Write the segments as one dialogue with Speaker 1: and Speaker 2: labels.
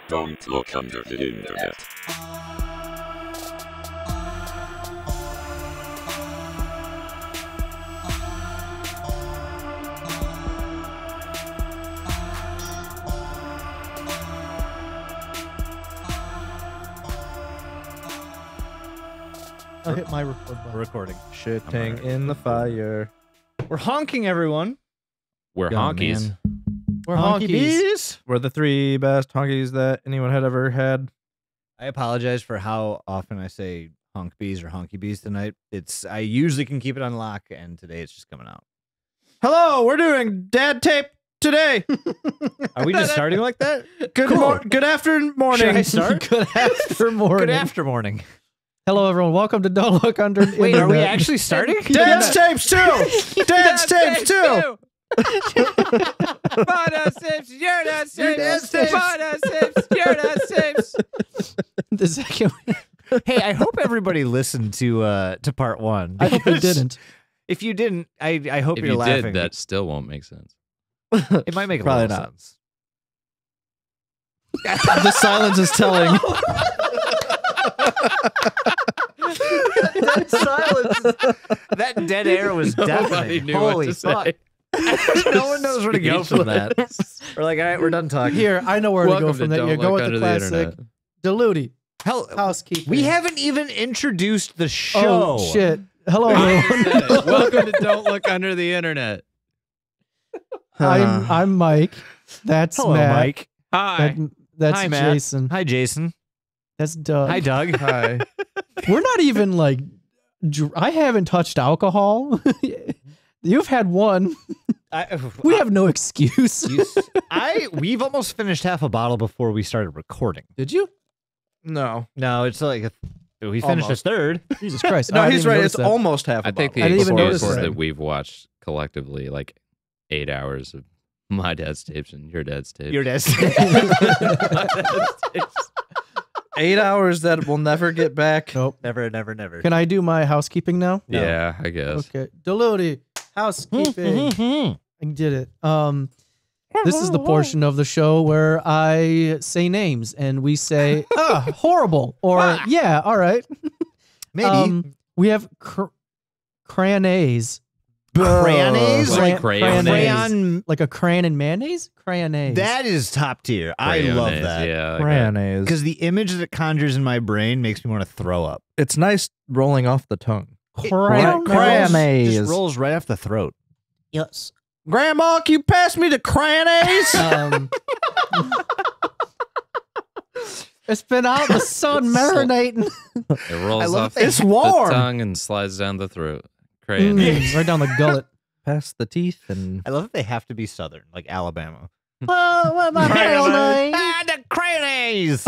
Speaker 1: Don't look under the internet.
Speaker 2: I'll hit my record button.
Speaker 3: We're recording.
Speaker 4: Shitting in the fire.
Speaker 3: We're honking, everyone.
Speaker 5: We're
Speaker 4: Yeah,
Speaker 5: honkies.
Speaker 4: man.
Speaker 2: We're
Speaker 3: Honky
Speaker 2: honkies.
Speaker 3: bees.
Speaker 4: We're the three best honkies that anyone had ever had.
Speaker 3: I apologize for how often I say honk bees or honky bees tonight. I usually can keep it on lock, and today it's just coming out.
Speaker 4: Hello, we're doing dad tape today.
Speaker 3: Are we just starting like that?
Speaker 4: Good
Speaker 3: Cool.
Speaker 4: good afternoon morning.
Speaker 3: Should I start?
Speaker 2: Good after morning.
Speaker 3: Good after morning.
Speaker 2: Hello, everyone. Welcome to Don't Look Under.
Speaker 3: Wait, are we
Speaker 2: Internet.
Speaker 3: actually starting?
Speaker 4: Dad's tapes too. Dad's tapes too.
Speaker 2: The second.
Speaker 3: Hey, I hope everybody listened to part one.
Speaker 2: I hope you
Speaker 3: because
Speaker 2: didn't.
Speaker 3: If you didn't, I hope
Speaker 5: If
Speaker 3: you're
Speaker 5: you
Speaker 3: laughing.
Speaker 5: did, that still won't make sense.
Speaker 3: It might make a
Speaker 4: Probably
Speaker 3: little
Speaker 4: not.
Speaker 3: sense.
Speaker 4: The silence is telling.
Speaker 3: That silence. That dead air was
Speaker 5: Nobody
Speaker 3: deafening.
Speaker 5: knew what
Speaker 3: Holy
Speaker 5: to
Speaker 3: fuck.
Speaker 5: say.
Speaker 3: No one knows where to go from that. We're like, all right, we're done talking.
Speaker 2: Here, I know where to
Speaker 5: Welcome
Speaker 2: go from that.
Speaker 5: Don't
Speaker 2: You go
Speaker 5: Look
Speaker 2: with
Speaker 5: Under
Speaker 2: the
Speaker 5: the
Speaker 2: classic.
Speaker 5: Internet.
Speaker 2: Diluti.
Speaker 3: Hell,
Speaker 2: Housekeeping.
Speaker 3: we haven't even introduced the show.
Speaker 2: Oh, shit. Hello,
Speaker 5: I
Speaker 2: everyone.
Speaker 5: said it. Welcome to Don't Look Under the Internet.
Speaker 2: I'm Mike. That's
Speaker 3: Hello,
Speaker 2: Matt.
Speaker 3: Mike.
Speaker 5: Hi.
Speaker 2: That's
Speaker 3: Hi, Matt.
Speaker 2: Jason.
Speaker 3: Hi, Jason.
Speaker 2: That's Doug.
Speaker 3: Hi, Doug.
Speaker 4: Hi.
Speaker 2: We're not even like. I haven't touched alcohol. You've had one. We have no excuse.
Speaker 3: We've almost finished half a bottle before we started recording.
Speaker 2: Did you?
Speaker 4: No.
Speaker 3: No, it's like we finished a
Speaker 4: Almost.
Speaker 3: third.
Speaker 2: Jesus Christ.
Speaker 4: No,
Speaker 2: I
Speaker 4: he's
Speaker 2: didn't
Speaker 4: right.
Speaker 2: even
Speaker 4: It's
Speaker 2: notice that.
Speaker 4: almost half a
Speaker 5: I think the
Speaker 2: I didn't even
Speaker 5: excuse
Speaker 2: notice
Speaker 5: is
Speaker 2: that.
Speaker 5: that we've watched collectively like 8 hours of my dad's tapes and your dad's tapes.
Speaker 3: Your dad's.
Speaker 4: 8 hours that we'll never get back.
Speaker 2: Nope.
Speaker 3: Never, never, never.
Speaker 2: Can I do my housekeeping now?
Speaker 3: No.
Speaker 5: Yeah, I guess.
Speaker 2: Okay. Diluti. Housekeeping. I did it. This is the portion of the show where I say names and we say, horrible, or yeah, all right.
Speaker 3: Maybe.
Speaker 2: We have crayonnaise.
Speaker 3: Crayonnaise?
Speaker 5: Like
Speaker 2: Crayon-
Speaker 3: Crayon.
Speaker 2: Like a crayon and mayonnaise? Crayonnaise.
Speaker 3: That is top tier. I love
Speaker 5: Crayonnaise,
Speaker 3: that.
Speaker 5: Yeah. like
Speaker 4: Mayonnaise.
Speaker 3: Because the image that it conjures in my brain makes me want to throw up.
Speaker 4: It's nice rolling off the tongue.
Speaker 2: Crayonnaise.
Speaker 3: Just rolls right off the throat.
Speaker 2: Yes.
Speaker 4: Grandma, can you pass me the crayonnaise?
Speaker 2: It's been out in the sun marinating.
Speaker 5: It rolls
Speaker 3: love
Speaker 5: off
Speaker 3: that.
Speaker 4: It's
Speaker 5: the
Speaker 4: warm.
Speaker 5: tongue and slides down the throat. Crayon.
Speaker 2: Right down the gullet.
Speaker 4: Pass the teeth and
Speaker 3: I love that they have to be southern, like Alabama.
Speaker 2: Well, my
Speaker 3: The crayonnaise.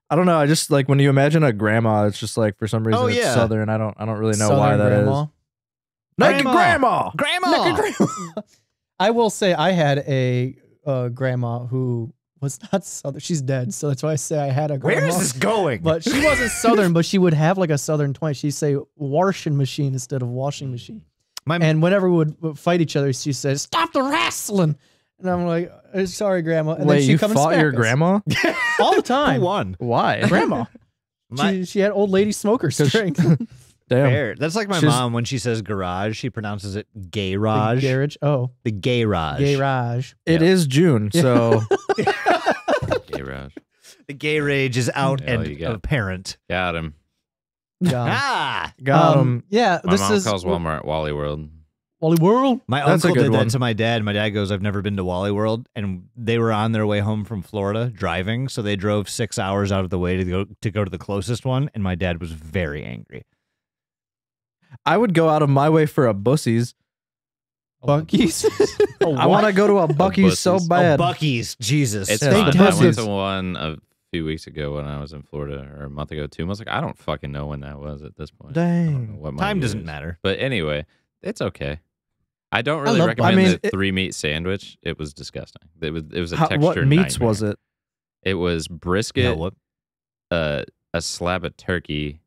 Speaker 4: I don't know. I just like when you imagine a grandma, it's just like for some reason
Speaker 3: Oh,
Speaker 4: it's
Speaker 3: yeah.
Speaker 4: southern. I don't really know why that
Speaker 2: grandma.
Speaker 4: is. Naked grandma.
Speaker 3: Grandma.
Speaker 2: I will say I had a grandma who was not southern. She's dead, so that's why I say I had a grandma.
Speaker 3: Where is this going?
Speaker 2: But she wasn't southern, but she would have like a southern twang. She'd say washing machine instead of washing machine. And whenever we would fight each other, she said, "Stop the wrestling." And I'm like, "Sorry, grandma." And
Speaker 4: Wait,
Speaker 2: then she'd
Speaker 4: you
Speaker 2: come and
Speaker 4: fought
Speaker 2: smack
Speaker 4: your
Speaker 2: us.
Speaker 4: grandma?
Speaker 2: all the time.
Speaker 3: Who won?
Speaker 4: Why?
Speaker 2: Grandma. She had old lady smoker strength.
Speaker 4: Damn.
Speaker 3: Fair. That's like my
Speaker 4: She's-
Speaker 3: mom when she says garage, she pronounces it garage.
Speaker 2: The garage. Oh,
Speaker 3: The garage.
Speaker 2: garage.
Speaker 4: It is June, so
Speaker 5: Gay Raj.
Speaker 3: The gay rage is out
Speaker 5: Yeah,
Speaker 3: and
Speaker 5: you got-
Speaker 3: apparent.
Speaker 5: Got him.
Speaker 3: Ah!
Speaker 4: got him.
Speaker 2: Yeah,
Speaker 5: My
Speaker 2: this
Speaker 5: mom
Speaker 2: is
Speaker 5: calls Walmart Wally World.
Speaker 2: Wally World.
Speaker 3: My
Speaker 4: That's a
Speaker 3: uncle
Speaker 4: good
Speaker 3: did
Speaker 4: one.
Speaker 3: that to my dad. My dad goes, I've never been to Wally World. And they were on their way home from Florida driving. So they drove 6 hours out of the way to go to the closest one. And my dad was very angry.
Speaker 4: I would go out of my way for a Buc-ee's.
Speaker 2: Buc-ee's.
Speaker 4: I want to go to a Buc-ee's so
Speaker 5: Buc-ee's.
Speaker 4: bad.
Speaker 3: Oh, Buc-ee's. Jesus.
Speaker 5: It's
Speaker 4: Yeah,
Speaker 5: fun.
Speaker 2: they
Speaker 5: I
Speaker 2: do.
Speaker 5: went to one a few weeks ago when I was in Florida, or a month ago, 2 months ago. I don't fucking know when that was at this point. I don't know
Speaker 4: Dang.
Speaker 5: what my
Speaker 3: Time
Speaker 5: year
Speaker 3: doesn't
Speaker 5: is.
Speaker 3: matter.
Speaker 5: But anyway, it's okay. I don't really
Speaker 2: love-
Speaker 5: recommend
Speaker 4: I mean,
Speaker 5: the 3-meat sandwich. It was disgusting. It was a
Speaker 4: How-
Speaker 5: texture
Speaker 4: what meats
Speaker 5: nightmare.
Speaker 4: was it?
Speaker 5: It was brisket,
Speaker 3: Yeah, what?
Speaker 5: a slab of turkey,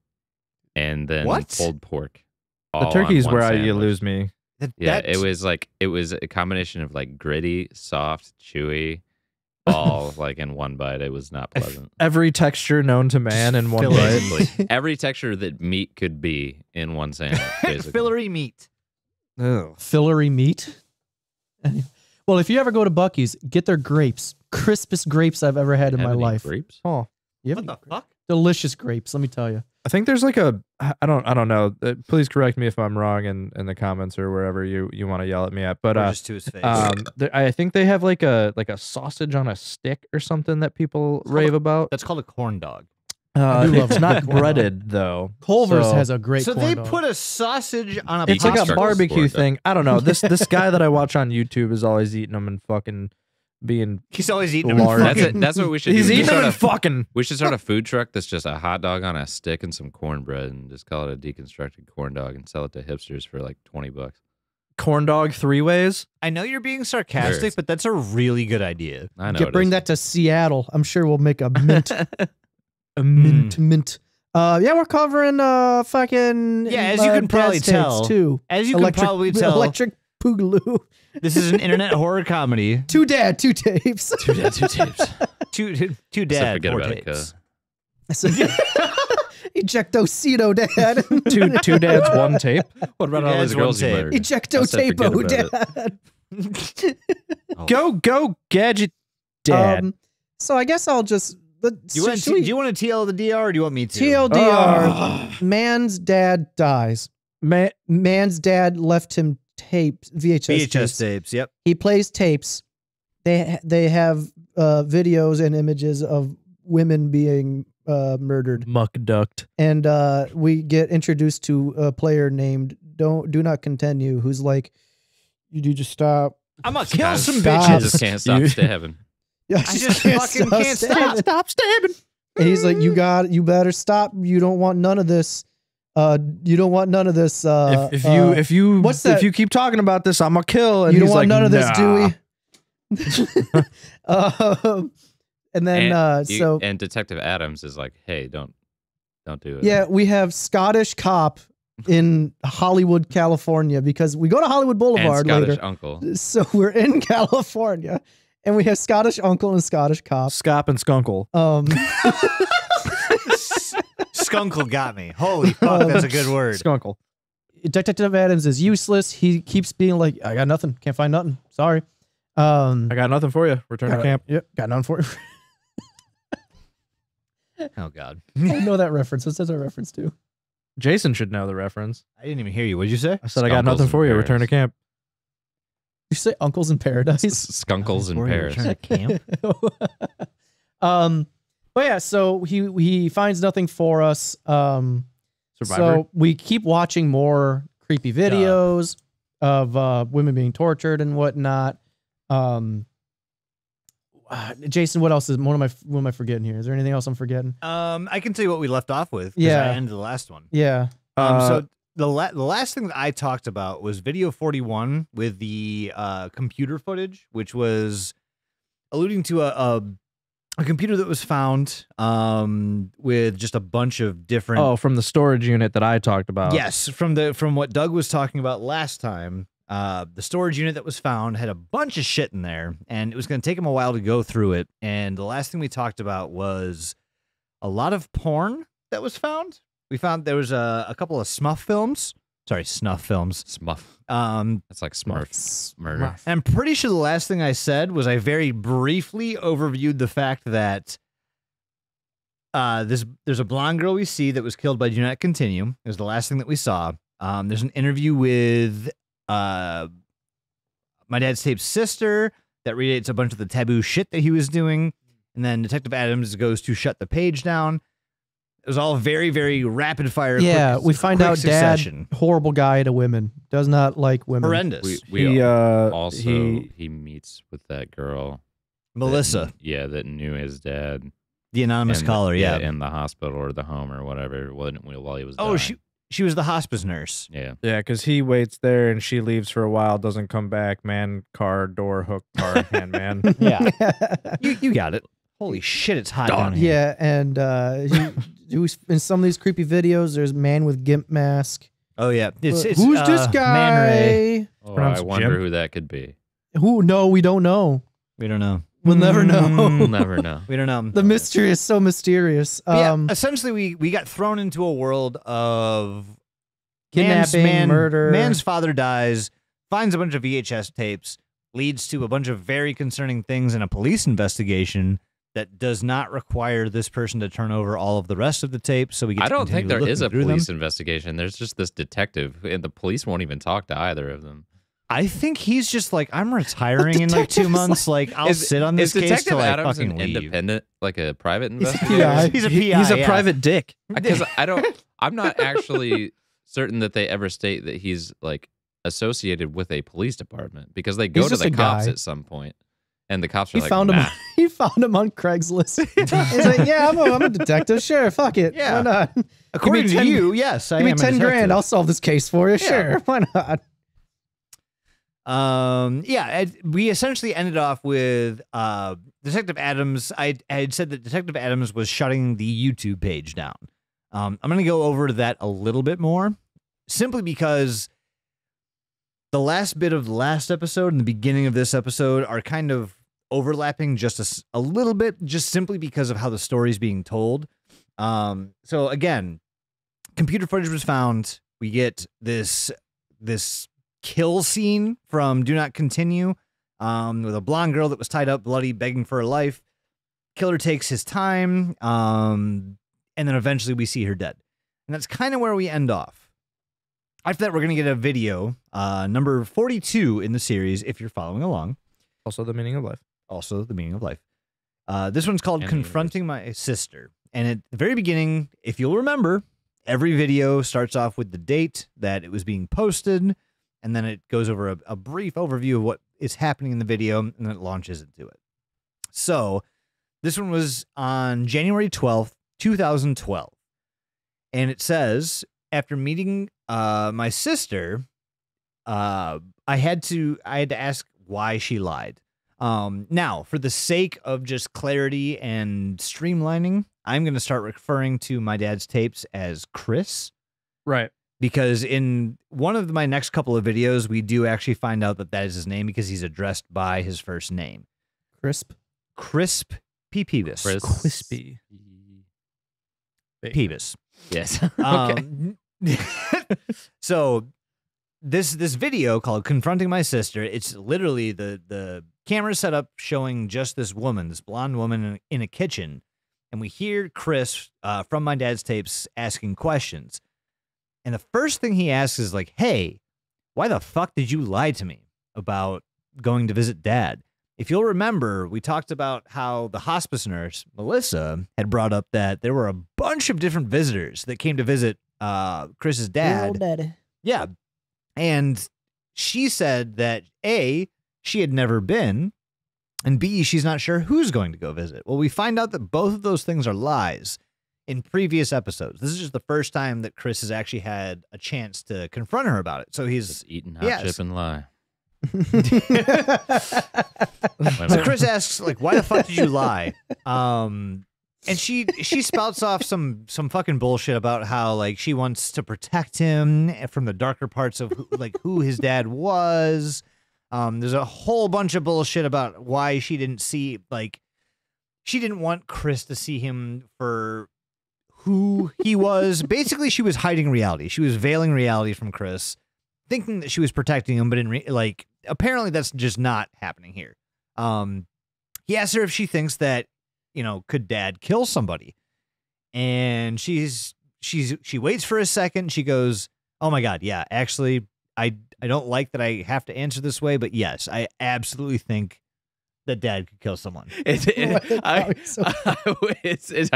Speaker 5: and then
Speaker 3: What?
Speaker 5: pulled pork.
Speaker 4: The
Speaker 5: all on
Speaker 4: turkey's
Speaker 5: one
Speaker 4: where you
Speaker 5: sandwich.
Speaker 4: lose me.
Speaker 5: Yeah, it was a combination of like gritty, soft, chewy, all like in one bite. It was not pleasant.
Speaker 4: Every texture known to man in one
Speaker 3: fill
Speaker 4: bite.
Speaker 3: it.
Speaker 5: Basically, every texture that meat could be in one sandwich. Basically.
Speaker 3: Fillery meat.
Speaker 4: Ugh.
Speaker 2: Fillery meat. Well, if you ever go to Buc-ee's, get their grapes. Crispest grapes I've ever had in
Speaker 5: Have
Speaker 2: my
Speaker 5: any
Speaker 2: life.
Speaker 5: Grapes?
Speaker 4: Oh,
Speaker 2: You
Speaker 3: What
Speaker 2: have
Speaker 3: the fuck?
Speaker 2: delicious grapes, let me tell you.
Speaker 4: I think there's like a I don't know. Please correct me if I'm wrong in the comments or wherever you want to yell at me at. But
Speaker 3: Or just to his face.
Speaker 4: I think they have like a sausage on a stick or something that people rave about.
Speaker 3: That's called a corn dog.
Speaker 2: I do love
Speaker 4: It's
Speaker 2: a
Speaker 4: not
Speaker 2: corn dog.
Speaker 4: breaded though.
Speaker 2: Culver's
Speaker 4: So-
Speaker 2: has a great
Speaker 3: So
Speaker 2: corn
Speaker 3: they
Speaker 2: dog.
Speaker 3: put a sausage on a
Speaker 4: It's like a
Speaker 5: Pasta
Speaker 4: barbecue
Speaker 5: corn dog.
Speaker 4: thing. I don't know. This guy that I watch on YouTube is always eating them and fucking being.
Speaker 3: He's always eating
Speaker 4: Large.
Speaker 5: That's what we should
Speaker 4: He's
Speaker 5: do.
Speaker 4: eating them and fucking.
Speaker 5: We should start a food truck that's just a hot dog on a stick and some cornbread, and just call it a deconstructed corn dog and sell it to hipsters for like $20.
Speaker 4: Corn dog 3 ways.
Speaker 3: I know you're being sarcastic,
Speaker 5: Sure.
Speaker 3: but that's a really good idea.
Speaker 5: I know.
Speaker 2: Bring that to Seattle. I'm sure we'll make a mint. A mint. Yeah, we're covering fucking.
Speaker 3: Yeah, as you can probably
Speaker 2: Dad's tapes,
Speaker 3: tell.
Speaker 2: too.
Speaker 3: As you can probably tell,
Speaker 2: Electric Boogaloo.
Speaker 3: this is an internet horror comedy.
Speaker 2: Two dad, two tapes.
Speaker 5: Two tapes.
Speaker 3: Two dad,
Speaker 5: forget
Speaker 3: four
Speaker 5: about it,
Speaker 3: tapes.
Speaker 2: Ejectocito dad.
Speaker 4: two dads, one tape.
Speaker 5: What about all
Speaker 3: Dad's
Speaker 5: those girls
Speaker 3: one
Speaker 5: you
Speaker 3: tape.
Speaker 5: murdered?
Speaker 2: Ejecto
Speaker 5: I said forget
Speaker 2: tapo
Speaker 5: about it.
Speaker 2: dad.
Speaker 4: Go gadget dad.
Speaker 2: So I guess I'll just.
Speaker 3: Do you want to TL the DR or do you want me to?
Speaker 2: TLDR. Man's dad dies. Man's dad left him tapes, VHS tapes.
Speaker 3: tapes. Yep.
Speaker 2: He plays tapes. They have videos and images of women being murdered,
Speaker 4: Muck duct.
Speaker 2: and we get introduced to a player named Do Not Continue, who's like, "You do just stop."
Speaker 3: I'm gonna kill some
Speaker 2: Stop.
Speaker 5: I
Speaker 3: bitches.
Speaker 5: just can't stop stabbing.
Speaker 2: Yeah,
Speaker 3: I just fucking can't stop.
Speaker 2: Stop stabbing. And he's like, you better stop. You don't want none of this. You don't want none of this.
Speaker 4: If you
Speaker 2: what's that?
Speaker 4: if you keep talking about this, I'm gonna kill. And
Speaker 2: You don't
Speaker 4: he's
Speaker 2: want
Speaker 4: like,
Speaker 2: none of this,
Speaker 4: nah.
Speaker 2: Dewey. And then
Speaker 5: And Detective Adams is like, hey, don't do it.
Speaker 2: yeah, we have Scottish cop in Hollywood, California, because we go to Hollywood
Speaker 5: And
Speaker 2: Boulevard
Speaker 5: Scottish
Speaker 2: later.
Speaker 5: uncle.
Speaker 2: So we're in California, and we have Scottish uncle and Scottish cop.
Speaker 4: Scop and Skunkle.
Speaker 3: Skunkle got me. Holy fuck, that's a good word.
Speaker 4: Skunkle.
Speaker 2: Detective Adams is useless. He keeps being like, I got nothing. Can't find nothing. Sorry.
Speaker 4: I got nothing for you. Return to camp.
Speaker 2: Yep, got nothing for you.
Speaker 3: Oh god,
Speaker 2: I know that reference. What's that a reference to?
Speaker 4: Jason should know the reference.
Speaker 3: I didn't even hear you. What did you say?
Speaker 4: I said I got
Speaker 5: Skunkles
Speaker 4: nothing
Speaker 5: in
Speaker 4: for you.
Speaker 5: Paris.
Speaker 4: Return to camp.
Speaker 2: You say Uncles in Paradise?
Speaker 5: Skunkles in Paris.
Speaker 3: Return to camp.
Speaker 2: But yeah, so he finds nothing for us.
Speaker 4: Survivor.
Speaker 2: So we keep watching more creepy videos of women being tortured and whatnot. Jason, what else what am I forgetting here? Is there anything else I'm forgetting?
Speaker 3: I can tell you what we left off with. 'Cause
Speaker 2: Yeah.
Speaker 3: I ended the last one.
Speaker 2: Yeah.
Speaker 3: So the last thing that I talked about was video 41 with the computer footage, which was alluding to a computer that was found with just a bunch of different.
Speaker 4: from the storage unit that I talked about.
Speaker 3: Yes, from what Doug was talking about last time. The storage unit that was found had a bunch of shit in there, and it was going to take him a while to go through it. And the last thing we talked about was a lot of porn that was found. We found there was a couple of snuff films. Sorry, snuff films.
Speaker 5: Smuff.
Speaker 3: Um,
Speaker 5: That's like Smurf murder.
Speaker 3: I'm pretty sure the last thing I said was I very briefly overviewed the fact that there's a blonde girl we see that was killed by Do Not Continue. It was the last thing that we saw. There's an interview with my dad's tape's sister that redates a bunch of the taboo shit that he was doing. And then Detective Adams goes to shut the page down. It was all very, very rapid fire.
Speaker 2: Yeah, we find out
Speaker 3: succession.
Speaker 2: dad, horrible guy to women, does not like women.
Speaker 3: Horrendous.
Speaker 4: He
Speaker 5: Also,
Speaker 4: he
Speaker 5: he meets with that girl.
Speaker 3: Melissa,
Speaker 5: That knew his dad.
Speaker 3: the anonymous
Speaker 5: in
Speaker 3: caller, yeah.
Speaker 5: in the hospital or the home or whatever while he was
Speaker 3: Oh,
Speaker 5: dying.
Speaker 3: she was the hospice nurse.
Speaker 5: Yeah.
Speaker 4: yeah, because he waits there and she leaves for a while, doesn't come back. Man, car, door, hook, car, hand, man.
Speaker 3: Yeah. You got it. Holy shit, it's hot down here.
Speaker 2: Yeah, and he was in some of these creepy videos. There's man with gimp mask.
Speaker 3: Oh yeah, it's
Speaker 2: who's this
Speaker 3: Man Ray.
Speaker 2: guy?
Speaker 5: Oh, I
Speaker 4: Pronounced
Speaker 5: wonder
Speaker 4: Jim?
Speaker 5: who that could be.
Speaker 2: Who? No, we don't know.
Speaker 3: We don't know.
Speaker 2: We'll never
Speaker 5: We'll
Speaker 2: know.
Speaker 5: never know.
Speaker 3: We don't know.
Speaker 2: The mystery is so mysterious.
Speaker 3: But yeah, essentially, we got thrown into a world of
Speaker 2: Kidnapping, murder.
Speaker 3: Man's father dies, finds a bunch of VHS tapes, leads to a bunch of very concerning things in a police investigation that does not require this person to turn over all of the rest of the tapes. So we get
Speaker 5: I
Speaker 3: to
Speaker 5: don't think
Speaker 3: continue
Speaker 5: there is a
Speaker 3: looking through
Speaker 5: police
Speaker 3: them.
Speaker 5: investigation. There's just this detective, and the police won't even talk to either of them.
Speaker 3: I think he's just like, I'm retiring in like 2 months. Like, I'll sit on this
Speaker 5: is
Speaker 3: case
Speaker 5: Detective
Speaker 3: till I
Speaker 5: Adams
Speaker 3: fucking
Speaker 5: an
Speaker 3: leave.
Speaker 5: independent, like a private
Speaker 2: He's a
Speaker 5: investigator?
Speaker 2: PI.
Speaker 3: He's a PI.
Speaker 4: He's a
Speaker 3: yeah.
Speaker 4: private dick.
Speaker 5: Because I'm not actually certain that they ever state that he's like associated with a police department, because they go
Speaker 2: He's
Speaker 5: to
Speaker 2: just
Speaker 5: the
Speaker 2: a
Speaker 5: cops
Speaker 2: guy.
Speaker 5: at some point, and the cops are
Speaker 2: He
Speaker 5: like,
Speaker 2: found
Speaker 5: nah.
Speaker 2: him. He found him on Craigslist. He's like, "Yeah, I'm a detective. Sure, fuck it.
Speaker 3: Yeah.
Speaker 2: Why not?
Speaker 3: According
Speaker 2: Give
Speaker 3: to
Speaker 2: me 10
Speaker 3: you, yes, I
Speaker 2: Give me
Speaker 3: am a
Speaker 2: 10 grand.
Speaker 3: detective.
Speaker 2: I'll solve this case for you. Sure, why not?"
Speaker 3: We essentially ended off with Detective Adams. I had said that Detective Adams was shutting the YouTube page down. I'm going to go over to that a little bit more, simply because the last bit of the last episode and the beginning of this episode are kind of overlapping just a little bit, just simply because of how the story is being told. So again, computer footage was found. We get this kill scene from Do Not Continue, with a blonde girl that was tied up, bloody, begging for her life. Killer takes his time, and then eventually we see her dead. And that's kind of where we end off. After that, we're going to get a video, number 42 in the series, if you're following along.
Speaker 4: Also, the meaning of life.
Speaker 3: Also, the meaning of life. This one's called
Speaker 5: And the
Speaker 3: Confronting My Sister. And at the very beginning, if you'll remember, every video starts off with the date that it was being posted, and then it goes over a brief overview of what is happening in the video, and then it launches into it. So this one was on January 12th, 2012. And it says, after meeting my sister, I had to ask why she lied. Now, for the sake of just clarity and streamlining, I'm going to start referring to my dad's tapes as Chris.
Speaker 4: Right.
Speaker 3: Because in one of my next couple of videos, we do actually find out that is his name, because he's addressed by his first name.
Speaker 2: Crisp.
Speaker 3: Crisp P. Peevis.
Speaker 5: Chris-
Speaker 4: Crispy.
Speaker 3: Peevis.
Speaker 5: Yes.
Speaker 3: So this video called Confronting My Sister, it's literally the camera set up showing just this woman, this blonde woman in a kitchen. And we hear Chris from my dad's tapes asking questions. And the first thing he asks is like, "Hey, why the fuck did you lie to me about going to visit Dad?" If you'll remember, we talked about how the hospice nurse, Melissa, had brought up that there were a bunch of different visitors that came to visit Chris's dad.
Speaker 2: Daddy.
Speaker 3: Yeah. And she said that A, she had never been, and B, she's not sure who's going to go visit. Well, we find out that both of those things are lies in previous episodes. This is just the first time that Chris has actually had a chance to confront her about it. So he's
Speaker 5: Just eating hot
Speaker 3: Yes.
Speaker 5: chip and lie.
Speaker 3: So Chris asks, like, why the fuck did you lie? And she spouts off some fucking bullshit about how, like, she wants to protect him from the darker parts of who his dad was. There's a whole bunch of bullshit about why she didn't want Chris to see him for who he was. Basically, she was hiding reality. She was veiling reality from Chris, thinking that she was protecting him, but apparently that's just not happening here. He asks her if she thinks that, could Dad kill somebody? And she waits for a second. She goes, "Oh my God, yeah, actually, I don't like that I have to answer this way, but yes, I absolutely think that Dad could kill someone."
Speaker 5: I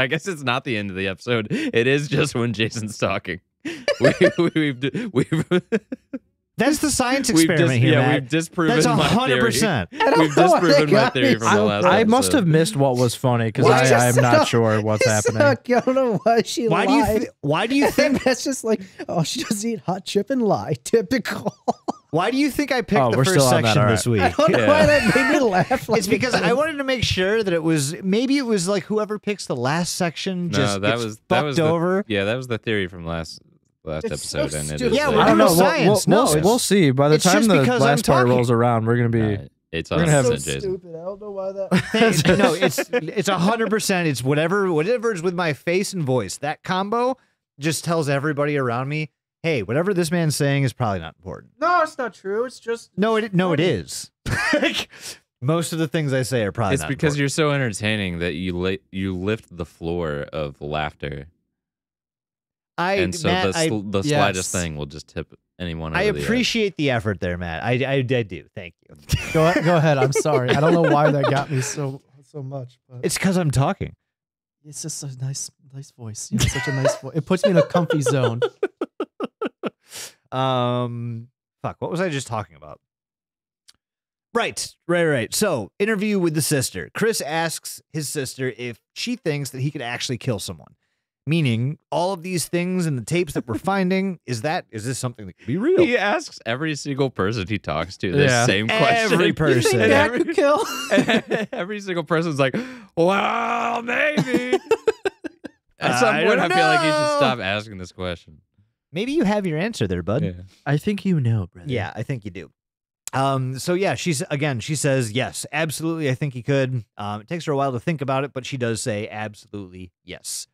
Speaker 5: guess it's not the end of the episode. It is just when Jason's talking. We've
Speaker 3: That's the science experiment here, Matt.
Speaker 5: we've disproven
Speaker 3: That's
Speaker 5: my
Speaker 3: 100%.
Speaker 5: theory. We've disproven my theory from the
Speaker 2: so
Speaker 5: last
Speaker 4: I
Speaker 5: episode.
Speaker 4: must have missed what was funny because
Speaker 2: Why
Speaker 4: I'm not sure what's happening.
Speaker 2: I don't know why she
Speaker 3: Why
Speaker 2: lied.
Speaker 3: do you think
Speaker 2: That's just like, oh, she doesn't eat hot chip and lie. Typical.
Speaker 3: Why do you think I picked
Speaker 4: Oh,
Speaker 3: the
Speaker 4: we're
Speaker 3: first
Speaker 4: still on that,
Speaker 3: section
Speaker 4: all
Speaker 3: this week?
Speaker 2: I don't know why that made me laugh.
Speaker 3: It's because I wanted to make sure that it was like whoever picks the last section just gets fucked over.
Speaker 5: Yeah, that was the theory from last
Speaker 2: It's
Speaker 5: episode,
Speaker 2: so
Speaker 5: and it
Speaker 2: stupid.
Speaker 5: is
Speaker 3: Yeah,
Speaker 5: the-
Speaker 3: we're
Speaker 4: I don't
Speaker 3: doing
Speaker 4: know.
Speaker 3: science.
Speaker 4: We'll see. By the
Speaker 3: It's
Speaker 4: time
Speaker 3: just
Speaker 4: the
Speaker 3: because I'm
Speaker 4: last part
Speaker 3: talking.
Speaker 4: rolls around, we're gonna be.
Speaker 5: it's
Speaker 4: We're gonna have-
Speaker 5: awesome,
Speaker 2: so
Speaker 5: Jason.
Speaker 2: stupid. I don't know why that.
Speaker 3: No, it's 100%. It's whatever's with my face and voice. That combo just tells everybody around me, hey, whatever this man's saying is probably not important.
Speaker 2: No, it's not true. It's just
Speaker 3: No, it is. Like, most of the things I say are probably
Speaker 5: It's
Speaker 3: not
Speaker 5: because
Speaker 3: important.
Speaker 5: you're so entertaining that you lift the floor of laughter, and so
Speaker 3: Matt,
Speaker 5: the
Speaker 2: Yes.
Speaker 5: slightest thing will just tip anyone.
Speaker 3: I
Speaker 5: over the edge.
Speaker 3: appreciate the effort there, Matt. I do. Thank you.
Speaker 2: go ahead. I'm sorry. I don't know why that got me so much, but
Speaker 3: It's because I'm talking.
Speaker 2: it's just a nice voice. You know, such a nice voice. It puts me in a comfy zone.
Speaker 3: Fuck. What was I just talking about? Right. So, interview with the sister. Chris asks his sister if she thinks that he could actually kill someone. Meaning, all of these things in the tapes that we're finding, is this something that could be real?
Speaker 5: He asks every single person he talks to this
Speaker 4: Yeah.
Speaker 5: same question.
Speaker 3: Every
Speaker 2: You
Speaker 3: person.
Speaker 2: think
Speaker 5: And
Speaker 2: that
Speaker 5: every-
Speaker 2: could kill?
Speaker 5: Every single person's like, well, maybe. At some
Speaker 3: I
Speaker 5: point,
Speaker 3: don't
Speaker 5: I feel like you should
Speaker 3: know.
Speaker 5: stop asking this question.
Speaker 3: Maybe you have your answer there, bud.
Speaker 5: Yeah.
Speaker 4: I think you know, brother.
Speaker 3: Yeah, I think you do. So yeah, she says, yes, absolutely, I think he could. It takes her a while to think about it, but she does say absolutely yes.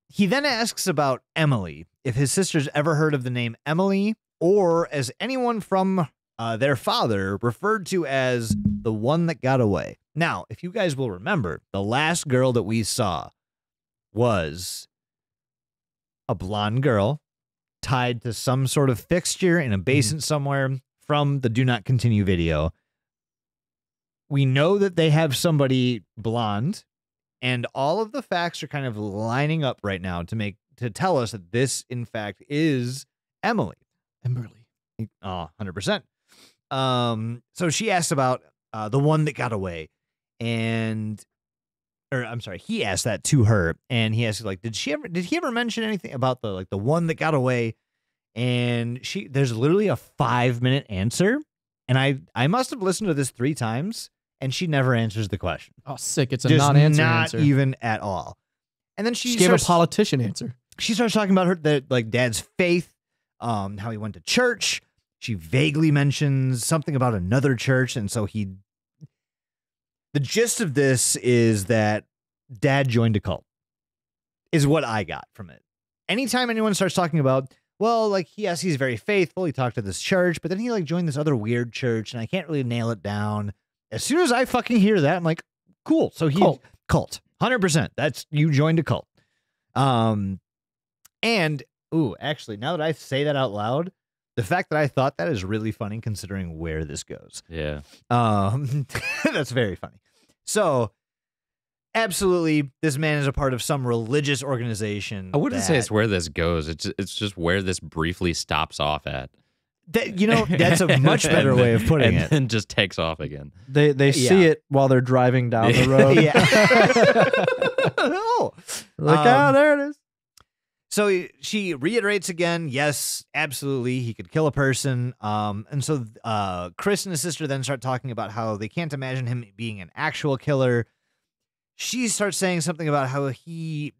Speaker 3: He then asks about Emily, if his sister's ever heard of the name Emily, or as anyone from their father referred to as the one that got away. Now, if you guys will remember, the last girl that we saw was a blonde girl tied to some sort of fixture in a basin somewhere from the Do Not Continue video. We know that they have somebody blonde, and all of the facts are kind of lining up right now to tell us that this, in fact, is Emily.
Speaker 2: Emberly.
Speaker 3: Oh, 100%. So she asks about the one that got away, or I'm sorry, he asked that to her, and he asked like, did he ever mention anything about the one that got away? And there's literally a 5-minute answer, and I must have listened to this 3 times, and she never answers the question.
Speaker 2: Oh, sick. It's a
Speaker 3: Just
Speaker 2: non-answer
Speaker 3: not
Speaker 2: answer.
Speaker 3: even at all. And then
Speaker 2: She gave a politician answer.
Speaker 3: she starts talking about dad's faith, how he went to church. She vaguely mentions something about another church, and so the gist of this is that dad joined a cult, is what I got from it. Anytime anyone starts talking about, well, like, yes, he's very faithful, he talked to this church, but then he joined this other weird church, and I can't really nail it down. As soon as I fucking hear that, I'm like, cool. So cult. 100%. That's, you joined a cult. And actually, now that I say that out loud, the fact that I thought that is really funny considering where this goes.
Speaker 5: Yeah.
Speaker 3: That's very funny. So, absolutely, this man is a part of some religious organization.
Speaker 5: I wouldn't say
Speaker 3: that-
Speaker 5: it's where this goes. It's just where this briefly stops off at.
Speaker 3: That's a much better way of putting
Speaker 5: and
Speaker 3: it.
Speaker 5: then just takes off again.
Speaker 4: They see
Speaker 3: Yeah.
Speaker 4: it while they're driving down the road.
Speaker 3: Yeah. No.
Speaker 4: Like, there it is.
Speaker 3: So she reiterates again, yes, absolutely, he could kill a person. And so Chris and his sister then start talking about how they can't imagine him being an actual killer. She starts saying something about how she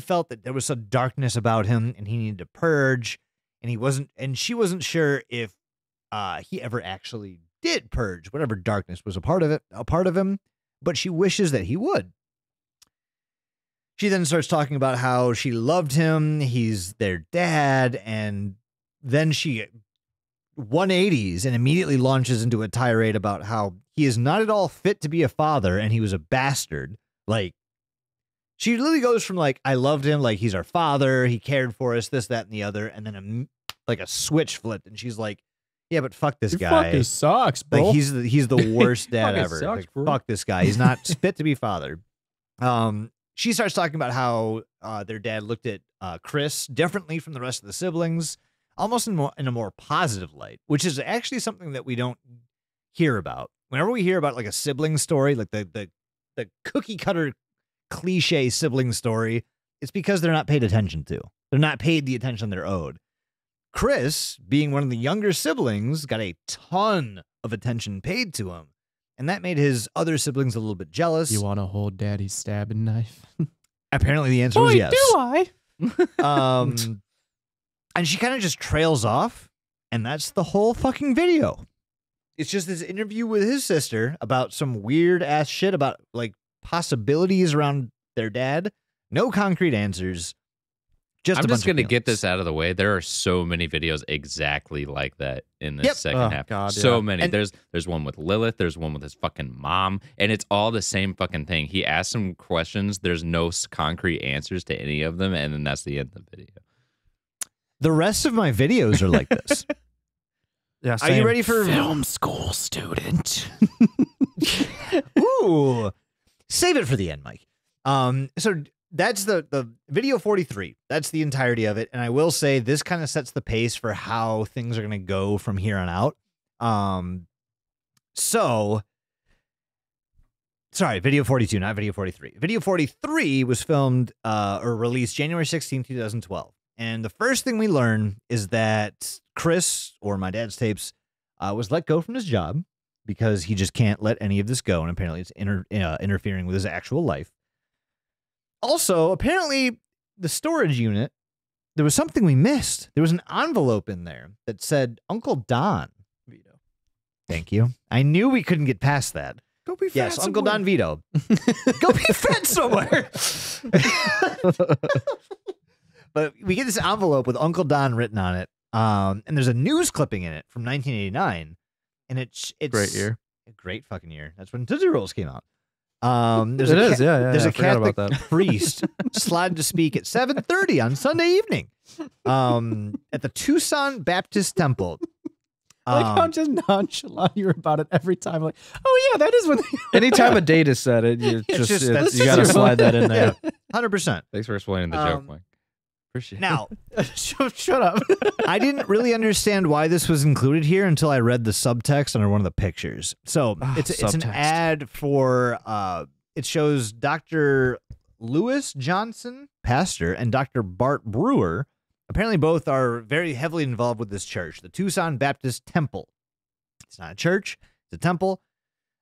Speaker 3: felt that there was some darkness about him and he needed to purge, and she wasn't sure if he ever actually did purge whatever darkness was a part of him, but she wishes that he would. She then starts talking about how she loved him, he's their dad, and then she 180s and immediately launches into a tirade about how he is not at all fit to be a father and he was a bastard. Like, she literally goes from I loved him, like he's our father, he cared for us, this, that, and the other, and then a switch flipped, and she's like, yeah, but fuck this guy.
Speaker 2: Fucking sucks, bro.
Speaker 3: Like, he's the worst dad
Speaker 5: Fucking
Speaker 3: ever.
Speaker 5: sucks,
Speaker 3: Like,
Speaker 5: bro.
Speaker 3: fuck this guy. He's not fit to be father. She starts talking about how their dad looked at Chris differently from the rest of the siblings, almost in a more positive light, which is actually something that we don't hear about. Whenever we hear about a sibling story, like the cookie cutter cliche sibling story, it's because they're not paid attention to. They're not paid the attention they're owed. Chris, being one of the younger siblings, got a ton of attention paid to him. And that made his other siblings a little bit jealous.
Speaker 2: You want to hold daddy's stabbing knife?
Speaker 3: Apparently the answer was yes.
Speaker 2: do I?
Speaker 3: And she kind of just trails off, and that's the whole fucking video. It's just this interview with his sister about some weird ass shit about like possibilities around their dad. No concrete answers.
Speaker 5: I'm just going to get this out of the way. There are so many videos exactly like that in this second half.
Speaker 4: God,
Speaker 5: so many.
Speaker 3: And
Speaker 5: there's one with Lilith. There's one with his fucking mom. And it's all the same fucking thing. He asks some questions. There's no concrete answers to any of them. And then that's the end of the video.
Speaker 3: The rest of my videos are like this.
Speaker 4: Yeah,
Speaker 3: Are you ready for
Speaker 2: Film school student?
Speaker 3: Ooh. Save it for the end, Mike. So that's the video 43. That's the entirety of it. And I will say this kind of sets the pace for how things are going to go from here on out. Sorry, video 42, not video 43. Video 43 was filmed or released January 16, 2012. And the first thing we learn is that Chris, or my dad's tapes, was let go from his job because he just can't let any of this go. And apparently it's interfering with his actual life. Also, apparently the storage unit, there was something we missed. There was an envelope in there that said Uncle Don Vito. Thank you. I knew we couldn't get past that.
Speaker 4: Go be fat
Speaker 3: Yes,
Speaker 4: somewhere.
Speaker 3: Uncle Don Vito. Go be fat somewhere. But we get this envelope with Uncle Don written on it. And there's a news clipping in it from 1989. And it's
Speaker 4: Great year.
Speaker 3: a great fucking year. That's when Tootsie Rolls came out.
Speaker 4: There's
Speaker 3: There's a
Speaker 4: I forgot
Speaker 3: Catholic
Speaker 4: about that.
Speaker 3: priest slotted to speak at 7:30 on Sunday evening at the Tucson Baptist Temple.
Speaker 2: I like how just nonchalant you're about it every time. Like, oh yeah, that is when.
Speaker 4: Anytime a date is said, you
Speaker 3: that's
Speaker 4: you got to
Speaker 3: just-
Speaker 4: slide that in there.
Speaker 3: 100%.
Speaker 5: Thanks for explaining the joke, Mike. Appreciate it.
Speaker 3: Now,
Speaker 2: Shut up.
Speaker 3: I didn't really understand why this was included here until I read the subtext under one of the pictures. So it's an
Speaker 4: subtext.
Speaker 3: ad for it shows Dr. Lewis Johnson, pastor, and Dr. Bart Brewer. Apparently both are very heavily involved with this church, the Tucson Baptist Temple. It's not a church, it's a temple.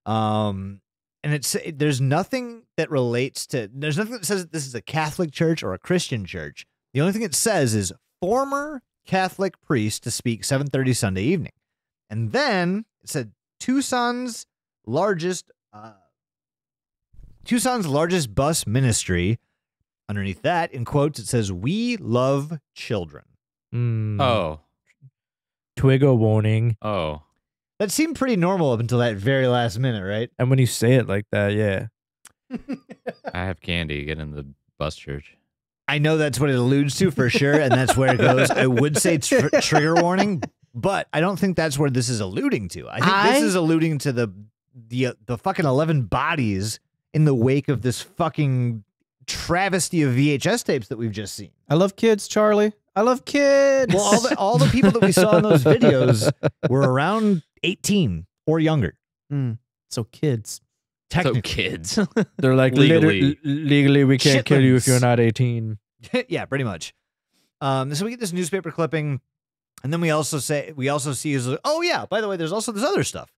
Speaker 3: And there's nothing that relates to, there's nothing that says this is a Catholic church or a Christian church. The only thing it says is former Catholic priest to speak 7:30 Sunday evening. And then it said Tucson's largest bus ministry. Underneath that, in quotes, it says, "We love children."
Speaker 5: Oh.
Speaker 4: Twiggo warning.
Speaker 5: Oh.
Speaker 3: That seemed pretty normal up until that very last minute, right?
Speaker 4: And when you say it like that, yeah.
Speaker 5: I have candy. Get in the bus church.
Speaker 3: I know that's what it alludes to for sure, and that's where it goes. I would say trigger warning, but I don't think that's where this is alluding to. I think this is alluding to the fucking 11 bodies in the wake of this fucking travesty of VHS tapes that we've just seen.
Speaker 2: I love kids, Charlie. I love kids.
Speaker 3: Well, all the people that we saw in those videos were around 18 or younger.
Speaker 2: So kids.
Speaker 5: So
Speaker 3: Technically.
Speaker 5: kids.
Speaker 4: They're like,
Speaker 5: Legally.
Speaker 4: legally, we can't kill you if you're
Speaker 3: Chitlins.
Speaker 4: not 18.
Speaker 3: Yeah, pretty much. So we get this newspaper clipping, and then we also see is, oh yeah, by the way, there's also this other stuff: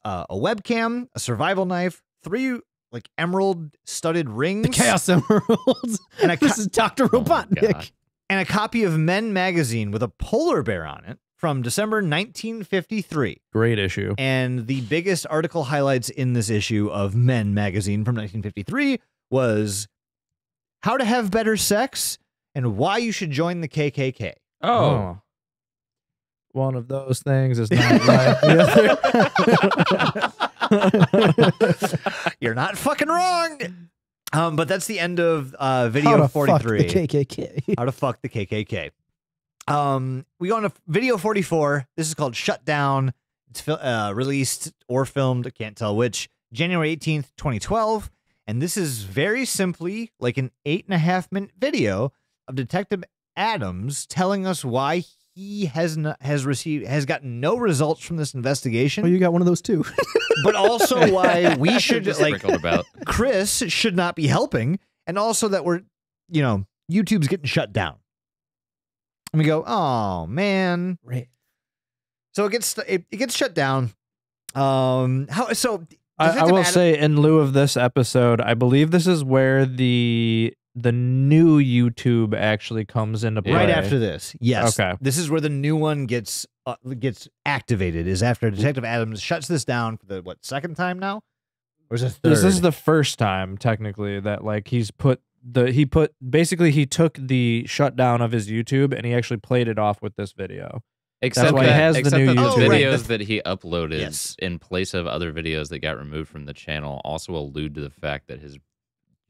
Speaker 3: a webcam, a survival knife, 3 like emerald studded rings,
Speaker 2: The Chaos Emeralds.
Speaker 3: And
Speaker 2: This is Dr.
Speaker 5: Oh my
Speaker 2: Robotnik.
Speaker 5: God.
Speaker 3: and a copy of Men magazine with a polar bear on it from December 1953.
Speaker 4: Great issue.
Speaker 3: And the biggest article highlights in this issue of Men magazine from 1953 was how to have better sex and why you should join the KKK.
Speaker 5: Oh.
Speaker 4: One of those things is not like the other.
Speaker 3: You're not fucking wrong. But that's the end of video
Speaker 2: How to
Speaker 3: 43.
Speaker 2: Fuck the KKK.
Speaker 3: How to fuck the KKK. We go on to video 44. This is called Shut Down. It's released or filmed, I can't tell which, January 18th, 2012. And this is very simply like an 8.5-minute video of Detective Adams telling us why he has gotten no results from this investigation,
Speaker 2: Oh, you got one of those too.
Speaker 3: but also why we should,
Speaker 5: Just
Speaker 3: like,
Speaker 5: sprinkled about.
Speaker 3: Chris should not be helping, and also that we're, YouTube's getting shut down. And we go, oh man.
Speaker 2: Right.
Speaker 3: So it gets shut down. So
Speaker 4: I
Speaker 3: Detective
Speaker 4: will
Speaker 3: Adam-
Speaker 4: say, in lieu of this episode, I believe this is where the new YouTube actually comes into play.
Speaker 3: right after this. Yes.
Speaker 4: Okay.
Speaker 3: This is where the new one gets activated. Is after Detective Adams shuts this down for the second time now, or is it third?
Speaker 4: This is the first time technically that like he took the shutdown of his YouTube and he actually played it off with this video.
Speaker 5: Except
Speaker 4: why
Speaker 5: that,
Speaker 4: he has the
Speaker 5: except
Speaker 4: new
Speaker 5: that the
Speaker 3: YouTube.
Speaker 5: videos that he uploaded
Speaker 3: Yes.
Speaker 5: in place of other videos that got removed from the channel also allude to the fact that his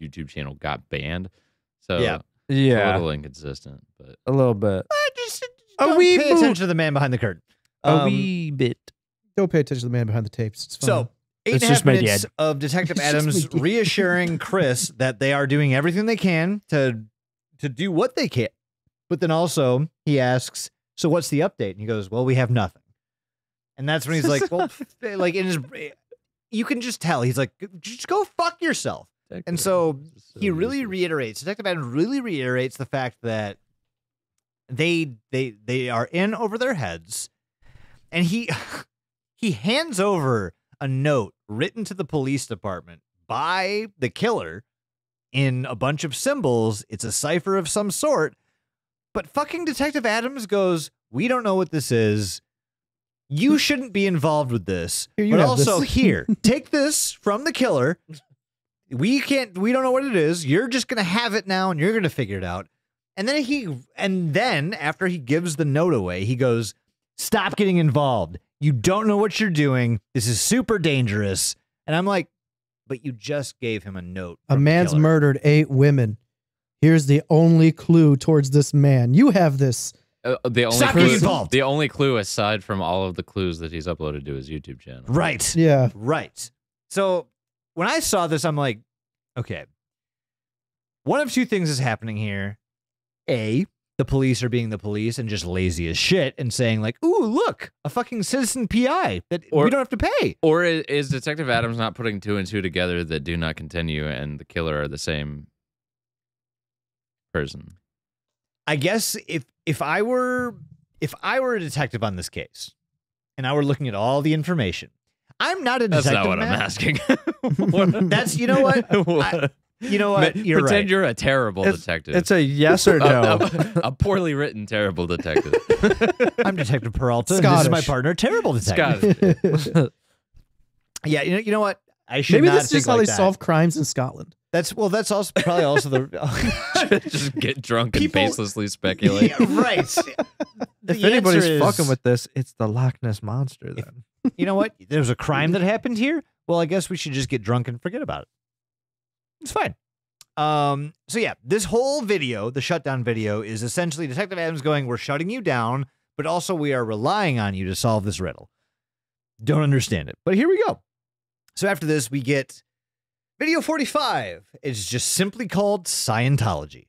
Speaker 5: YouTube channel got banned. So
Speaker 3: Yeah.
Speaker 5: it's a
Speaker 4: Yeah,
Speaker 5: little inconsistent, but
Speaker 4: a little bit.
Speaker 3: Just
Speaker 4: A
Speaker 3: don't
Speaker 4: wee
Speaker 3: pay
Speaker 4: boot.
Speaker 3: attention to the man behind the curtain.
Speaker 4: A wee bit.
Speaker 2: Don't pay attention to the man behind the tapes. It's fine.
Speaker 3: So,
Speaker 4: It's
Speaker 3: 8.5
Speaker 4: just my
Speaker 3: minutes
Speaker 4: dad.
Speaker 3: of Detective
Speaker 2: It's just
Speaker 3: Adams
Speaker 2: my dad.
Speaker 3: reassuring Chris that they are doing everything they can to do what they can. But then also he asks, so what's the update? And he goes, well, we have nothing. And that's when he's like, well, like in his, you can just tell. He's like, just go fuck yourself. And so he really reiterates, Detective Adams really reiterates the fact that they are in over their heads. And he hands over a note written to the police department by the killer in a bunch of symbols. It's a cipher of some sort. But fucking Detective Adams goes, we don't know what this is. You shouldn't be involved with this.
Speaker 2: Here, you
Speaker 3: but
Speaker 2: have
Speaker 3: also
Speaker 2: this.
Speaker 3: here, take this from the killer. We don't know what it is. You're just going to have it now and you're going to figure it out. And then after he gives the note away, he goes, stop getting involved. You don't know what you're doing. This is super dangerous. And I'm like, but you just gave him a note.
Speaker 2: a
Speaker 3: from the
Speaker 2: man's
Speaker 3: killer.
Speaker 2: murdered 8 women. Here's the only clue towards this man. You have this.
Speaker 5: the only
Speaker 3: Stop getting
Speaker 5: clue,
Speaker 3: involved.
Speaker 5: the only clue aside from all of the clues that he's uploaded to his YouTube channel.
Speaker 3: Right.
Speaker 2: Yeah.
Speaker 3: Right. So when I saw this, I'm like, okay. One of two things is happening here. A, the police are being the police and just lazy as shit and saying like, ooh, look, a fucking citizen PI that
Speaker 5: Or-
Speaker 3: we don't have to pay.
Speaker 5: Or is Detective Adams not putting 2 and 2 together that do not continue and the killer are the same person?
Speaker 3: I guess if I were a detective on this case and I were looking at all the information, I'm not a
Speaker 5: That's
Speaker 3: detective.
Speaker 5: not what I'm
Speaker 3: Matt.
Speaker 5: asking.
Speaker 3: That's you know what? You know what? You're
Speaker 5: Pretend
Speaker 3: right.
Speaker 5: you're a terrible detective.
Speaker 4: It's a yes or no.
Speaker 5: a poorly written terrible detective.
Speaker 3: I'm Detective Peralta. And this is my
Speaker 2: Scottish.
Speaker 3: partner, terrible detective.
Speaker 5: Scott.
Speaker 3: Yeah, you know what? I should
Speaker 2: Maybe
Speaker 3: not
Speaker 2: this is
Speaker 3: think
Speaker 2: just how
Speaker 3: like
Speaker 2: they
Speaker 3: that.
Speaker 2: solve crimes in Scotland.
Speaker 3: That's also probably also the
Speaker 5: Just get drunk
Speaker 3: People-
Speaker 5: and facelessly speculate.
Speaker 3: Yeah, right.
Speaker 4: If
Speaker 3: The
Speaker 4: anybody's
Speaker 3: answer is-
Speaker 4: fucking with this, it's the Loch Ness monster. Then
Speaker 3: you know what? There's a crime that happened here. Well, I guess we should just get drunk and forget about it. It's fine. So yeah, this whole video, the shutdown video, is essentially Detective Adams going, we're shutting you down, but also we are relying on you to solve this riddle. Don't understand it. But here we go. So after this, we get video 45. It's just simply called Scientology.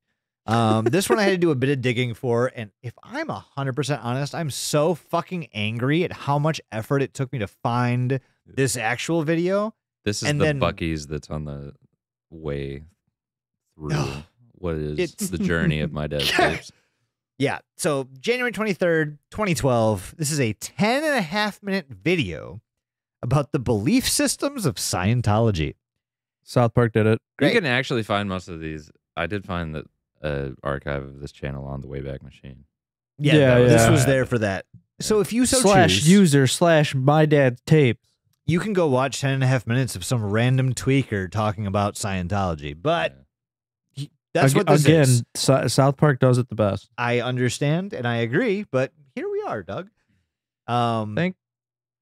Speaker 3: This one I had to do a bit of digging for, and if I'm 100% honest, I'm so fucking angry at how much effort it took me to find this actual video.
Speaker 5: This is
Speaker 3: And
Speaker 5: the
Speaker 3: then-
Speaker 5: Buc-ee's that's on the way through
Speaker 3: Ugh.
Speaker 5: what is
Speaker 3: It's-
Speaker 5: the journey of my dad's tapes.
Speaker 3: Yeah, so January 23rd, 2012, this is a 10.5-minute video about the belief systems of Scientology.
Speaker 4: South Park did it.
Speaker 3: Great.
Speaker 5: You can actually find most of these. I did find that archive of this channel on the Wayback Machine.
Speaker 4: Yeah,
Speaker 3: this
Speaker 4: yeah.
Speaker 3: was there for that. So if you so
Speaker 4: Slash
Speaker 3: choose,
Speaker 4: user / my dad's tapes.
Speaker 3: you can go watch 10.5 minutes of some random tweaker talking about Scientology. But that's what this
Speaker 4: again,
Speaker 3: is.
Speaker 4: South Park does it the best.
Speaker 3: I understand and I agree, but here we are, Doug.
Speaker 4: Thank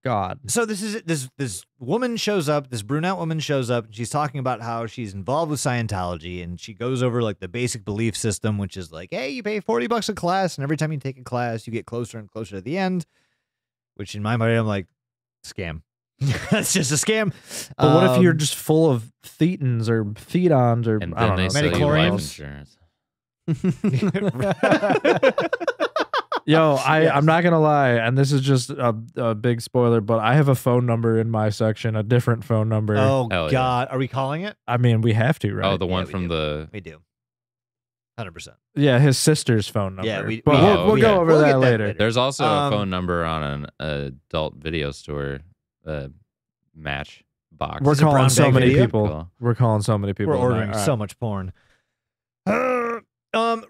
Speaker 4: God.
Speaker 3: So this woman shows up, this brunette woman shows up, and she's talking about how she's involved with Scientology, and she goes over like the basic belief system, which is like, hey, you pay $40 a class, and every time you take a class, you get closer and closer to the end. Which in my mind, I'm like, scam. That's just a scam.
Speaker 4: But what if you're just full of thetans or thetons or
Speaker 5: And
Speaker 4: I
Speaker 5: then
Speaker 4: don't
Speaker 5: they
Speaker 4: know.
Speaker 5: sell you life
Speaker 3: Metachlorians?
Speaker 5: insurance.
Speaker 4: Yo,
Speaker 3: Yes.
Speaker 4: I'm not gonna lie, and this is just a big spoiler, but I have a phone number in my section, a different phone number.
Speaker 3: Oh
Speaker 5: Hell yeah.
Speaker 3: God, are we calling it?
Speaker 4: I mean, we have to, right?
Speaker 5: Oh, the one
Speaker 3: we
Speaker 5: from
Speaker 3: do.
Speaker 5: the
Speaker 3: We do. 100%.
Speaker 4: Yeah, his sister's phone number.
Speaker 3: Yeah,
Speaker 4: But
Speaker 3: we-
Speaker 4: we'll
Speaker 3: yeah,
Speaker 4: go over
Speaker 3: we'll
Speaker 4: that
Speaker 3: get that
Speaker 4: later.
Speaker 3: later.
Speaker 5: There's also a
Speaker 3: Um,
Speaker 5: phone number on an adult video store match box.
Speaker 4: We're
Speaker 3: Is it
Speaker 4: calling
Speaker 3: brown
Speaker 4: so
Speaker 3: bag
Speaker 4: many
Speaker 3: video?
Speaker 4: people.
Speaker 5: Cool.
Speaker 4: We're calling so many people.
Speaker 3: We're ordering
Speaker 4: tonight. All
Speaker 3: so
Speaker 4: right.
Speaker 3: much porn.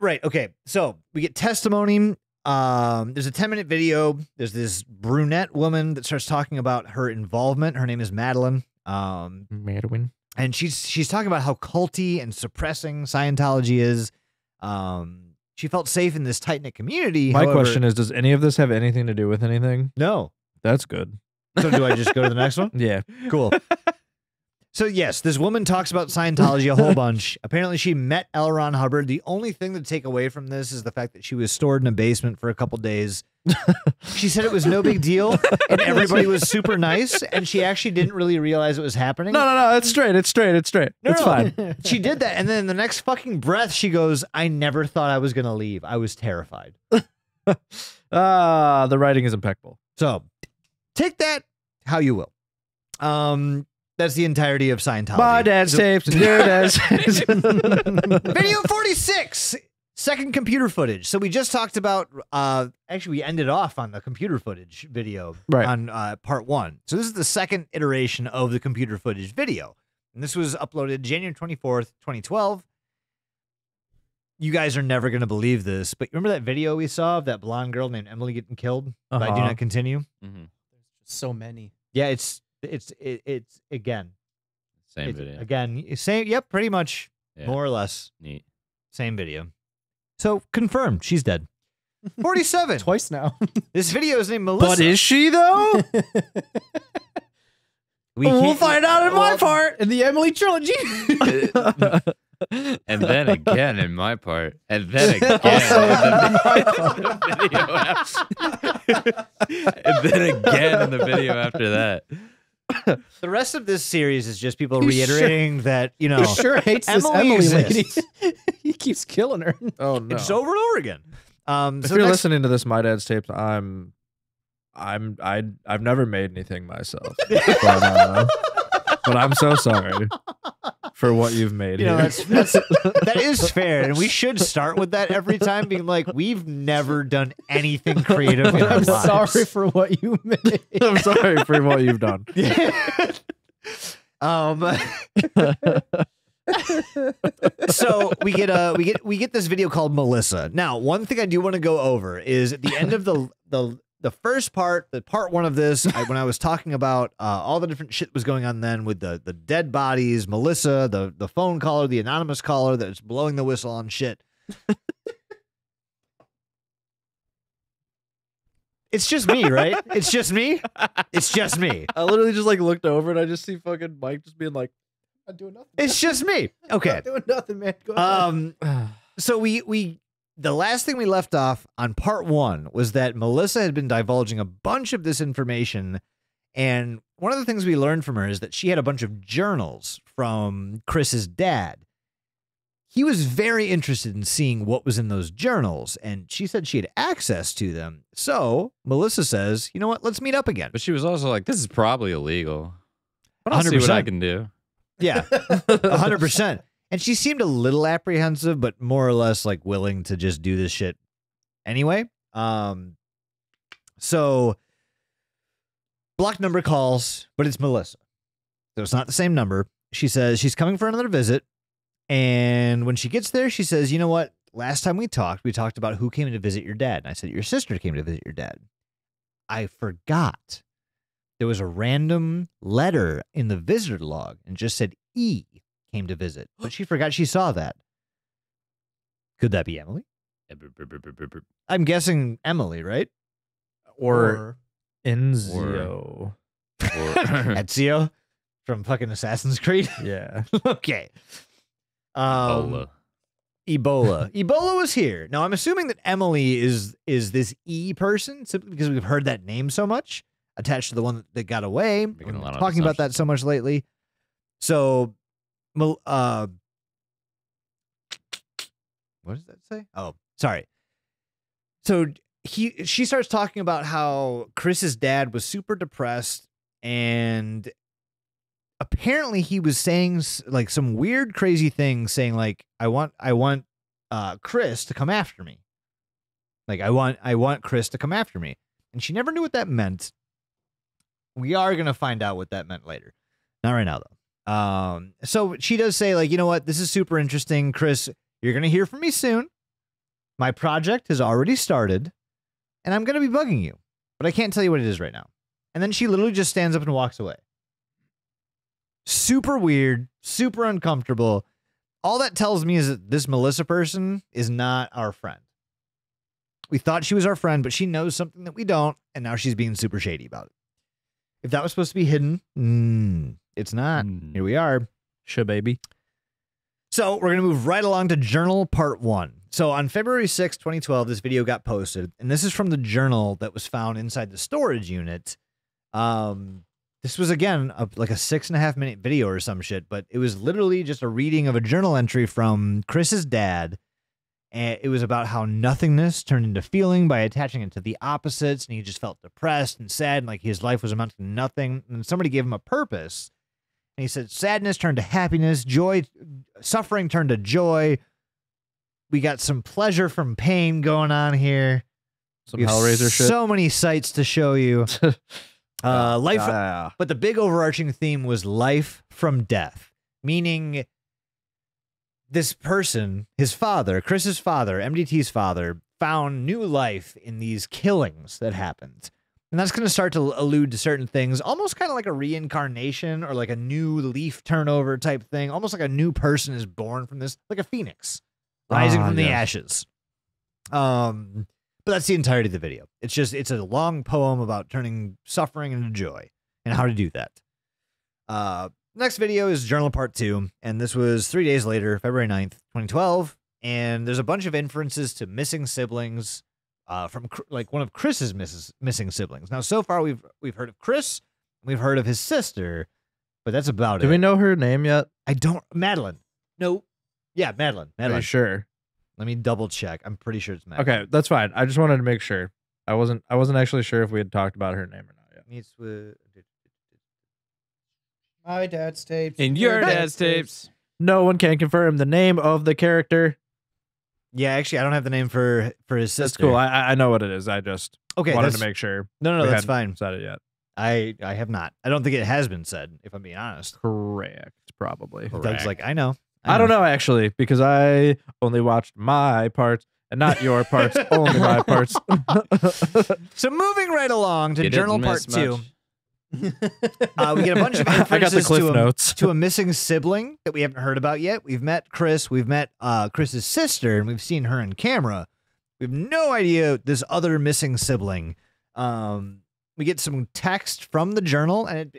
Speaker 3: Right. Okay. So we get testimony. There's a 10-minute video. There's this brunette woman that starts talking about her involvement. Her name is Madeline.
Speaker 4: Madeline.
Speaker 3: And she's talking about how culty and suppressing Scientology is. She felt safe in this tight-knit community.
Speaker 4: My
Speaker 3: However,
Speaker 4: question is, does any of this have anything to do with anything?
Speaker 3: no.
Speaker 4: That's good.
Speaker 3: So do I just go to the next one?
Speaker 4: Yeah.
Speaker 3: Cool. So yes, this woman talks about Scientology a whole bunch. Apparently she met L. Ron Hubbard. The only thing to take away from this is the fact that she was stored in a basement for a couple days. She said it was no big deal and everybody was super nice and she actually didn't really realize it was happening.
Speaker 4: No. It's straight. It's straight. It's straight.
Speaker 3: No,
Speaker 4: It's
Speaker 3: no.
Speaker 4: fine.
Speaker 3: She did that and then in the next fucking breath she goes, I never thought I was going to leave. I was terrified.
Speaker 4: The writing is impeccable.
Speaker 3: So take that how you will. That's the entirety of Scientology.
Speaker 4: My dad's tapes and your dad's tapes.
Speaker 3: Video 46, second computer footage. So we just talked about, actually we ended off on the computer footage video
Speaker 4: Right.
Speaker 3: on part 1. So this is the second iteration of the computer footage video. And this was uploaded January 24th, 2012. You guys are never going to believe this, but remember that video we saw of that blonde girl named Emily getting killed by Do
Speaker 4: Uh-huh.
Speaker 3: Not Continue?
Speaker 5: Mm-hmm.
Speaker 2: So many.
Speaker 3: Yeah, it's again.
Speaker 5: Same
Speaker 3: It's,
Speaker 5: video.
Speaker 3: Again, same, yep, pretty much,
Speaker 5: Yeah.
Speaker 3: more or less.
Speaker 5: Neat.
Speaker 3: Same video. So confirmed, she's dead. 47.
Speaker 2: Twice now.
Speaker 3: This video is named Melissa.
Speaker 4: But is she though?
Speaker 2: We'll
Speaker 3: can't-
Speaker 2: find out in my
Speaker 3: well,
Speaker 2: part in the Emily trilogy.
Speaker 5: And then again in my part. And then again
Speaker 2: Also
Speaker 5: in the video and then again in the video after that.
Speaker 3: The rest of this series is just people
Speaker 2: He
Speaker 3: reiterating that, you know,
Speaker 2: He sure hates this
Speaker 3: Emily
Speaker 2: Emily lady.
Speaker 3: exists.
Speaker 2: He keeps killing her.
Speaker 4: Oh no.
Speaker 3: it's over and over again.
Speaker 4: If
Speaker 3: So
Speaker 4: you're
Speaker 3: next-
Speaker 4: listening to this, my dad's tapes, I've never made anything myself. But I'm so sorry for what you've made
Speaker 3: you know,
Speaker 4: here.
Speaker 3: that is fair, and we should start with that every time, being like, we've never done anything creative in our
Speaker 2: I'm
Speaker 3: lives.
Speaker 2: sorry for what you made.
Speaker 4: I'm sorry for what you've done.
Speaker 3: So we get this video called Melissa. Now, one thing I do want to go over is at the end of the first part, the part 1 of this, when I was talking about all the different shit that was going on then with the dead bodies, Melissa, the phone caller, the anonymous caller that's blowing the whistle on shit. It's just me, right? It's just me. It's just me.
Speaker 4: I literally just like looked over and I just see fucking Mike just being like,
Speaker 2: I'm doing nothing.
Speaker 3: It's just me. Okay.
Speaker 2: I'm doing nothing, man. Go ahead.
Speaker 3: So the last thing we left off on part 1 was that Melissa had been divulging a bunch of this information. And one of the things we learned from her is that she had a bunch of journals from Chris's dad. He was very interested in seeing what was in those journals, and she said she had access to them. So Melissa says, you know what, let's meet up again.
Speaker 5: But she was also like, this is probably illegal. But I'll see what I
Speaker 3: 100%.
Speaker 5: can do.
Speaker 3: Yeah, 100%. And she seemed a little apprehensive, but more or less like willing to just do this shit anyway. So block number calls, but it's Melissa. So it's not the same number. She says she's coming for another visit. And when she gets there, she says, you know what? Last time we talked about who came to visit your dad. And I said, your sister came to visit your dad. I forgot. There was a random letter in the visitor log and just said E came to visit, but she forgot she saw that. Could that be Emily? I'm guessing Emily, right?
Speaker 4: or Enzio.
Speaker 3: Ezio from fucking Assassin's Creed.
Speaker 4: Yeah.
Speaker 3: Okay.
Speaker 5: Ebola.
Speaker 3: Ebola was here. Now I'm assuming that Emily is this E person simply because we've heard that name so much attached to the one that got away. We've
Speaker 5: Making a
Speaker 3: been
Speaker 5: lot of
Speaker 3: talking about that so much lately. So, what does that say? Oh, sorry. So she starts talking about how Chris's dad was super depressed and apparently he was saying like some weird crazy things saying like I want Chris to come after me. Like, I want Chris to come after me. And she never knew what that meant. We are going to find out what that meant later. Not right now, though. So she does say, like, you know what? This is super interesting. Chris, you're going to hear from me soon. My project has already started, and I'm going to be bugging you, but I can't tell you what it is right now. And then she literally just stands up and walks away. Super weird, super uncomfortable. All that tells me is that this Melissa person is not our friend. We thought she was our friend, but she knows something that we don't, and now she's being super shady about it. If that was supposed to be hidden, it's not. Here we are.
Speaker 4: Baby.
Speaker 3: So we're going to move right along to Journal Part 1. So on February 6, 2012, this video got posted, and this is from the journal that was found inside the storage unit. This was, again, like a 6.5 minute video or some shit, but it was literally just a reading of a journal entry from Chris's dad. And it was about how nothingness turned into feeling by attaching it to the opposites, and he just felt depressed and sad, and like his life was amounting to nothing. And somebody gave him a purpose, and he said sadness turned to happiness, suffering turned to joy. We got some pleasure from pain going on here.
Speaker 4: Some Hellraiser shit.
Speaker 3: So many sights to show you. Life, but the big overarching theme was life from death, meaning this person, his father, Chris's father, MDT's father, found new life in these killings that happened. And that's going to start to allude to certain things, almost kind of like a reincarnation or like a new leaf turnover type thing. Almost like a new person is born from this, like a phoenix rising from the ashes. But that's the entirety of the video. It's a long poem about turning suffering into joy and how to do that. Next video is Journal Part 2, and this was 3 days later, February 9th, 2012, and there's a bunch of inferences to missing siblings from like one of Chris's missing siblings. Now, so far we've heard of Chris, we've heard of his sister, but that's about it.
Speaker 4: Do we know her name yet?
Speaker 3: Madeline. No. Yeah, Madeline.
Speaker 4: Are you sure?
Speaker 3: Let me double check. I'm pretty sure it's Madeline.
Speaker 4: Okay, that's fine. I just wanted to make sure. I wasn't actually sure if we had talked about her name or not yet.
Speaker 3: Meets with
Speaker 2: My dad's tapes.
Speaker 5: In your dad's tapes.
Speaker 4: No one can confirm the name of the character.
Speaker 3: Yeah, actually, I don't have the name for his sister.
Speaker 4: That's cool. I know what it is. I just wanted to make sure.
Speaker 3: No,
Speaker 4: we
Speaker 3: that's
Speaker 4: hadn't
Speaker 3: fine.
Speaker 4: Said it yet?
Speaker 3: I have not. I don't think it has been said, if I'm being honest.
Speaker 4: Correct. Probably.
Speaker 3: Doug's like, I know.
Speaker 4: I don't know, actually, because I only watched my parts and not your parts, only my parts.
Speaker 3: So moving right along to Journal Part 2. We get a bunch of
Speaker 4: I got the
Speaker 3: references
Speaker 4: cliff notes.
Speaker 3: to a missing sibling that we haven't heard about yet. We've met Chris. We've met Chris's sister, and we've seen her in camera. We have no idea this other missing sibling. We get some text from the journal, and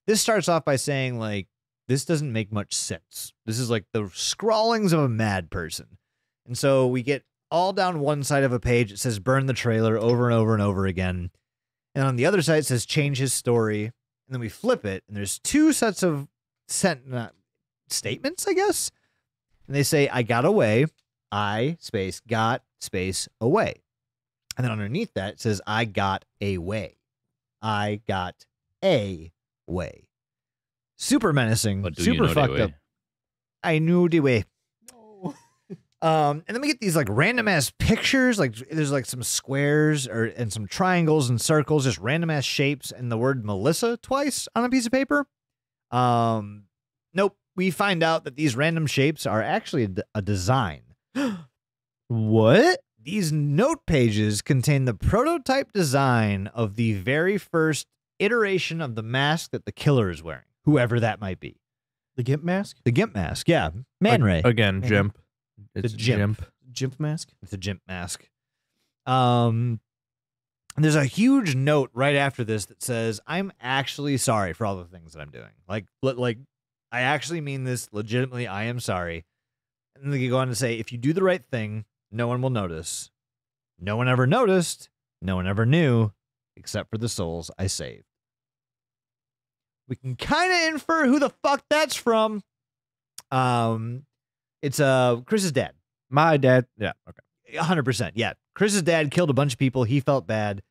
Speaker 3: this starts off by saying, like, this doesn't make much sense. This is like the scrawlings of a mad person. And so we get all down one side of a page. It says burn the trailer over and over and over again. And on the other side, it says change his story. And then we flip it, and there's two sets of statements, I guess. And they say, I got away. I space got space away. And then underneath that, it says, I got a way. I got a way. Super menacing.
Speaker 5: But do
Speaker 3: super
Speaker 5: you know
Speaker 3: fucked
Speaker 5: the way?
Speaker 3: up. I knew the way. And then we get these like random ass pictures. Like there's like some squares and some triangles and circles, just random ass shapes, and the word Melissa twice on a piece of paper. Nope. We find out that these random shapes are actually a design.
Speaker 4: What?
Speaker 3: These note pages contain the prototype design of the very first iteration of the mask that the killer is wearing, whoever that might be.
Speaker 2: The Gimp mask?
Speaker 3: The Gimp mask, yeah. Man Ray.
Speaker 4: Again, Jimp. It's
Speaker 3: The Jimp.
Speaker 2: Gimp mask?
Speaker 3: It's a Gimp mask. And there's a huge note right after this that says, I'm actually sorry for all the things that I'm doing. Like I actually mean this legitimately. I am sorry. And then they go on to say, if you do the right thing, no one will notice. No one ever noticed. No one ever knew, except for the souls I saved. We can kind of infer who the fuck that's from. It's Chris's dad.
Speaker 4: My dad. Yeah. Okay.
Speaker 3: 100%. Yeah. Chris's dad killed a bunch of people. He felt bad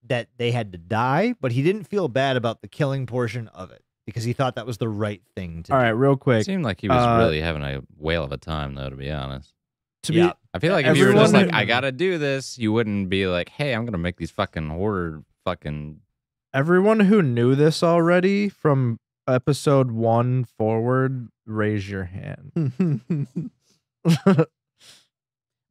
Speaker 3: that they had to die, but he didn't feel bad about the killing portion of it because he thought that was the right thing to do.
Speaker 4: All right, real
Speaker 5: It
Speaker 4: quick.
Speaker 5: seemed like he was really having a whale of a time, though, to be honest.
Speaker 4: To
Speaker 3: Yeah.
Speaker 4: be,
Speaker 5: I feel like if you were just
Speaker 4: Everyone-
Speaker 5: like, I gotta do this, you wouldn't be like, hey, I'm gonna make these fucking horror fucking.
Speaker 4: everyone who knew this already from episode 1 forward, raise your hand.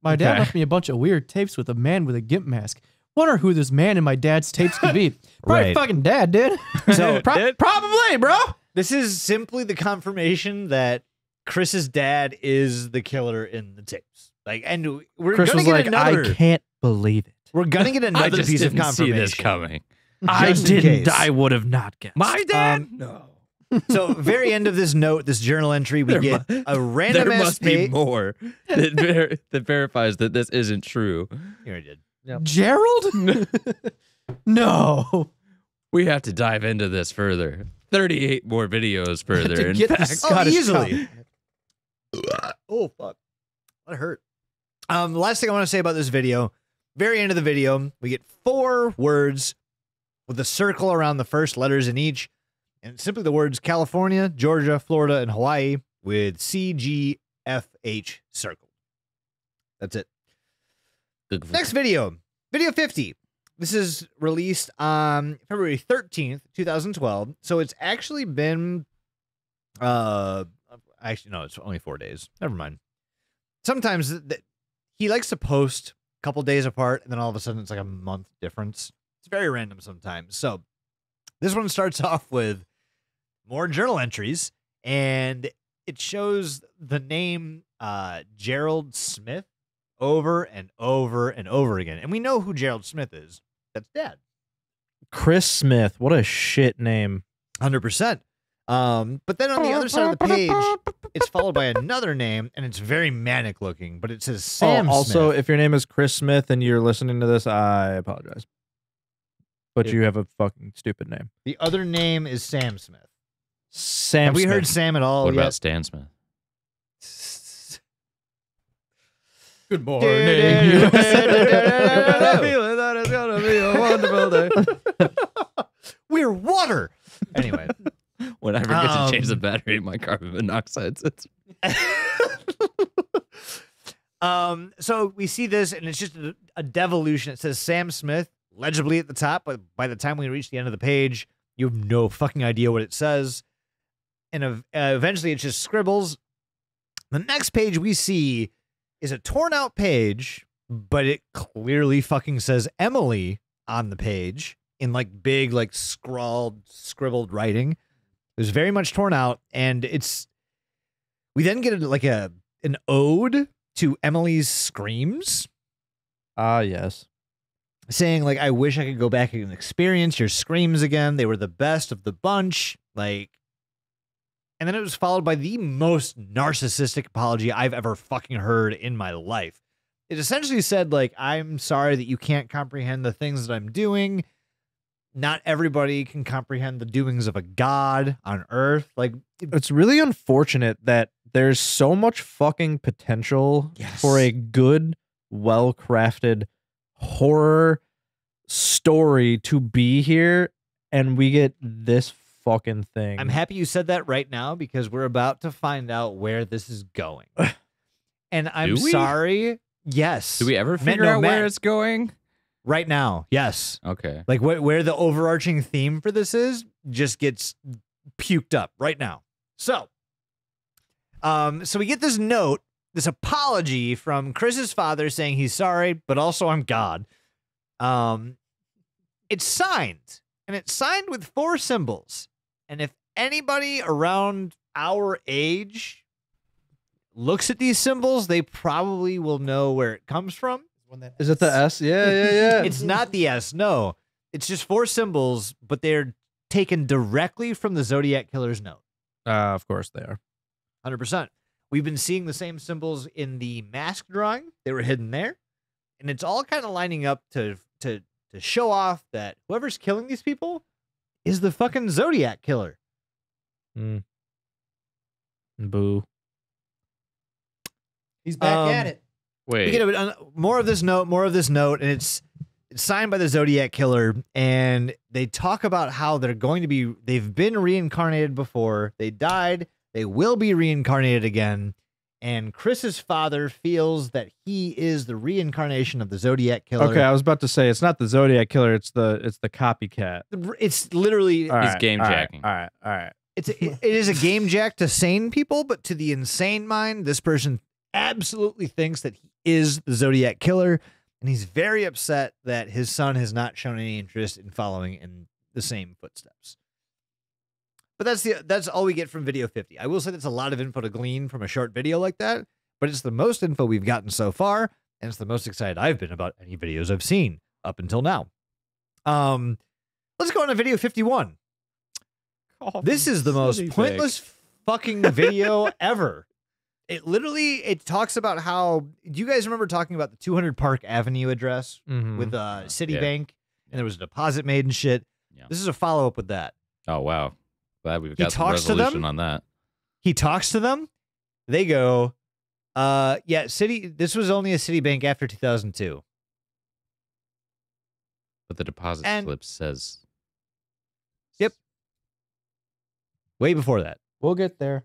Speaker 2: My dad
Speaker 4: Okay.
Speaker 2: left me a bunch of weird tapes with a man with a gimp mask. Wonder who this man in my dad's tapes could be. Probably
Speaker 3: Right.
Speaker 2: fucking dad, dude.
Speaker 3: So
Speaker 4: Probably, bro.
Speaker 3: this is simply the confirmation that Chris's dad is the killer in the tapes. Like, and we're
Speaker 4: Chris
Speaker 3: gonna
Speaker 4: was
Speaker 3: get
Speaker 4: like,
Speaker 3: another.
Speaker 4: I can't believe it.
Speaker 3: We're gonna get
Speaker 5: I
Speaker 3: another
Speaker 5: just
Speaker 3: piece of
Speaker 5: didn't see
Speaker 3: confirmation.
Speaker 5: this coming.
Speaker 4: I
Speaker 3: Just in
Speaker 4: didn't.
Speaker 3: case.
Speaker 4: I would have not guessed.
Speaker 5: My dad?
Speaker 3: No. So, very end of this note, this journal entry, we
Speaker 5: There
Speaker 3: get a random
Speaker 5: There
Speaker 3: ass
Speaker 5: must be
Speaker 3: page.
Speaker 5: more that verifies that this isn't true.
Speaker 3: You already did.
Speaker 2: Gerald? No.
Speaker 5: We have to dive into this further. 38 more videos further.
Speaker 2: To
Speaker 5: In
Speaker 2: get the
Speaker 5: fact.
Speaker 2: Scottish
Speaker 3: easily. Oh fuck, that hurt. The last thing I want to say about this video, very end of the video, we get 4 words with a circle around the first letters in each, and it's simply the words California, Georgia, Florida, and Hawaii with CGFH circled. That's it. Next video, video 50. This is released on February 13th, 2012. So it's actually been, actually, no, it's only 4 days. Never mind. Sometimes he likes to post a couple days apart, and then all of a sudden it's like a month difference. It's very random sometimes. So this one starts off with more journal entries, and it shows the name Gerald Smith over and over and over again. And we know who Gerald Smith is. That's Dad.
Speaker 4: Chris Smith. What a shit name.
Speaker 3: 100%. But then on the other side of the page, it's followed by another name, and it's very manic looking, but it says Sam
Speaker 4: Also,
Speaker 3: Smith.
Speaker 4: if your name is Chris Smith and you're listening to this, I apologize. But you have a fucking stupid name.
Speaker 3: The other name is Sam Smith.
Speaker 4: Sam
Speaker 3: Have we
Speaker 4: Smith.
Speaker 3: heard Sam at all
Speaker 5: What
Speaker 3: yet?
Speaker 5: about Stan Smith?
Speaker 2: Good
Speaker 3: morning,
Speaker 4: feeling that it's gonna be a wonderful day.
Speaker 3: We're water. Anyway.
Speaker 5: When I forget to change the battery in my carbon monoxide sensor.
Speaker 3: So we see this, and it's just a devolution. It says Sam Smith legibly at the top, but by the time we reach the end of the page, you have no fucking idea what it says. And eventually it just scribbles. The next page we see is a torn out page, but it clearly fucking says Emily on the page in like big, like scribbled writing. It was very much torn out, and we then get like an ode to Emily's screams,
Speaker 4: Ah, yes.
Speaker 3: saying like, I wish I could go back and experience your screams again. They were the best of the bunch. Like, and then it was followed by the most narcissistic apology I've ever fucking heard in my life. It essentially said like, I'm sorry that you can't comprehend the things that I'm doing. Not everybody can comprehend the doings of a god on earth. Like,
Speaker 4: It's really unfortunate that there's so much fucking potential
Speaker 3: Yes.
Speaker 4: for a good, well-crafted horror story to be here, and we get this fucking thing.
Speaker 3: I'm happy you said that right now, because we're about to find out where this is going. And I'm
Speaker 5: Do we?
Speaker 3: sorry. Yes.
Speaker 5: Do we ever figure
Speaker 3: no,
Speaker 5: out
Speaker 3: Matt.
Speaker 5: where it's going?
Speaker 3: Right now, yes.
Speaker 5: Okay.
Speaker 3: Like where the overarching theme for this is just gets puked up right now. So we get this note, this apology from Chris's father saying he's sorry, but also I'm God. It's signed, and it's signed with 4 symbols. And if anybody around our age looks at these symbols, they probably will know where it comes from.
Speaker 4: Is it the S? Yeah, yeah, yeah.
Speaker 3: It's not the S, no. It's just 4 symbols, but they're taken directly from the Zodiac Killer's note.
Speaker 4: Of course they are.
Speaker 3: 100%. We've been seeing the same symbols in the mask drawing. They were hidden there. And it's all kind of lining up to show off that whoever's killing these people is the fucking Zodiac Killer.
Speaker 4: Boo.
Speaker 2: He's back
Speaker 3: Um,
Speaker 2: at it.
Speaker 3: We
Speaker 5: Wait.
Speaker 3: get more of this note, and it's signed by the Zodiac Killer, and they talk about how they've been reincarnated before, they died, they will be reincarnated again, and Chris's father feels that he is the reincarnation of the Zodiac Killer.
Speaker 4: Okay, I was about to say it's not the Zodiac Killer, it's the copycat.
Speaker 3: It's literally
Speaker 4: All
Speaker 5: He's
Speaker 4: right,
Speaker 5: game
Speaker 4: all right,
Speaker 5: jacking.
Speaker 4: All right.
Speaker 3: it is a game jack to sane people, but to the insane mind, this person absolutely thinks that he is the Zodiac Killer, and he's very upset that his son has not shown any interest in following in the same footsteps. But that's all we get from video 50. I will say that's a lot of info to glean from a short video like that, but it's the most info we've gotten so far, and it's the most excited I've been about any videos I've seen up until now. Let's go on to video 51. This is the most pointless fucking video ever. It talks about how, do you guys remember talking about the 200 Park Avenue address with Citibank, and there was a deposit made and shit?
Speaker 5: Yeah.
Speaker 3: This is a follow-up with that.
Speaker 5: Oh, wow. Glad we've got some
Speaker 3: talks to them?
Speaker 5: resolution on that.
Speaker 3: He talks to them. They go, this was only a Citibank after 2002.
Speaker 5: But the deposit slip says.
Speaker 3: Yep. Way before that.
Speaker 2: We'll get there.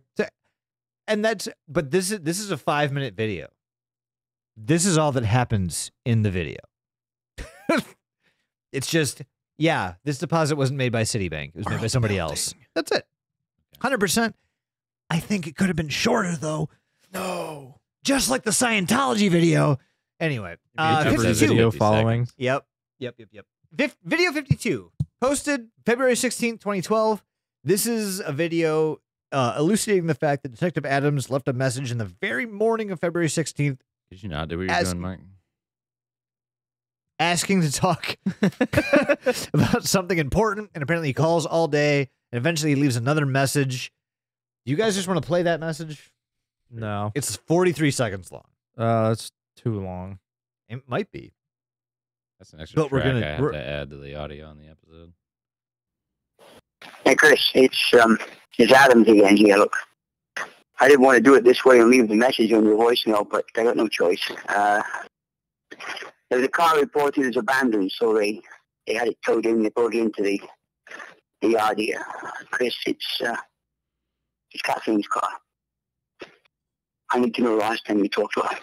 Speaker 3: And but this is a 5-minute video. This is all that happens in the video. It's just, yeah, this deposit wasn't made by Citibank. It was made by somebody else. That's it. 100%. I think it could have been shorter, though. No. Just like the Scientology video. Anyway.
Speaker 5: Every
Speaker 3: 52.
Speaker 4: video
Speaker 5: 50
Speaker 4: following.
Speaker 5: seconds.
Speaker 3: Yep. Video 52. Posted February 16th, 2012. This is a video elucidating the fact that Detective Adams left a message in the very morning of February 16th.
Speaker 5: Did you not do what you're doing, Mike?
Speaker 3: Asking to talk about something important, and apparently he calls all day, and eventually he leaves another message. You guys just want to play that message?
Speaker 4: No.
Speaker 3: It's 43 seconds long.
Speaker 4: That's too long.
Speaker 3: It might be.
Speaker 5: That's an extra
Speaker 3: But we're
Speaker 5: track
Speaker 3: gonna-
Speaker 5: I have
Speaker 3: we're-
Speaker 5: to add to the audio on the episode.
Speaker 6: Hey, Chris, it's Adams again here. Look, I didn't want to do it this way and leave the message on your voicemail, but I got no choice. The car reported as abandoned, so they had it towed in. They brought it into the yard here. Chris, it's Kathleen's car. I need to know the last time you talked to her.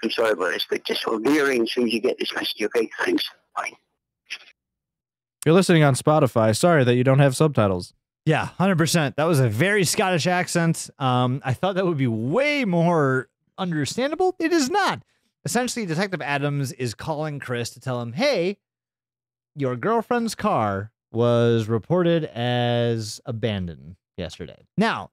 Speaker 6: I'm sorry about this, but just will be arranged as soon as you get this message, okay? Thanks. Bye.
Speaker 4: If you're listening on Spotify, sorry that you don't have subtitles.
Speaker 3: Yeah, 100%. That was a very Scottish accent. I thought that would be way more understandable. It is not. Essentially, Detective Adams is calling Chris to tell him, hey, your girlfriend's car was reported as abandoned yesterday. Now,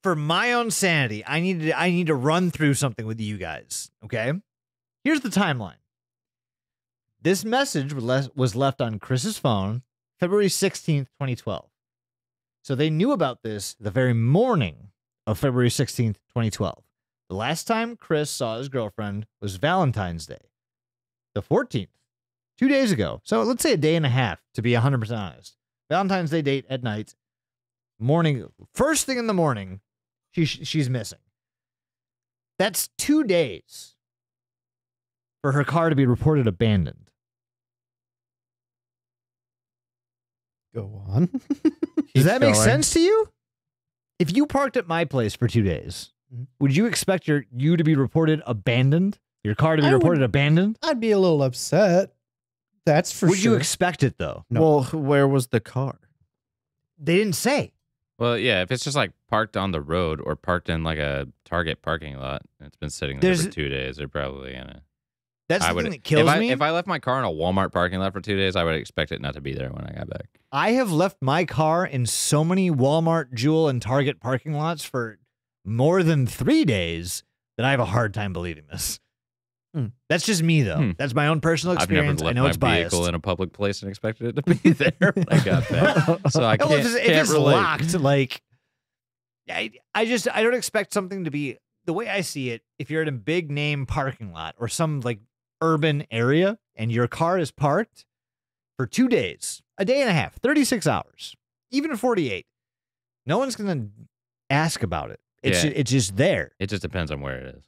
Speaker 3: for my own sanity, I need to run through something with you guys, okay? Here's the timeline. This message was left on Chris's phone February 16th, 2012. So they knew about this the very morning of February 16th, 2012. The last time Chris saw his girlfriend was Valentine's Day, the 14th, 2 days ago. So let's say a day and a half, to be 100% honest. Valentine's Day date at night, morning, first thing in the morning, she's missing. That's 2 days for her car to be reported abandoned.
Speaker 2: Go on.
Speaker 3: Does that make
Speaker 4: going.
Speaker 3: sense to you? If you parked at my place for 2 days, would you expect you to be reported abandoned? Your car to be
Speaker 2: I would-
Speaker 3: reported abandoned?
Speaker 2: I'd be a little upset. That's for
Speaker 3: Would
Speaker 2: sure.
Speaker 3: you expect it, though?
Speaker 2: No.
Speaker 4: Well, where was the car?
Speaker 3: They didn't say.
Speaker 5: Well, yeah, if it's just like parked on the road or parked in like a Target parking lot and it's been sitting there
Speaker 3: There's-
Speaker 5: for 2 days, they're probably gonna.
Speaker 3: That's
Speaker 5: I
Speaker 3: the
Speaker 5: would,
Speaker 3: thing that kills me.
Speaker 5: If I left my car in a Walmart parking lot for 2 days, I would expect it not to be there when I got back.
Speaker 3: I have left my car in so many Walmart, Jewel, and Target parking lots for more than 3 days that I have a hard time believing this. That's just me, though. That's my own personal
Speaker 5: I've never
Speaker 3: experience.
Speaker 5: left
Speaker 3: I know
Speaker 5: my
Speaker 3: it's biased.
Speaker 5: vehicle in a public place and expected it to be there when I got back. So I
Speaker 3: Well,
Speaker 5: can't,
Speaker 3: if
Speaker 5: can't
Speaker 3: it's
Speaker 5: relate.
Speaker 3: locked, like, I don't expect something to be the way I see it. If you're in a big name parking lot or some like urban area and your car is parked for 2 days, a day and a half, 36 hours, even 48, no one's gonna ask about it. It's
Speaker 5: Yeah.
Speaker 3: it's just there.
Speaker 5: It just depends on where it is.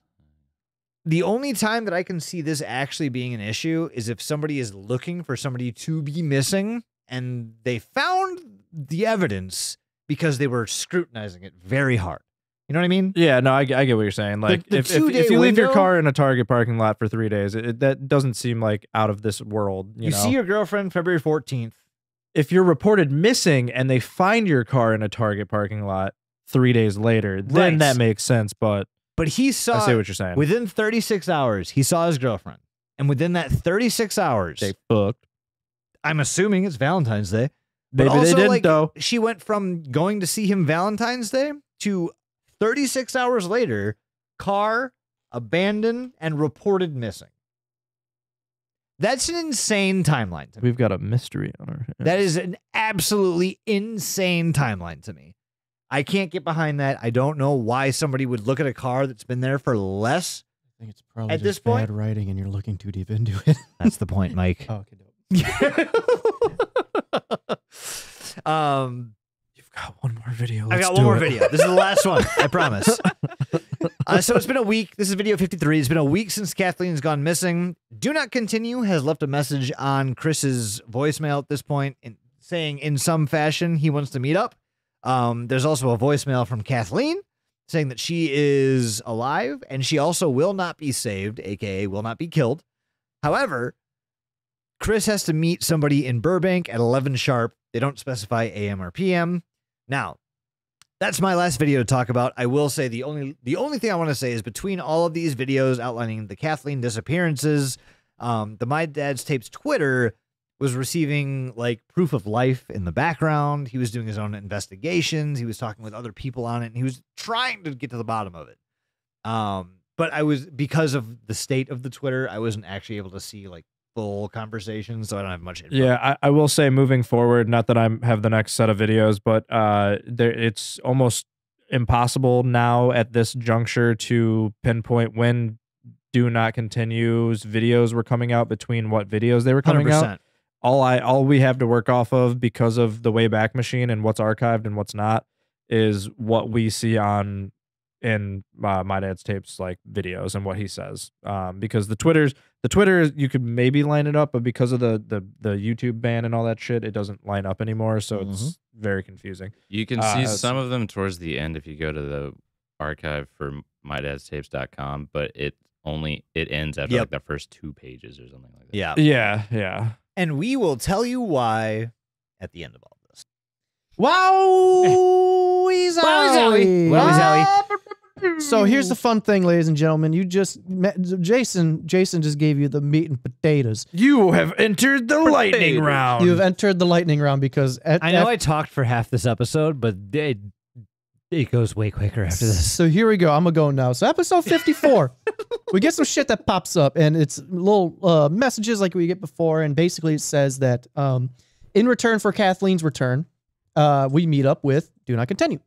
Speaker 3: The only time that I can see this actually being an issue is if somebody is looking for somebody to be missing and they found the evidence because they were scrutinizing it very hard. You know what I mean?
Speaker 4: Yeah, no, I get what you're saying. Like,
Speaker 3: the
Speaker 4: if
Speaker 3: 2-day
Speaker 4: you leave your
Speaker 3: window-
Speaker 4: car in a Target parking lot for 3 days, that doesn't seem like out of this world. You know?
Speaker 3: see your girlfriend February 14th.
Speaker 4: If you're reported missing and they find your car in a Target parking lot 3 days later, then
Speaker 3: Right.
Speaker 4: that makes sense. But
Speaker 3: But he
Speaker 4: I
Speaker 3: saw
Speaker 4: see what you're saying.
Speaker 3: within 36 hours, he saw his girlfriend. And within that 36 hours,
Speaker 4: They fucked.
Speaker 3: I'm assuming it's Valentine's Day. But
Speaker 4: Maybe they
Speaker 3: also,
Speaker 4: didn't
Speaker 3: like,
Speaker 4: though.
Speaker 3: She went from going to see him Valentine's Day to 36 hours later, car abandoned and reported missing. That's an insane timeline to me.
Speaker 4: We've got a mystery on our hands.
Speaker 3: That is an absolutely insane timeline to me. I can't get behind that. I don't know why somebody would look at a car that's been there for less.
Speaker 2: I think it's probably
Speaker 3: At
Speaker 2: just
Speaker 3: this point-
Speaker 2: bad writing and you're looking too deep into it.
Speaker 3: That's the point, Mike.
Speaker 2: Oh, okay, dope.
Speaker 4: You've got one more video.
Speaker 3: I
Speaker 4: Let's
Speaker 3: got
Speaker 4: do
Speaker 3: one more
Speaker 4: it.
Speaker 3: video. This is the last one. I promise. So it's been a week. This is video 53. It's been a week since Kathleen's gone missing. Do Not Continue has left a message on Chris's voicemail at this point, saying in some fashion he wants to meet up. There's also a voicemail from Kathleen saying that she is alive and she also will not be saved, aka will not be killed. However, Chris has to meet somebody in Burbank at 11 sharp. They don't specify AM or PM. Now, that's my last video to talk about. I will say the only thing I want to say is between all of these videos outlining the Kathleen disappearances, the My Dad's Tapes Twitter was receiving like proof of life in the background. He was doing his own investigations. He was talking with other people on it, and he was trying to get to the bottom of it. But because of the state of the Twitter, I wasn't actually able to see like full conversations, so I don't have much info.
Speaker 4: Yeah, I will say moving forward, not that I have the next set of videos, but it's almost impossible now at this juncture to pinpoint when Do Not Continue's videos were coming out between what videos they were coming out.
Speaker 3: 100%.
Speaker 4: All we have to work off of because of the Wayback Machine and what's archived and what's not is what we see in My Dad's Tapes like videos and what he says. Because the Twitter you could maybe line it up, but because of the YouTube ban and all that shit, it doesn't line up anymore. So it's very confusing.
Speaker 5: You can see some of them towards the end if you go to the archive for mydadsTapes.com, but it ends after like the first 2 pages or something like that.
Speaker 3: Yeah.
Speaker 4: Yeah.
Speaker 3: And we will tell you why at the end of all this.
Speaker 2: Wow!
Speaker 3: Wowie-zowie.
Speaker 2: So here's the fun thing, ladies and gentlemen. You just met Jason just gave you the meat and potatoes.
Speaker 4: You have entered the lightning round.
Speaker 2: You have entered the lightning round because
Speaker 3: I know I talked for half this episode, but it goes way quicker after this.
Speaker 2: So here we go. I'm gonna go now. So episode 54, we get some shit that pops up, and it's little messages like we get before, and basically it says that in return for Kathleen's return, we meet up with Do Not Continue.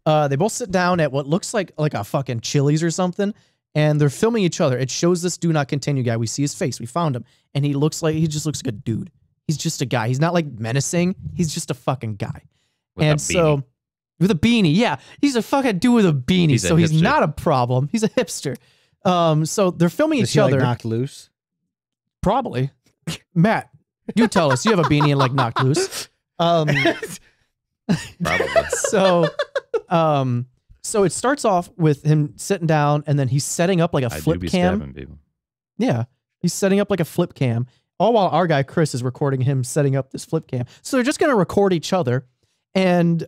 Speaker 2: They both sit down at what looks like a fucking Chili's or something, and they're filming each other. It shows this Do Not Continue guy. We see his face. We found him, and he just looks like a dude. He's just a guy. He's not like menacing. He's just a fucking guy.
Speaker 5: With a beanie.
Speaker 2: With a beanie, yeah. He's a fucking dude with a beanie,
Speaker 5: He's a
Speaker 2: so he's
Speaker 5: hipster.
Speaker 2: not a problem. He's a hipster. So they're filming
Speaker 3: Is
Speaker 2: each
Speaker 3: he, like,
Speaker 2: other.
Speaker 3: knocked loose?
Speaker 2: Probably. Matt, you tell us. You have a beanie and like knocked loose.
Speaker 5: Probably.
Speaker 2: So it starts off with him sitting down, and then he's setting up like a
Speaker 5: I do
Speaker 2: flip
Speaker 5: be
Speaker 2: cam.
Speaker 5: stabbing people.
Speaker 2: Yeah, he's setting up like a flip cam. All while our guy Chris is recording him setting up this flip cam. So they're just gonna record each other, and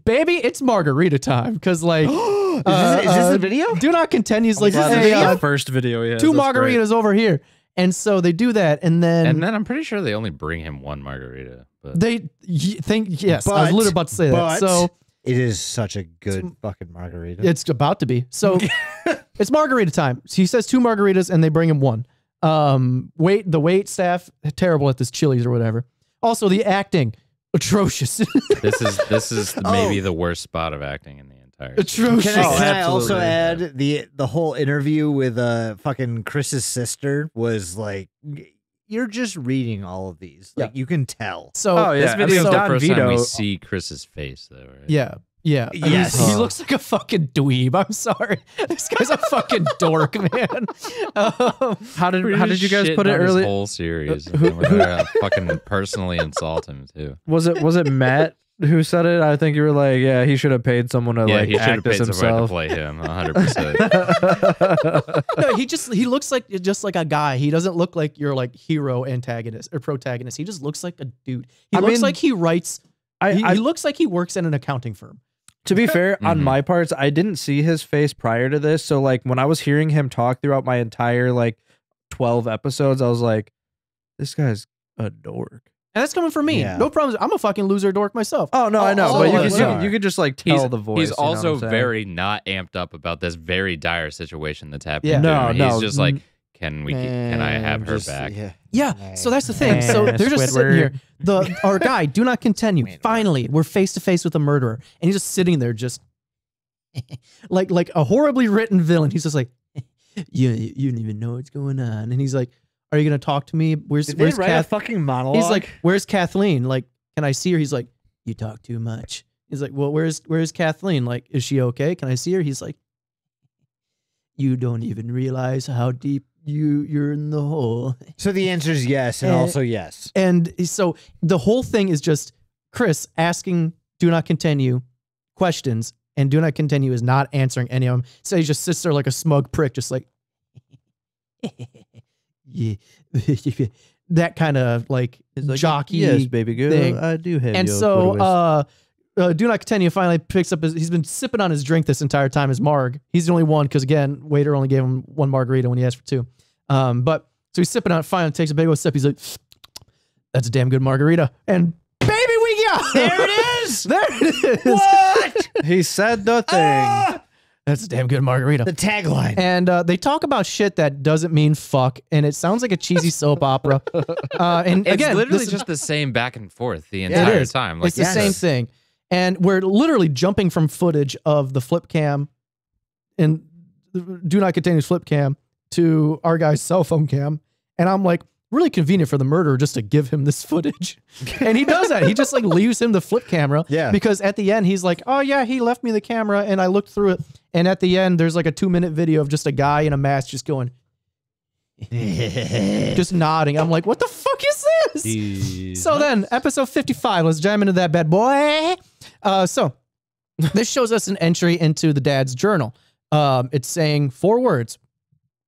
Speaker 2: baby, it's margarita time because like.
Speaker 3: Is this the video?
Speaker 2: Do Not Continue. He's like,
Speaker 4: Glad
Speaker 2: hey,
Speaker 4: this is the first video. Yeah,
Speaker 2: 2 margaritas over here. And so they do that, and then
Speaker 5: I'm pretty sure they only bring him 1 margarita. But
Speaker 2: they think, yes, I was
Speaker 3: But-
Speaker 2: literally about to say that.
Speaker 3: but-
Speaker 2: So
Speaker 3: It is such a good fucking margarita.
Speaker 2: it's about to be. So it's margarita time. So he says 2 margaritas, and they bring him 1. The wait staff, terrible at this Chili's or whatever. Also, the acting, atrocious.
Speaker 5: this is maybe the worst spot of acting in the entire.
Speaker 2: Atrocious.
Speaker 3: Can I,
Speaker 4: Oh,
Speaker 3: can I also
Speaker 4: absolutely.
Speaker 3: add the whole interview with fucking Chris's sister was like, you're just reading all of these. Like, you can tell.
Speaker 2: So
Speaker 4: Oh, yeah.
Speaker 5: This video is
Speaker 4: So
Speaker 5: the
Speaker 4: Don
Speaker 5: first time we
Speaker 4: Vito-
Speaker 5: see Chris's face, though, right?
Speaker 2: yeah. Yeah. And
Speaker 3: Yes.
Speaker 2: he looks like a fucking dweeb. I'm sorry. This guy's a fucking dork, man.
Speaker 4: How did you guys
Speaker 5: Shitting
Speaker 4: put it
Speaker 5: on his
Speaker 4: early?
Speaker 5: whole series. And we're gonna fucking personally insult him too.
Speaker 4: Was it Matt who said it? I think you were like, yeah, he should have paid someone to
Speaker 5: Yeah,
Speaker 4: like
Speaker 5: he should have
Speaker 4: act as
Speaker 5: paid someone to
Speaker 4: himself.
Speaker 5: play him 100%.
Speaker 2: No, he looks like just like a guy. He doesn't look like your like hero antagonist or protagonist. He just looks like a dude. He looks like he writes. He looks like he works at an accounting firm.
Speaker 4: To be fair, on
Speaker 5: Mhm.
Speaker 4: my parts, I didn't see his face prior to this. So like when I was hearing him talk throughout my entire like 12 episodes, I was like, this guy's a dork.
Speaker 2: And that's coming from me.
Speaker 3: Yeah.
Speaker 2: No problems. I'm a fucking loser dork myself.
Speaker 4: Oh no, I know,
Speaker 3: all
Speaker 4: but
Speaker 3: of
Speaker 4: you
Speaker 3: us
Speaker 4: could,
Speaker 3: are.
Speaker 4: you could just like tell the voice.
Speaker 5: He's
Speaker 4: you know what
Speaker 5: also
Speaker 4: I'm saying?
Speaker 5: very not amped up about this very dire situation that's happening.
Speaker 2: Yeah.
Speaker 5: to
Speaker 4: No,
Speaker 5: him.
Speaker 4: no,
Speaker 5: He's just like, can I have her back?
Speaker 3: Yeah.
Speaker 2: Yeah. So that's the thing. So they're just sitting here. Our guy, do not continue. Finally, we're face to face with a murderer, and he's just sitting there, just like a horribly written villain. He's just like, you don't even know what's going on, and he's like, are you gonna talk to me? Where's
Speaker 3: Did they write a
Speaker 2: Kath?
Speaker 3: fucking monologue?
Speaker 2: He's like, where's Kathleen? Like, can I see her? He's like, you talk too much. He's like, well, where's Kathleen? Like, is she okay? Can I see her? He's like, you don't even realize how deep you're in the hole.
Speaker 3: so the answer is yes, and also yes.
Speaker 2: And so the whole thing is just Chris asking do not continue questions, and do not continue is not answering any of them. So he just sits there like a smug prick, just like, yeah, that kind of like jockey.
Speaker 4: Yes, baby girl,
Speaker 2: thing.
Speaker 4: I do have.
Speaker 2: And
Speaker 4: your
Speaker 2: so, do not continue finally picks up he's been sipping on his drink this entire time, his marg. He's the only one because again, waiter only gave him one margarita when he asked for two. But so he's sipping on it, finally takes a big old sip. He's like, that's a damn good margarita. And baby, we got
Speaker 3: There it is.
Speaker 2: there it is.
Speaker 3: What?
Speaker 4: he said the thing.
Speaker 3: Ah!
Speaker 2: That's a damn good margarita.
Speaker 3: The tagline.
Speaker 2: And they talk about shit that doesn't mean fuck, and it sounds like a cheesy soap opera. And
Speaker 5: It's
Speaker 2: again,
Speaker 5: literally
Speaker 2: this is-
Speaker 5: just the same back and forth the
Speaker 2: it
Speaker 5: entire
Speaker 2: is.
Speaker 5: time. Like
Speaker 2: It's the same thing. And we're literally jumping from footage of the flip cam and do not continue's flip cam to our guy's cell phone cam. And I'm like, really convenient for the murderer just to give him this footage. And he does that. He just like leaves him the flip camera.
Speaker 3: Yeah.
Speaker 2: Because at the end, he's like, oh yeah, he left me the camera and I looked through it. And at the end, there's like a 2-minute video of just a guy in a mask just going, just nodding. I'm like, what the fuck is this? So then, episode 55, let's jam into that bad boy. So this shows us an entry into the dad's journal. It's saying 4 words.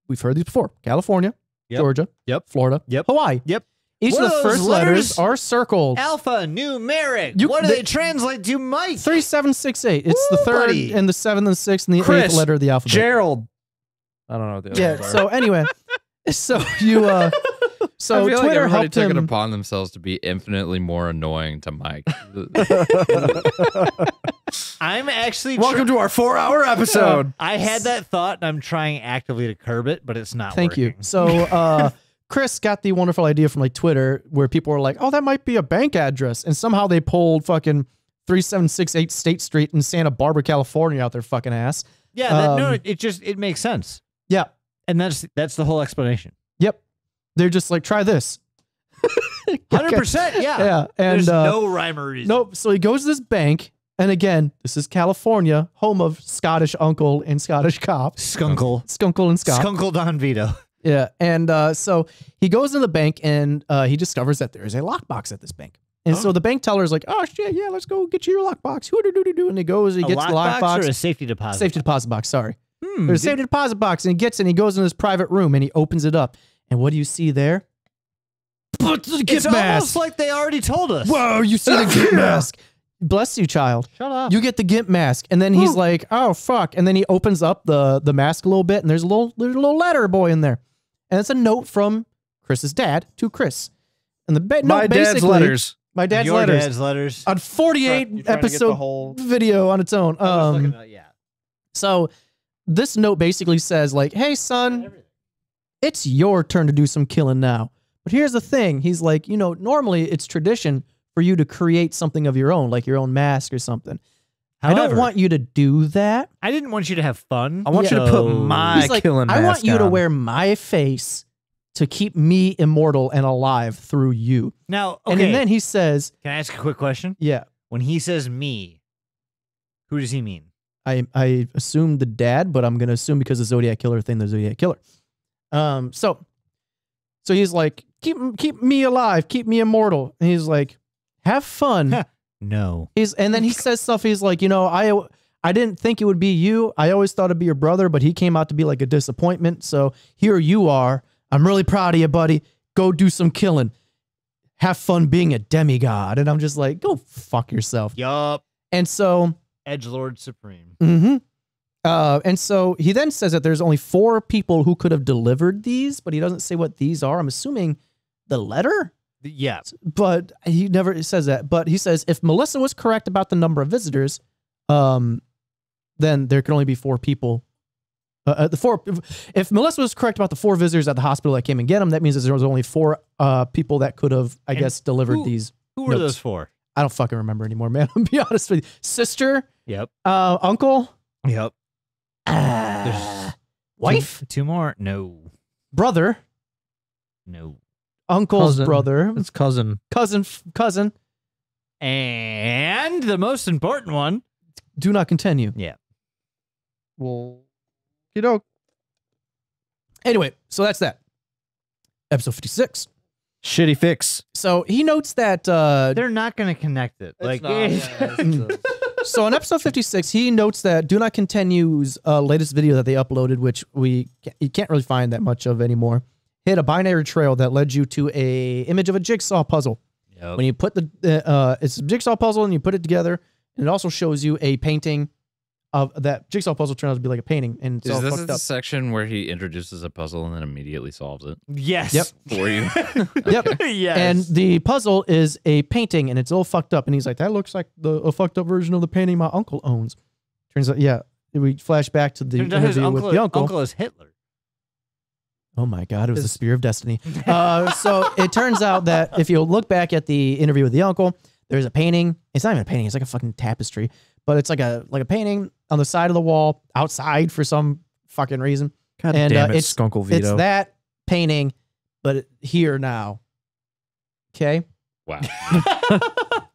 Speaker 2: We've heard these before. California,
Speaker 3: Yep.
Speaker 2: Georgia,
Speaker 3: Yep.
Speaker 2: Florida,
Speaker 3: Yep.
Speaker 2: Hawaii.
Speaker 3: Yep.
Speaker 2: Each
Speaker 3: What
Speaker 2: of the
Speaker 3: are those
Speaker 2: first letters
Speaker 3: letters?
Speaker 2: are circled.
Speaker 3: Alpha numeric.
Speaker 2: You-
Speaker 3: what do
Speaker 2: they-
Speaker 3: they translate to, Mike?
Speaker 2: 3768. It's the
Speaker 3: Woo,
Speaker 2: third
Speaker 3: buddy.
Speaker 2: and the 7th and 6th and the
Speaker 4: Chris,
Speaker 2: 8th letter of the alphabet.
Speaker 4: Gerald. I don't know what the other
Speaker 2: Yeah.
Speaker 4: ones are.
Speaker 2: So anyway, so you so
Speaker 5: I feel like
Speaker 2: Twitter
Speaker 5: everybody
Speaker 2: helped
Speaker 5: took it
Speaker 2: him.
Speaker 5: upon themselves to be infinitely more annoying to Mike.
Speaker 3: I'm actually.
Speaker 4: Welcome to our 4-hour episode.
Speaker 3: I had that thought, and I'm trying actively to curb it, but it's not.
Speaker 2: Thank you.
Speaker 3: working.
Speaker 2: So Chris got the wonderful idea from like Twitter where people were like, oh, that might be a bank address. And somehow they pulled fucking 3768 State Street in Santa Barbara, California out their fucking ass.
Speaker 3: Yeah. No, it makes sense,
Speaker 2: Yeah.
Speaker 3: and that's the whole explanation.
Speaker 2: Yep. They're just like, try this.
Speaker 3: 100%. Yeah.
Speaker 2: Yeah. And
Speaker 3: There's no rhyme or reason.
Speaker 2: nope. So he goes to this bank. And again, this is California, home of Scottish uncle and Scottish cop.
Speaker 3: Skunkle.
Speaker 2: Skunkle and Scott.
Speaker 3: Skunkle Don Vito.
Speaker 2: Yeah. And so he goes to the bank and he discovers that there is a lockbox at this bank. And so the bank teller is like, oh, shit, yeah, let's go get you your lockbox. Hoo-doo-doo-doo-doo. And he goes, he
Speaker 3: A
Speaker 2: gets the
Speaker 3: lockbox
Speaker 2: lockbox.
Speaker 3: or a safety deposit?
Speaker 2: Safety deposit box, sorry.
Speaker 3: Hmm,
Speaker 2: There's a safety deposit box, and he gets in, he goes in his private room, and he opens it up. And what do you see there? The
Speaker 3: It's
Speaker 2: gift
Speaker 3: almost
Speaker 2: mask.
Speaker 3: like they already told us.
Speaker 2: Whoa, you see the gift mask. Bless you, child.
Speaker 3: Shut up.
Speaker 2: You get the gimp mask, and then he's like, "Oh fuck!" And then he opens up the mask a little bit, and there's a little letter boy in there, and it's a note from Chris's dad to Chris. And the
Speaker 4: My
Speaker 2: note
Speaker 4: dad's
Speaker 2: basically,
Speaker 4: letters.
Speaker 2: my dad's
Speaker 3: Your
Speaker 2: letters,
Speaker 3: dad's letters.
Speaker 2: on 48
Speaker 4: You trying to get the
Speaker 2: episode
Speaker 4: whole-
Speaker 2: video on its own.
Speaker 3: I was looking at- yeah.
Speaker 2: So this note basically says like, "Hey son, it's your turn to do some killing now." But here's the thing. He's like, you know, normally it's tradition for you to create something of your own, like your own mask or something. I don't
Speaker 3: However,
Speaker 2: want you to do that.
Speaker 3: I didn't want you to have fun.
Speaker 4: I want you to put
Speaker 3: so-
Speaker 4: my
Speaker 2: He's like,
Speaker 4: killing
Speaker 2: I want
Speaker 4: mask
Speaker 2: you to
Speaker 4: on.
Speaker 2: wear my face to keep me immortal and alive through you.
Speaker 3: Now,
Speaker 2: And
Speaker 3: okay.
Speaker 2: then he says,
Speaker 3: Can I ask a quick question?
Speaker 2: yeah,
Speaker 3: When he says me, who does he mean?
Speaker 2: I assume the dad, but I'm going to assume because the Zodiac Killer thing, the Zodiac Killer. So he's like, keep me alive, keep me immortal. And he's like, have fun.
Speaker 3: No.
Speaker 2: And then he says stuff. He's like, I didn't think it would be you. I always thought it'd be your brother, but he came out to be like a disappointment. So here you are. I'm really proud of you, buddy. Go do some killing. Have fun being a demigod. And I'm just like, go fuck yourself.
Speaker 3: Yup.
Speaker 2: And so
Speaker 3: Edgelord Supreme.
Speaker 2: and so he then says that there's only 4 people who could have delivered these, but he doesn't say what these are. I'm assuming the letter,
Speaker 3: Yeah.
Speaker 2: but he never says that. But he says if Melissa was correct about the number of visitors, then there could only be 4 people. If Melissa was correct about the 4 visitors at the hospital that came and get him, that means that there was only 4 people that could have, I guess, delivered these.
Speaker 3: Who were
Speaker 2: notes.
Speaker 3: those 4?
Speaker 2: I don't fucking remember anymore, man. I'll be honest with you. Sister,
Speaker 3: Yep.
Speaker 2: uncle,
Speaker 3: Yep.
Speaker 2: wife,
Speaker 3: 2 more? No.
Speaker 2: brother,
Speaker 3: No.
Speaker 2: uncle's
Speaker 4: Cousin.
Speaker 2: brother,
Speaker 4: It's cousin.
Speaker 2: cousin.
Speaker 3: And the most important one.
Speaker 2: Do not continue.
Speaker 3: Yeah.
Speaker 4: Well,
Speaker 2: Anyway, so that's that. Episode 56.
Speaker 4: shitty fix.
Speaker 2: So he notes that
Speaker 3: They're not going to connect it.
Speaker 2: so in episode 56, he notes that Do Not Continue's latest video that they uploaded, which you can't really find that much of anymore, hit a binary trail that led you to a image of a jigsaw puzzle.
Speaker 3: Yep.
Speaker 2: When you put it's a jigsaw puzzle and you put it together, and it also shows you a painting of that jigsaw puzzle turned out to be like a painting, and it's all
Speaker 5: Is this
Speaker 2: fucked
Speaker 5: the
Speaker 2: up.
Speaker 5: section where he introduces a puzzle and then immediately solves it
Speaker 3: Yes.
Speaker 2: Yep.
Speaker 5: for you?
Speaker 2: Yep.
Speaker 3: Yes.
Speaker 2: And the puzzle is a painting, and it's all fucked up. And he's like, "That looks like a fucked up version of the painting my uncle owns." Turns out, yeah, we flash back to the
Speaker 3: Turns out his
Speaker 2: interview with the uncle.
Speaker 3: uncle is Hitler.
Speaker 2: Oh my God, it was the Spear of Destiny. So it turns out that if you look back at the interview with the uncle, there's a painting. It's not even a painting. It's like a fucking tapestry, but it's like a painting on the side of the wall outside for some fucking reason.
Speaker 4: God
Speaker 2: And,
Speaker 4: damn it,
Speaker 2: it's-
Speaker 4: Skunkle
Speaker 2: It's
Speaker 4: Vito.
Speaker 2: that painting, but here now. Okay.
Speaker 5: Wow.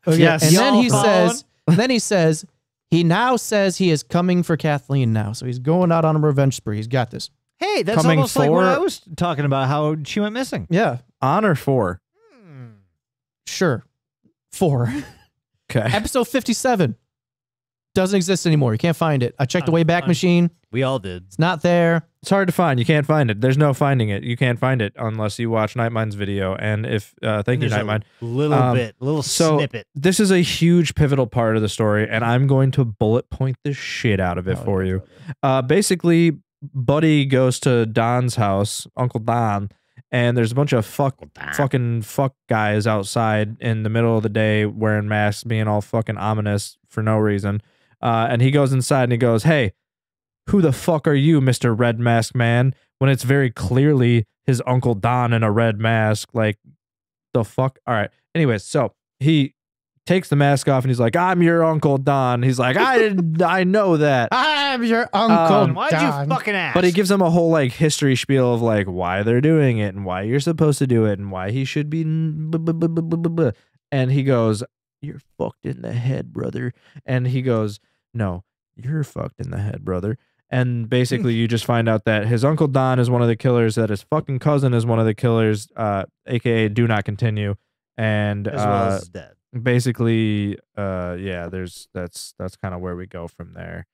Speaker 2: Okay.
Speaker 4: Yes.
Speaker 2: And then
Speaker 3: Y'all
Speaker 2: he says, he now says he is coming for Kathleen now. So he's going out on a revenge spree. He's got this.
Speaker 3: Hey, that's
Speaker 4: Coming
Speaker 3: almost like what
Speaker 4: for-
Speaker 3: I was talking about, how she went missing.
Speaker 2: Yeah.
Speaker 4: On or 4?
Speaker 2: Sure. 4.
Speaker 4: Okay.
Speaker 2: Episode 57 doesn't exist anymore. You can't find it. I checked the Wayback Machine.
Speaker 3: We all did.
Speaker 2: It's not there.
Speaker 4: It's hard to find. You can't find it. There's no finding it. You can't find it unless you watch Nightmine's video. And if thank you,
Speaker 3: There's
Speaker 4: Nightmine.
Speaker 3: a little
Speaker 4: so-
Speaker 3: snippet.
Speaker 4: This is a huge pivotal part of the story, and I'm going to bullet point the shit out of it for you. Basically, Buddy goes to Don's house, Uncle Don, and there's a bunch of fucking fuck guys outside in the middle of the day wearing masks, being all fucking ominous for no reason. And he goes inside and he goes, "Hey, who the fuck are you, Mr. Red Mask Man?" When it's very clearly his Uncle Don in a red mask. Like, the fuck? All right. Anyways, so he takes the mask off and he's like, "I'm your Uncle Don." He's like, I know that.
Speaker 2: I'm your Uncle
Speaker 3: Why'd
Speaker 2: Don.
Speaker 3: you fucking ask?
Speaker 4: But he gives him a whole like history spiel of like why they're doing it and why you're supposed to do it and why he should be. And he goes, "You're fucked in the head, brother." And he goes, "No, you're fucked in the head, brother." And basically, you just find out that his Uncle Don is one of the killers, that his fucking cousin is one of the killers, aka Do Not Continue. And
Speaker 3: as well as dead.
Speaker 4: basically, that's kind of where we go from there.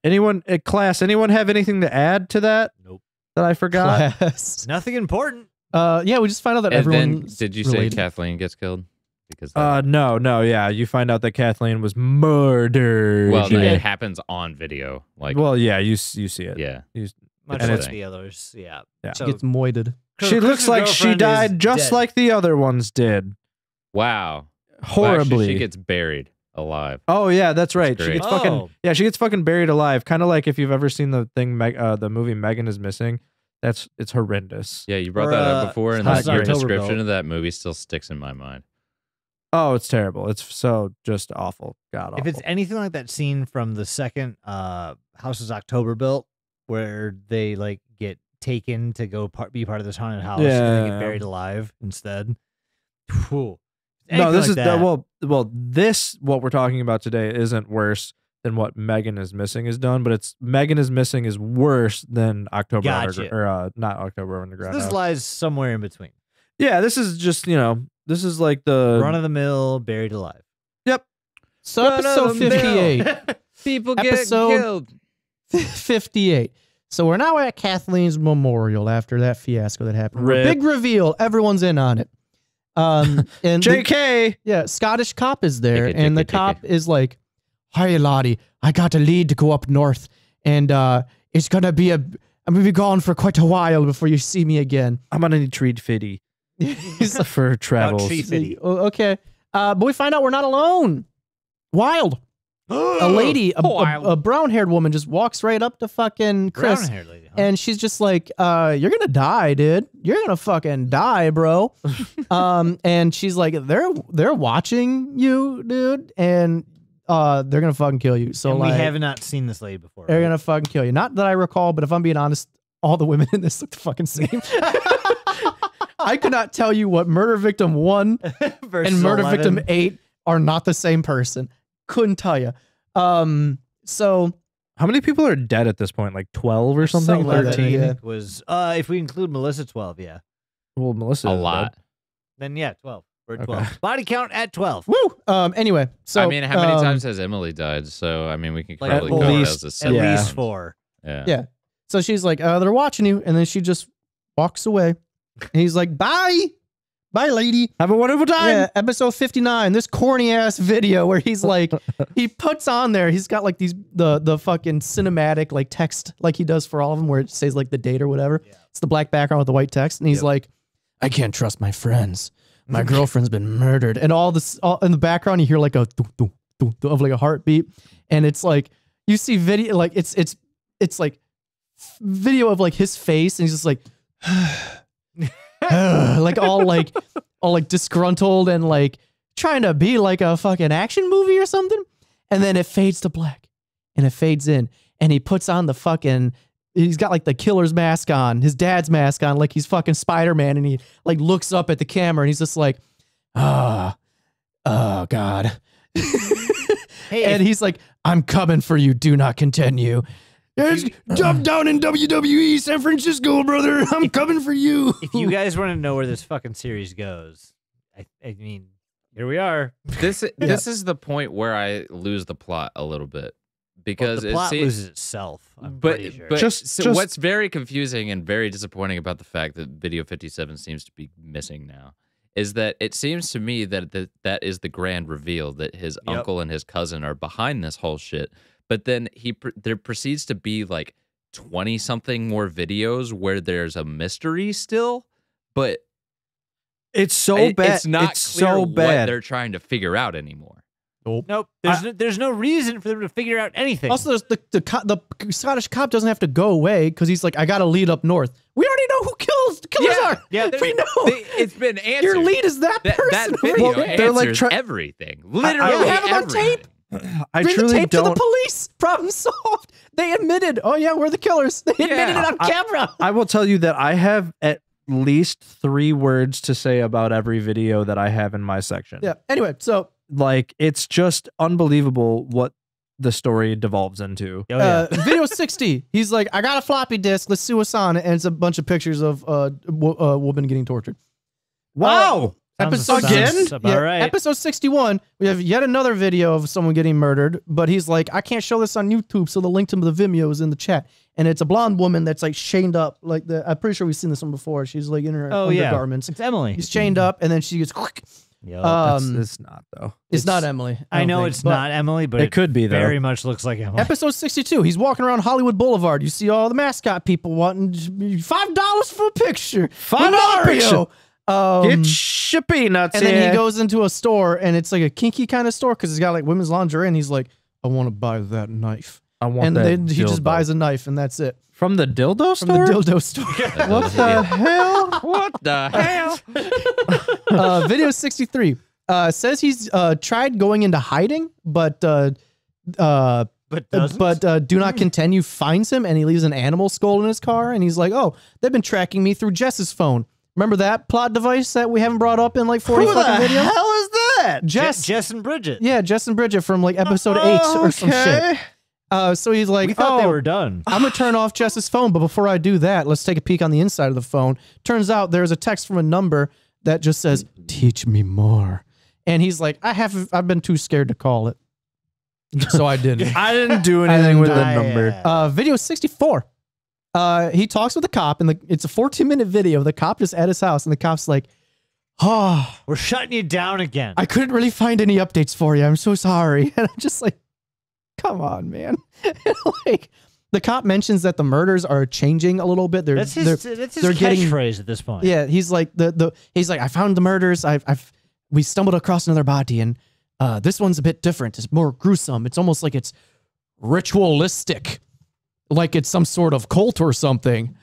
Speaker 4: Anyone have anything to add to that?
Speaker 3: Nope.
Speaker 4: That I forgot?
Speaker 2: Class.
Speaker 3: Nothing important.
Speaker 2: Yeah, we just find out that
Speaker 5: And
Speaker 2: everyone.
Speaker 5: then, did you say Kathleen gets killed? Because
Speaker 4: No, yeah. You find out that Kathleen was murdered.
Speaker 5: well,
Speaker 2: Yeah.
Speaker 5: it happens on video. Like,
Speaker 4: Well, yeah, you see it.
Speaker 5: yeah.
Speaker 3: Much
Speaker 4: And
Speaker 3: like
Speaker 4: it's-
Speaker 3: the others. Yeah.
Speaker 4: Yeah.
Speaker 3: So,
Speaker 2: gets moided.
Speaker 4: She looks
Speaker 3: Chris's
Speaker 4: like she
Speaker 3: girlfriend
Speaker 4: died
Speaker 3: is
Speaker 4: just
Speaker 3: dead.
Speaker 4: like the other ones did.
Speaker 5: Wow. Well,
Speaker 4: Horribly.
Speaker 5: actually, she gets buried alive.
Speaker 4: Oh yeah, that's right. She
Speaker 5: great.
Speaker 4: gets fucking
Speaker 3: Oh.
Speaker 4: she gets fucking buried alive. Kind of like if you've ever seen the thing, the movie Megan is Missing. It's horrendous.
Speaker 5: Yeah, you brought
Speaker 3: Or,
Speaker 5: that up before, and
Speaker 3: How's
Speaker 5: your
Speaker 3: October
Speaker 5: description
Speaker 3: Belt?
Speaker 5: of that movie still sticks in my mind.
Speaker 4: Oh, it's terrible. It's so just awful. God awful.
Speaker 3: if it's anything like that scene from the second Houses October Built, where they like get taken to go be part of this haunted house and they
Speaker 4: Yeah.
Speaker 3: get buried alive instead. Whew.
Speaker 4: no,
Speaker 3: Anything
Speaker 4: this
Speaker 3: like
Speaker 4: is
Speaker 3: that.
Speaker 4: this what we're talking about today isn't worse than what Megan is Missing is done, but it's Megan is Missing is worse than October
Speaker 3: Gotcha.
Speaker 4: or not October
Speaker 3: So
Speaker 4: Underground.
Speaker 3: this
Speaker 4: no.
Speaker 3: lies somewhere in between.
Speaker 4: Yeah, this is just this is like the
Speaker 3: Run of the mill, buried alive.
Speaker 4: Yep.
Speaker 2: So episode 58.
Speaker 5: People get
Speaker 2: Episode-
Speaker 5: killed.
Speaker 2: 58. So we're now at Kathleen's memorial after that fiasco that happened.
Speaker 4: Rip.
Speaker 2: Big reveal. Everyone's in on it. And
Speaker 4: JK.
Speaker 2: yeah, Scottish cop is there,
Speaker 5: JK,
Speaker 2: and the
Speaker 5: JK.
Speaker 2: cop is like, "Hi, laddie, I got a lead to go up north, and it's gonna be I'm gonna be gone for quite a while before you see me again."
Speaker 4: I'm gonna need treat fitty
Speaker 2: He's like,
Speaker 4: for travels.
Speaker 3: tree fitty.
Speaker 2: "Oh, okay, but we find out we're not alone. Wild. A lady, a brown-haired woman, just walks right up to fucking Chris.
Speaker 3: Brown-haired lady, huh?
Speaker 2: And she's just like, you're gonna die, dude. You're gonna fucking die, bro. And she's like, they're watching you, dude, and they're gonna fucking kill you. So
Speaker 3: And
Speaker 2: like,
Speaker 3: we have not seen this lady before.
Speaker 2: they're
Speaker 3: right?
Speaker 2: gonna fucking kill you. Not that I recall, but if I'm being honest, all the women in this look the fucking same. I could not tell you what murder victim 1
Speaker 3: Versus
Speaker 2: and murder
Speaker 3: 11.
Speaker 2: victim 8 are not the same person. Couldn't tell you. So
Speaker 4: How many people are dead at this point? Like 12 or something?
Speaker 2: Something like that,
Speaker 4: 13?
Speaker 2: yeah.
Speaker 3: Was if we include Melissa, 12. Yeah.
Speaker 4: Well, Melissa
Speaker 5: A
Speaker 4: is
Speaker 5: lot.
Speaker 3: Then yeah, 12. We're at
Speaker 4: Okay.
Speaker 3: 12. Body count at 12.
Speaker 2: woo. Anyway, so
Speaker 5: I mean, how many times has Emily died? So, I mean, we can
Speaker 3: Like,
Speaker 5: probably
Speaker 3: at
Speaker 5: count it
Speaker 4: least-
Speaker 5: as a
Speaker 3: At
Speaker 4: Yeah.
Speaker 3: least 4.
Speaker 5: Yeah.
Speaker 2: Yeah. So she's like, they're watching you, and then she just walks away. And he's like, bye. Bye, lady.
Speaker 4: Have a wonderful time.
Speaker 2: Yeah, episode 59, this corny ass video where he's like, he puts on there, he's got like these, the fucking cinematic like text like he does for all of them where it says like the date or whatever.
Speaker 3: Yeah.
Speaker 2: It's the black background with the white text. And he's
Speaker 3: Yep.
Speaker 2: like, I can't trust my friends. My girlfriend's been murdered. And all this, all, in the background, you hear like a doo, doo, doo, doo, of like a heartbeat. And it's like, you see video, like it's like video of like his face. And he's just like, like all like disgruntled and like trying to be like a fucking action movie or something. And then it fades to black and it fades in and he puts on the fucking, he's got like the killer's mask on, his dad's mask on, like he's fucking Spider-Man, and he like looks up at the camera and he's just like, oh God.
Speaker 3: Hey,
Speaker 2: And he's like, I'm coming for you. Do not continue. Jump down in WWE San Francisco, brother. I'm coming for you.
Speaker 3: if you guys want to know where this fucking series goes, I mean, here we are.
Speaker 5: This is the point where I lose the plot a little bit because
Speaker 3: The plot
Speaker 5: it seems,
Speaker 3: loses itself. I'm
Speaker 5: but
Speaker 3: pretty sure.
Speaker 5: so what's very confusing and very disappointing about the fact that Video 57 seems to be missing now is that it seems to me that that is the grand reveal that his
Speaker 3: Yep.
Speaker 5: uncle and his cousin are behind this whole shit. But then there proceeds to be like 20 something more videos where there's a mystery still, but
Speaker 4: It's so
Speaker 5: it-
Speaker 4: bad.
Speaker 5: it's not
Speaker 4: it's
Speaker 5: clear
Speaker 4: so
Speaker 5: what
Speaker 4: bad.
Speaker 5: they're trying to figure out anymore.
Speaker 3: Nope. There's no reason for them to figure out anything.
Speaker 2: Also, there's the Scottish cop doesn't have to go away because he's like, I got to lead up north. We already know who the killers are.
Speaker 3: Yeah,
Speaker 2: we know.
Speaker 5: It's been answered.
Speaker 2: Your lead is that person.
Speaker 5: That
Speaker 2: over
Speaker 5: video
Speaker 2: there.
Speaker 4: they're like
Speaker 5: answers
Speaker 4: try-
Speaker 5: everything. Literally,
Speaker 2: You have it on
Speaker 5: everything.
Speaker 2: tape?
Speaker 4: I
Speaker 2: Bring the
Speaker 4: truly
Speaker 2: tape to the
Speaker 4: don't.
Speaker 2: police. Problem solved. They admitted, oh yeah, we're the killers. They admitted it on camera.
Speaker 4: I will tell you that I have at least 3 words to say about every video that I have in my section.
Speaker 2: Yeah. Anyway, so
Speaker 4: Like, it's just unbelievable what the story devolves into.
Speaker 3: Oh, yeah.
Speaker 2: video 60. He's like, I got a floppy disk. Let's see what's on it. And it's a bunch of pictures of woman getting tortured.
Speaker 4: Wow.
Speaker 2: Episode
Speaker 3: Sounds about right.
Speaker 2: Episode 61, we have yet another video of someone getting murdered, but he's like, I can't show this on YouTube, so the link to the Vimeo is in the chat. And it's a blonde woman that's like chained up, like I'm pretty sure we've seen this one before. She's like in her undergarments.
Speaker 3: It's Emily.
Speaker 2: He's chained up, and then she gets.
Speaker 3: Yep.
Speaker 4: It's not, though.
Speaker 2: It's not Emily.
Speaker 3: I
Speaker 2: don't
Speaker 3: know
Speaker 2: think,
Speaker 3: it's
Speaker 2: but-
Speaker 3: not Emily, but
Speaker 4: It could be, though.
Speaker 3: very much looks like Emily.
Speaker 2: Episode 62. He's walking around Hollywood Boulevard. You see all the mascot people wanting $5 for a picture.
Speaker 4: $5
Speaker 2: With
Speaker 4: picture.
Speaker 2: Mario.
Speaker 4: Get your peanuts
Speaker 2: And then
Speaker 4: here.
Speaker 2: he goes into a store, and it's like a kinky kind of store because it's got like women's lingerie, and he's like, I want to buy that knife.
Speaker 4: I want
Speaker 2: And
Speaker 4: that
Speaker 2: then he just
Speaker 4: dildo.
Speaker 2: buys a knife, and that's it.
Speaker 4: From the dildo
Speaker 2: From
Speaker 4: store?
Speaker 2: the dildo store.
Speaker 4: What the hell?
Speaker 5: What the hell?
Speaker 2: Video 63 says he's tried going into hiding, but
Speaker 3: but doesn't.
Speaker 2: Do Not Continue finds him, and he leaves an animal skull in his car, and he's like, oh, they've been tracking me through Jess's phone. Remember that plot device that we haven't brought up in like 40
Speaker 4: Who the
Speaker 2: fucking videos?
Speaker 4: hell is that?
Speaker 2: Jess.
Speaker 3: Jess and Bridget.
Speaker 2: Yeah, Jess and Bridget from like episode 8 or some shit. So he's like,
Speaker 3: We thought
Speaker 2: oh,
Speaker 3: they were done.
Speaker 2: I'm going to turn off Jess's phone, but before I do that, let's take a peek on the inside of the phone. Turns out there's a text from a number that just says, teach me more. And he's like, I've been too scared to call it. So I didn't.
Speaker 4: I didn't do anything with the number.
Speaker 2: Video 64. He talks with the cop, and it's a 14-minute video. The cop is at his house, and the cop's like, "Oh,
Speaker 3: We're shutting you down again."
Speaker 2: I couldn't really find any updates for you. I'm so sorry." And I'm just like, "Come on, man!" Like, the cop mentions that the murders are changing a little bit.
Speaker 3: That's his catchphrase at this point.
Speaker 2: Yeah, he's like he's like, "I found the murders. We stumbled across another body, and this one's a bit different. It's more gruesome. It's almost like it's ritualistic." Like it's some sort of cult or something.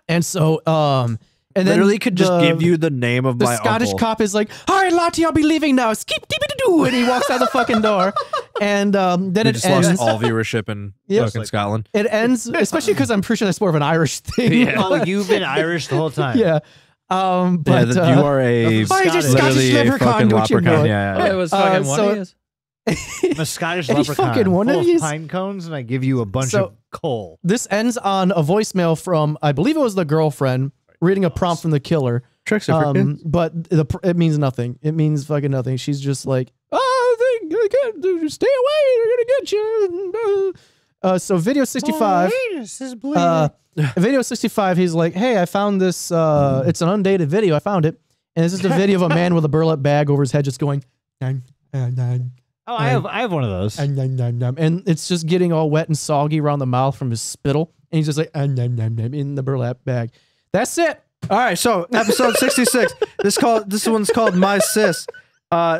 Speaker 2: And so, and then
Speaker 4: Literally could just give you the name of
Speaker 2: the
Speaker 4: my
Speaker 2: Scottish
Speaker 4: uncle.
Speaker 2: cop is like, "All right, Lottie, I'll be leaving now. Skip doo," and he walks out the fucking door. And then
Speaker 4: We
Speaker 2: it
Speaker 4: just
Speaker 2: ends.
Speaker 4: lost all viewership in
Speaker 2: Yep.
Speaker 4: fucking Scotland.
Speaker 2: It ends, especially because I'm pretty sure that's more of an Irish thing.
Speaker 3: Oh, you've been Irish the whole time.
Speaker 2: Yeah. But
Speaker 4: Yeah, that you are a
Speaker 3: I'm
Speaker 2: Oh, you're just
Speaker 4: literally
Speaker 2: Scottish
Speaker 4: a
Speaker 2: leprechaun,
Speaker 4: fucking
Speaker 2: don't you know
Speaker 4: leprechaun.
Speaker 2: it?
Speaker 4: Yeah,
Speaker 5: It was fucking
Speaker 2: so-
Speaker 5: one of his.
Speaker 3: I'm a Scottish
Speaker 2: Any
Speaker 3: leprechaun
Speaker 2: fucking one
Speaker 3: full
Speaker 2: of
Speaker 3: of
Speaker 2: yous?
Speaker 3: pine cones, and I give you a bunch
Speaker 2: So-
Speaker 3: of coal.
Speaker 2: this ends on a voicemail from, I believe it was the girlfriend reading a prompt from the killer.
Speaker 4: Tricks are for kids.
Speaker 2: But it means nothing. It means fucking nothing. She's just like, "Oh, they can't stay away. They're gonna get you." So video 65. Video 65. He's like, "Hey, I found this. It's an undated video. I found it, and it's just a video of a man with a burlap bag over his head, just going, "Nine, nine,
Speaker 3: Oh, I have one of those.
Speaker 2: and it's just getting all wet and soggy around the mouth from his spittle, and he's just like, in the burlap bag. That's it."
Speaker 4: All right, so episode 66. This one's called My Sis.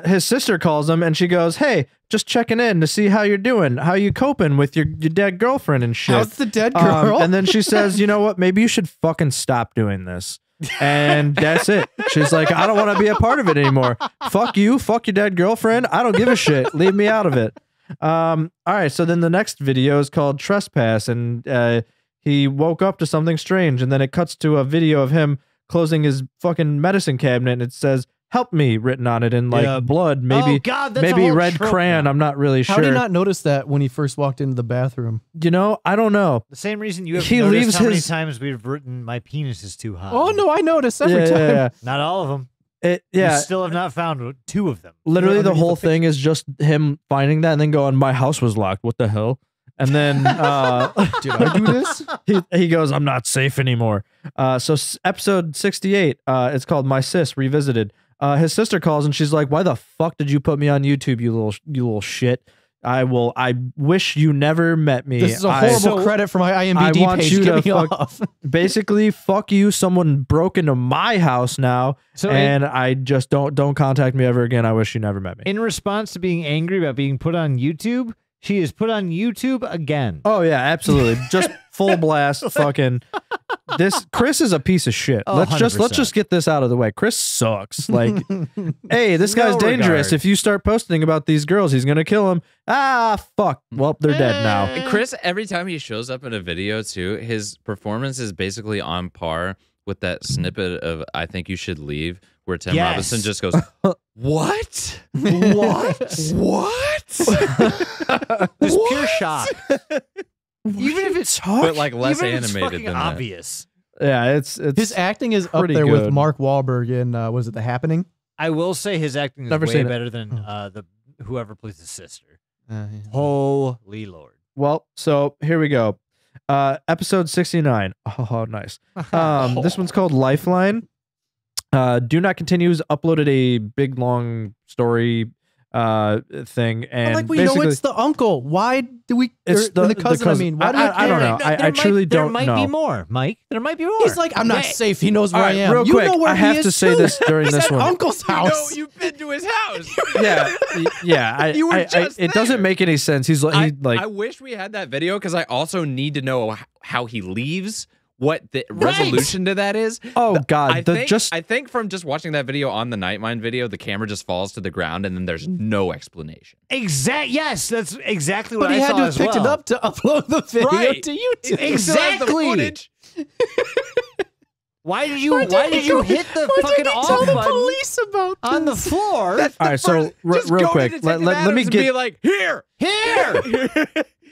Speaker 4: His sister calls him and she goes, "Hey, just checking in to see how you're doing. How you coping with your dead girlfriend and shit."
Speaker 2: How's the dead girl?
Speaker 4: And then she says, "You know what? Maybe you should fucking stop doing this." And that's it. She's like, "I don't want to be a part of it anymore. Fuck you. Fuck your dead girlfriend. I don't give a shit. Leave me out of it." All right, so then the next video is called Trespass, and he woke up to something strange, and then it cuts to a video of him closing his fucking medicine cabinet, and it says "Help me" written on it in like blood, maybe
Speaker 3: Oh, God, that's a
Speaker 4: maybe
Speaker 3: whole
Speaker 4: red
Speaker 3: trope
Speaker 4: crayon.
Speaker 3: now.
Speaker 4: I'm not really
Speaker 2: How
Speaker 4: sure.
Speaker 2: did you not notice that when he first walked into the bathroom?
Speaker 4: You know, I don't know.
Speaker 3: The same reason you have
Speaker 4: He
Speaker 3: noticed
Speaker 4: leaves
Speaker 3: how many
Speaker 4: his-
Speaker 3: times we've written "my penis is too hot."
Speaker 2: Oh no, I noticed every
Speaker 4: Yeah,
Speaker 2: time.
Speaker 4: yeah,
Speaker 3: Not all of them.
Speaker 4: yeah.
Speaker 3: We still have not found two of them.
Speaker 4: Literally, the
Speaker 3: Underneath
Speaker 4: whole
Speaker 3: picture.
Speaker 4: thing is just him finding that and then going, "My house was locked. What the hell?" And then
Speaker 2: Did I do this?
Speaker 4: he goes, "I'm not safe anymore." Episode 68, it's called My Sis Revisited. His sister calls and she's like, "Why the fuck did you put me on YouTube, you little shit? I wish you never met me."
Speaker 2: This is a horrible credit for my IMDb
Speaker 4: want
Speaker 2: page.
Speaker 4: you to
Speaker 2: Get me
Speaker 4: fuck-
Speaker 2: off.
Speaker 4: Basically, fuck you. Someone broke into my house now,
Speaker 3: So
Speaker 4: and I just don't contact me ever again. I wish you never met me.
Speaker 3: in response to being angry about being put on YouTube, she is put on YouTube again.
Speaker 4: Oh yeah, absolutely. Just full blast. Fucking this. Chris is a piece of shit.
Speaker 3: Oh,
Speaker 4: let's
Speaker 3: 100%.
Speaker 4: just get this out of the way. Chris sucks. Like, hey, this guy's
Speaker 3: No
Speaker 4: dangerous.
Speaker 3: regard.
Speaker 4: If you start posting about these girls, he's gonna kill him. Ah, fuck. Well, they're dead now.
Speaker 5: Chris, every time he shows up in a video too, his performance is basically on par with that snippet of "I Think You Should Leave," where Tim
Speaker 3: Yes.
Speaker 5: Robinson just goes, "What? What? What?"
Speaker 3: Just pure shock. Even if it's
Speaker 5: But like less
Speaker 3: even if it's
Speaker 5: animated
Speaker 3: fucking
Speaker 5: than that.
Speaker 3: obvious.
Speaker 4: Yeah, it's
Speaker 2: His acting is up
Speaker 4: pretty
Speaker 2: there with
Speaker 4: good.
Speaker 2: Mark Wahlberg in was it The Happening?
Speaker 3: I will say his acting is
Speaker 4: Never
Speaker 3: way
Speaker 4: seen it.
Speaker 3: better than the whoever plays his sister.
Speaker 2: Yeah.
Speaker 3: Holy Lord.
Speaker 4: Well, so here we go. Episode 69. Oh, nice. This one's called Lifeline. Do Not Continue's uploaded a big long story thing, and
Speaker 2: Like we know
Speaker 4: basically
Speaker 2: it's the uncle. Why do we?
Speaker 4: It's
Speaker 2: or the cousin. I mean, why do you
Speaker 4: I don't
Speaker 2: care?
Speaker 4: know. I truly don't
Speaker 3: There might
Speaker 4: know.
Speaker 3: be more, Mike. There might be more.
Speaker 2: He's like, I'm not
Speaker 3: Wait.
Speaker 2: safe. He knows where
Speaker 4: All
Speaker 2: I
Speaker 4: right,
Speaker 2: am.
Speaker 4: real
Speaker 2: You
Speaker 4: quick,
Speaker 2: know where
Speaker 4: I
Speaker 2: he
Speaker 4: have
Speaker 2: is
Speaker 4: to say
Speaker 2: too.
Speaker 4: this during
Speaker 2: He's
Speaker 4: this
Speaker 2: at
Speaker 4: one.
Speaker 2: Uncle's house.
Speaker 5: you've been to his house.
Speaker 4: Yeah.
Speaker 5: You were just
Speaker 4: it doesn't
Speaker 5: there.
Speaker 4: make any sense. He's like,
Speaker 5: I wish we had that video because I also need to know how he leaves. What the resolution to that is?
Speaker 4: oh god,
Speaker 5: I think from just watching that video on the Nightmind video, the camera just falls to the ground and then there's no explanation.
Speaker 3: Yes, that's exactly what
Speaker 2: But he
Speaker 3: I
Speaker 2: had
Speaker 3: saw
Speaker 2: to have
Speaker 3: as
Speaker 2: picked it
Speaker 3: well.
Speaker 2: up to upload the video
Speaker 5: Right.
Speaker 2: to YouTube.
Speaker 3: Exactly. Why did you hit the
Speaker 2: Why
Speaker 3: fucking
Speaker 2: didn't he
Speaker 3: off
Speaker 2: tell the
Speaker 3: button
Speaker 2: police about
Speaker 3: on the
Speaker 2: this?
Speaker 3: floor?
Speaker 4: all right, so
Speaker 5: Just
Speaker 4: real
Speaker 5: go
Speaker 4: quick,
Speaker 5: to Detective
Speaker 4: let me
Speaker 5: Adams and
Speaker 4: get
Speaker 5: be like, here,
Speaker 3: Here! Look,
Speaker 5: here's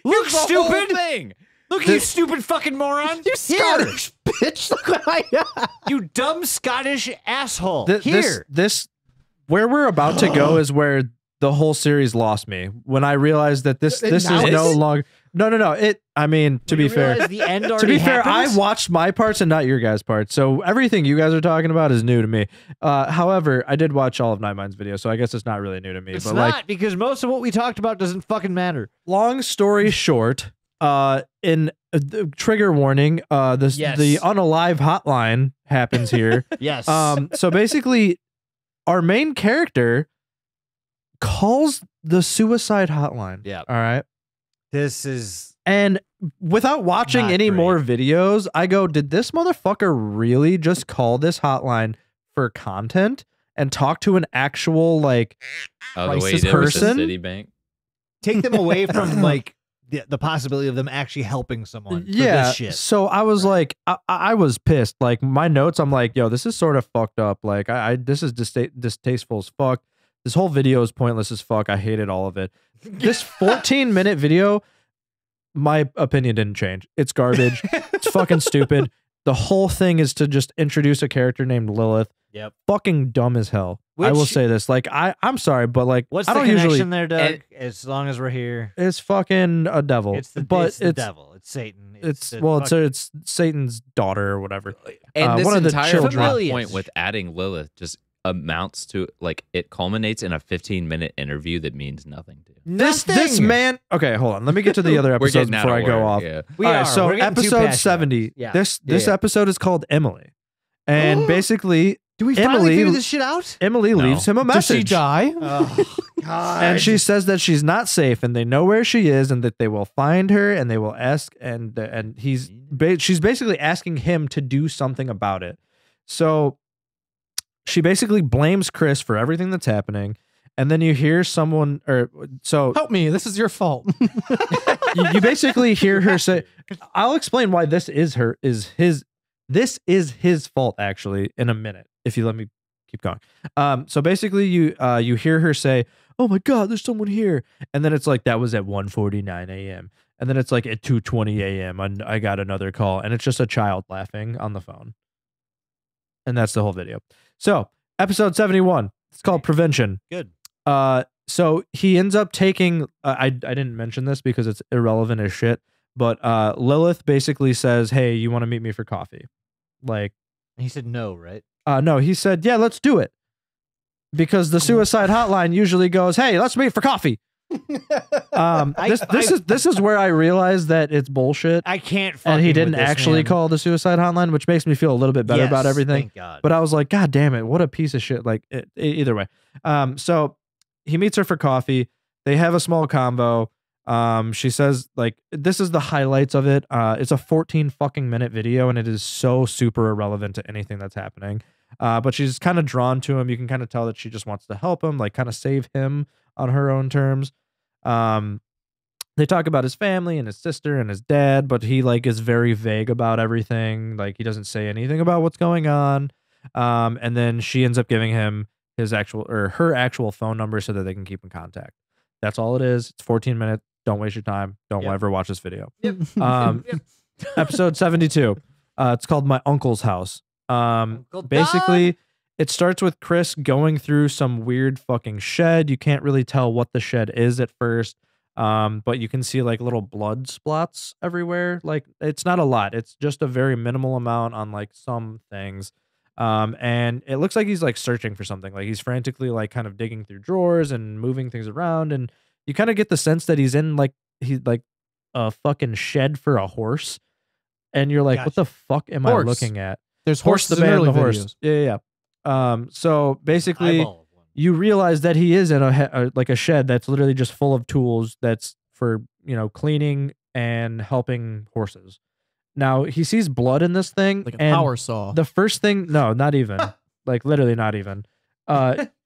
Speaker 5: the whole
Speaker 3: stupid!
Speaker 5: thing.
Speaker 3: Look, you stupid fucking moron!
Speaker 2: You
Speaker 3: Here!
Speaker 2: Scottish bitch. Look what I got.
Speaker 3: You dumb Scottish asshole!
Speaker 4: Th-
Speaker 3: Here!
Speaker 4: this where we're about to go is where the whole series lost me when I realized that this is
Speaker 2: now
Speaker 4: no
Speaker 5: is?
Speaker 4: longer. No. I mean, to be fair,
Speaker 3: the end
Speaker 4: to
Speaker 3: already
Speaker 4: be fair, I
Speaker 3: happened?
Speaker 4: watched my parts and not your guys' parts. So everything you guys are talking about is new to me. However, I did watch all of Nightmine's video, so I guess it's not really new to me.
Speaker 3: It's
Speaker 4: but
Speaker 3: not,
Speaker 4: like,
Speaker 3: because most of what we talked about doesn't fucking matter.
Speaker 4: long story short, in the trigger warning,
Speaker 3: Yes.
Speaker 4: the unalive hotline happens here.
Speaker 3: Yes.
Speaker 4: So basically, our main character calls the suicide hotline.
Speaker 3: Yeah.
Speaker 4: All right.
Speaker 3: This is
Speaker 4: And without watching
Speaker 3: Not
Speaker 4: any
Speaker 3: great.
Speaker 4: more videos, I go, did this motherfucker really just call this hotline for content and talk to an actual, like,
Speaker 5: Oh, the way he
Speaker 4: crisis
Speaker 5: did with the
Speaker 4: person?
Speaker 5: Citibank.
Speaker 3: take them away from like the possibility of them actually helping someone. For
Speaker 4: yeah.
Speaker 3: this shit.
Speaker 4: So I was like, I was pissed. Like, my notes, I'm like, yo, this is sort of fucked up. Like, this is distasteful as fuck. This whole video is pointless as fuck. I hated all of it. This 14-minute video, my opinion didn't change. It's garbage. It's fucking stupid. The whole thing is to just introduce a character named Lilith.
Speaker 3: Yep.
Speaker 4: Fucking dumb as hell. I will
Speaker 3: Which-
Speaker 4: say this. Like, I'm sorry, but like,
Speaker 3: What's
Speaker 4: I
Speaker 3: the
Speaker 4: don't
Speaker 3: connection
Speaker 4: usually.
Speaker 3: there, Doug? As long as we're here,
Speaker 4: It's fucking a devil.
Speaker 3: it's the devil. It's Satan.
Speaker 4: It's
Speaker 3: the
Speaker 4: well,
Speaker 3: fucking-
Speaker 4: it's Satan's daughter or whatever.
Speaker 5: And this
Speaker 4: one of the
Speaker 5: entire
Speaker 4: children.
Speaker 5: plot
Speaker 3: Familiars.
Speaker 5: point with adding Lilith just amounts to, like, it culminates in a 15-minute interview that means nothing to you.
Speaker 4: This
Speaker 3: Nothing.
Speaker 4: man. Okay, hold on. Let me get to the other
Speaker 5: We're
Speaker 4: episodes
Speaker 5: getting out
Speaker 4: before I
Speaker 5: of
Speaker 4: go
Speaker 5: order,
Speaker 4: off.
Speaker 5: Yeah.
Speaker 3: We
Speaker 4: All
Speaker 3: are.
Speaker 4: right, so
Speaker 3: We're getting too
Speaker 4: episode
Speaker 3: passionate about
Speaker 4: 70.
Speaker 3: this. Yeah.
Speaker 4: This
Speaker 3: Yeah.
Speaker 4: episode is called Emily, and basically
Speaker 3: Do we finally
Speaker 4: Emily-
Speaker 3: figure this shit out?
Speaker 4: Emily
Speaker 5: No.
Speaker 4: leaves him a
Speaker 2: Does she
Speaker 4: message,
Speaker 2: die?
Speaker 3: Oh God.
Speaker 4: and she says that she's not safe, and they know where she is, and that they will find her, and they will ask, and she's basically asking him to do something about it. So she basically blames Chris for everything that's happening. And then you hear someone,
Speaker 2: Help me. This is your fault.
Speaker 4: you basically hear her say, I'll explain why this is his fault actually in a minute, if you let me keep going. So basically you hear her say, oh my God, there's someone here. And then it's like, that was at 1:49 a.m. And then it's like at 2:20 a.m. I got another call, and it's just a child laughing on the phone. And that's the whole video. So episode 71, it's called Prevention.
Speaker 3: Good.
Speaker 4: So he ends up taking, I didn't mention this because it's irrelevant as shit, but Lilith basically says, hey, you want to meet me for coffee? Like,
Speaker 3: He said no, right?
Speaker 4: no, he said, yeah, let's do it. Because the suicide hotline usually goes, hey, let's meet for coffee. This is where I realized that it's bullshit.
Speaker 3: I can't.
Speaker 4: And he
Speaker 3: fucking
Speaker 4: didn't
Speaker 3: with this,
Speaker 4: actually
Speaker 3: man.
Speaker 4: call the suicide hotline, which makes me feel a little bit better about
Speaker 3: Yes,
Speaker 4: everything.
Speaker 3: Thank God.
Speaker 4: But I was like, God damn it, what a piece of shit. Like, either way. So he meets her for coffee. They have a small convo. She says, like, this is the highlights of it. It's a 14 fucking minute video, and it is so super irrelevant to anything that's happening. But she's kind of drawn to him. You can kind of tell that she just wants to help him, like kind of save him on her own terms. They talk about his family and his sister and his dad, but he like is very vague about everything. Like, he doesn't say anything about what's going on. And then she ends up giving him her actual phone number so that they can keep in contact. That's all it is. It's 14 minutes. Don't waste your time. Don't
Speaker 3: Yep.
Speaker 4: ever watch this video.
Speaker 3: Yep.
Speaker 4: Yep. Episode 72. It's called My Uncle's House.
Speaker 3: Uncle
Speaker 4: Basically, it starts with Chris going through some weird fucking shed. You can't really tell what the shed is at first. But you can see like little blood spots everywhere. Like, it's not a lot. It's just a very minimal amount on like some things. And it looks like he's like searching for something. Like, he's frantically like kind of digging through drawers and moving things around. And you kind of get the sense that he's in like a fucking shed for a horse. And you're like, what the fuck am
Speaker 2: Horse.
Speaker 4: I looking at?
Speaker 2: There's
Speaker 4: Horse the
Speaker 2: horses in
Speaker 4: band,
Speaker 2: early
Speaker 4: the horse.
Speaker 2: videos.
Speaker 4: Yeah. So basically,
Speaker 3: Eyeball of one.
Speaker 4: you realize that he is in like a shed that's literally just full of tools that's for, cleaning and helping horses. Now, he sees blood in this thing.
Speaker 2: Like a
Speaker 4: and
Speaker 2: power saw.
Speaker 4: the first thing, no, not even. Like, literally not even.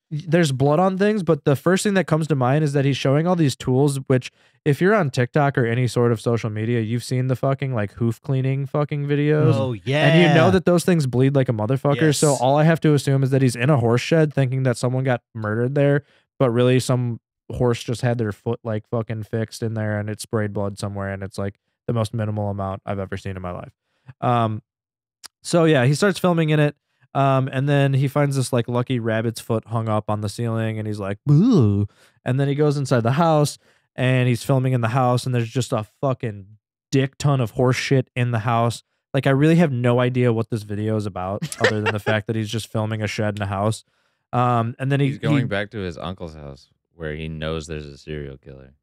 Speaker 4: There's blood on things, but the first thing that comes to mind is that he's showing all these tools, which if you're on TikTok or any sort of social media, you've seen the fucking like hoof cleaning fucking videos.
Speaker 3: Oh yeah.
Speaker 4: And you know that those things bleed like a motherfucker. So
Speaker 3: Yes.
Speaker 4: all I have to assume is that he's in a horse shed thinking that someone got murdered there, but really some horse just had their foot like fucking fixed in there and it sprayed blood somewhere, and it's like the most minimal amount I've ever seen in my life. So yeah, he starts filming in it. And then he finds this like lucky rabbit's foot hung up on the ceiling, and he's like, "Boo!" And then he goes inside the house, and he's filming in the house, and there's just a fucking dick ton of horse shit in the house. Like, I really have no idea what this video is about, other than the fact that he's just filming a shed in a house. And then
Speaker 5: He's going back to his uncle's house where he knows there's a serial killer.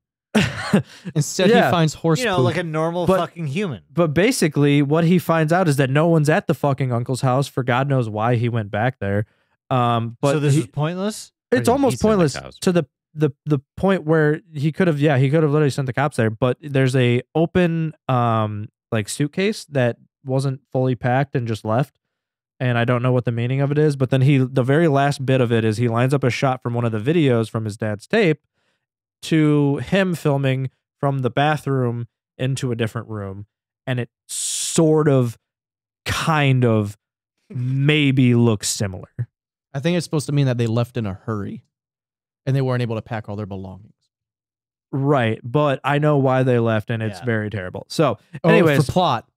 Speaker 2: Instead, he finds horse
Speaker 3: You know,
Speaker 2: poop.
Speaker 3: like a normal fucking human.
Speaker 4: But basically, what he finds out is that no one's at the fucking uncle's house for God knows why he went back there. But
Speaker 3: so this is pointless?
Speaker 4: It's almost pointless to the point where he could have literally sent the cops there. But there's a open like suitcase that wasn't fully packed and just left. And I don't know what the meaning of it is. But then the very last bit of it is he lines up a shot from one of the videos from his dad's tape to him filming from the bathroom into a different room. And it sort of, kind of, maybe looks similar.
Speaker 2: I think it's supposed to mean that they left in a hurry and they weren't able to pack all their belongings.
Speaker 4: Right. But I know why they left, and it's very terrible. So, anyways.
Speaker 2: For plot.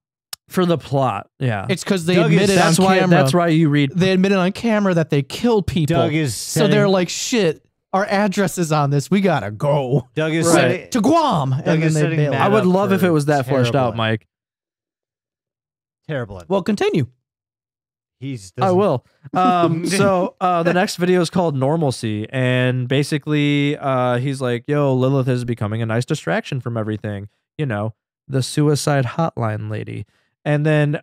Speaker 4: For the plot, yeah.
Speaker 2: It's because they admitted on camera.
Speaker 4: That's why you read.
Speaker 2: They admitted on camera that they killed people.
Speaker 3: Doug is
Speaker 2: so they're like, shit, our address is on this. We gotta go.
Speaker 3: Doug is
Speaker 2: to Guam. And then they bail.
Speaker 4: I would love if it was that fleshed out, Mike.
Speaker 3: Terrible.
Speaker 2: Well, continue.
Speaker 4: I will. So the next video is called Normalcy, and basically he's like, yo, Lilith is becoming a nice distraction from everything. You know, the suicide hotline lady. And then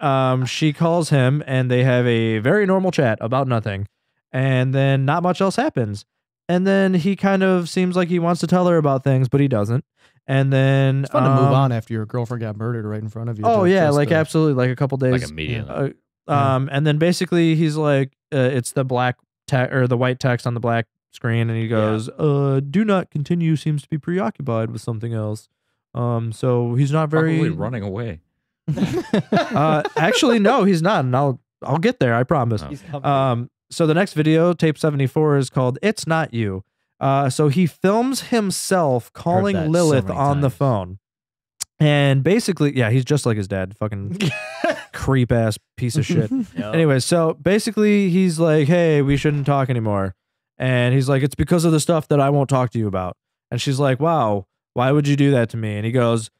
Speaker 4: she calls him, and they have a very normal chat about nothing. And then not much else happens. And then he kind of seems like he wants to tell her about things, but he doesn't. And then
Speaker 2: it's fun to move on after your girlfriend got murdered right in front of you.
Speaker 4: Oh yeah, like absolutely, like a couple days,
Speaker 5: like immediately.
Speaker 4: And then basically he's like, it's the black or the white text on the black screen, and he goes, "Do not continue." Seems to be preoccupied with something else. So he's not very
Speaker 5: probably running away.
Speaker 4: Actually, no, he's not, and I'll get there. I promise. So the next video, tape 74, is called "It's Not You." So he films himself calling Lilith on the phone. And basically, yeah, he's just like his dad, fucking creep ass piece of shit. Anyway, so basically he's like, "Hey, we shouldn't talk anymore." And he's like, "It's because of the stuff that I won't talk to you about." And she's like, "Wow, why would you do that to me?" And he goes,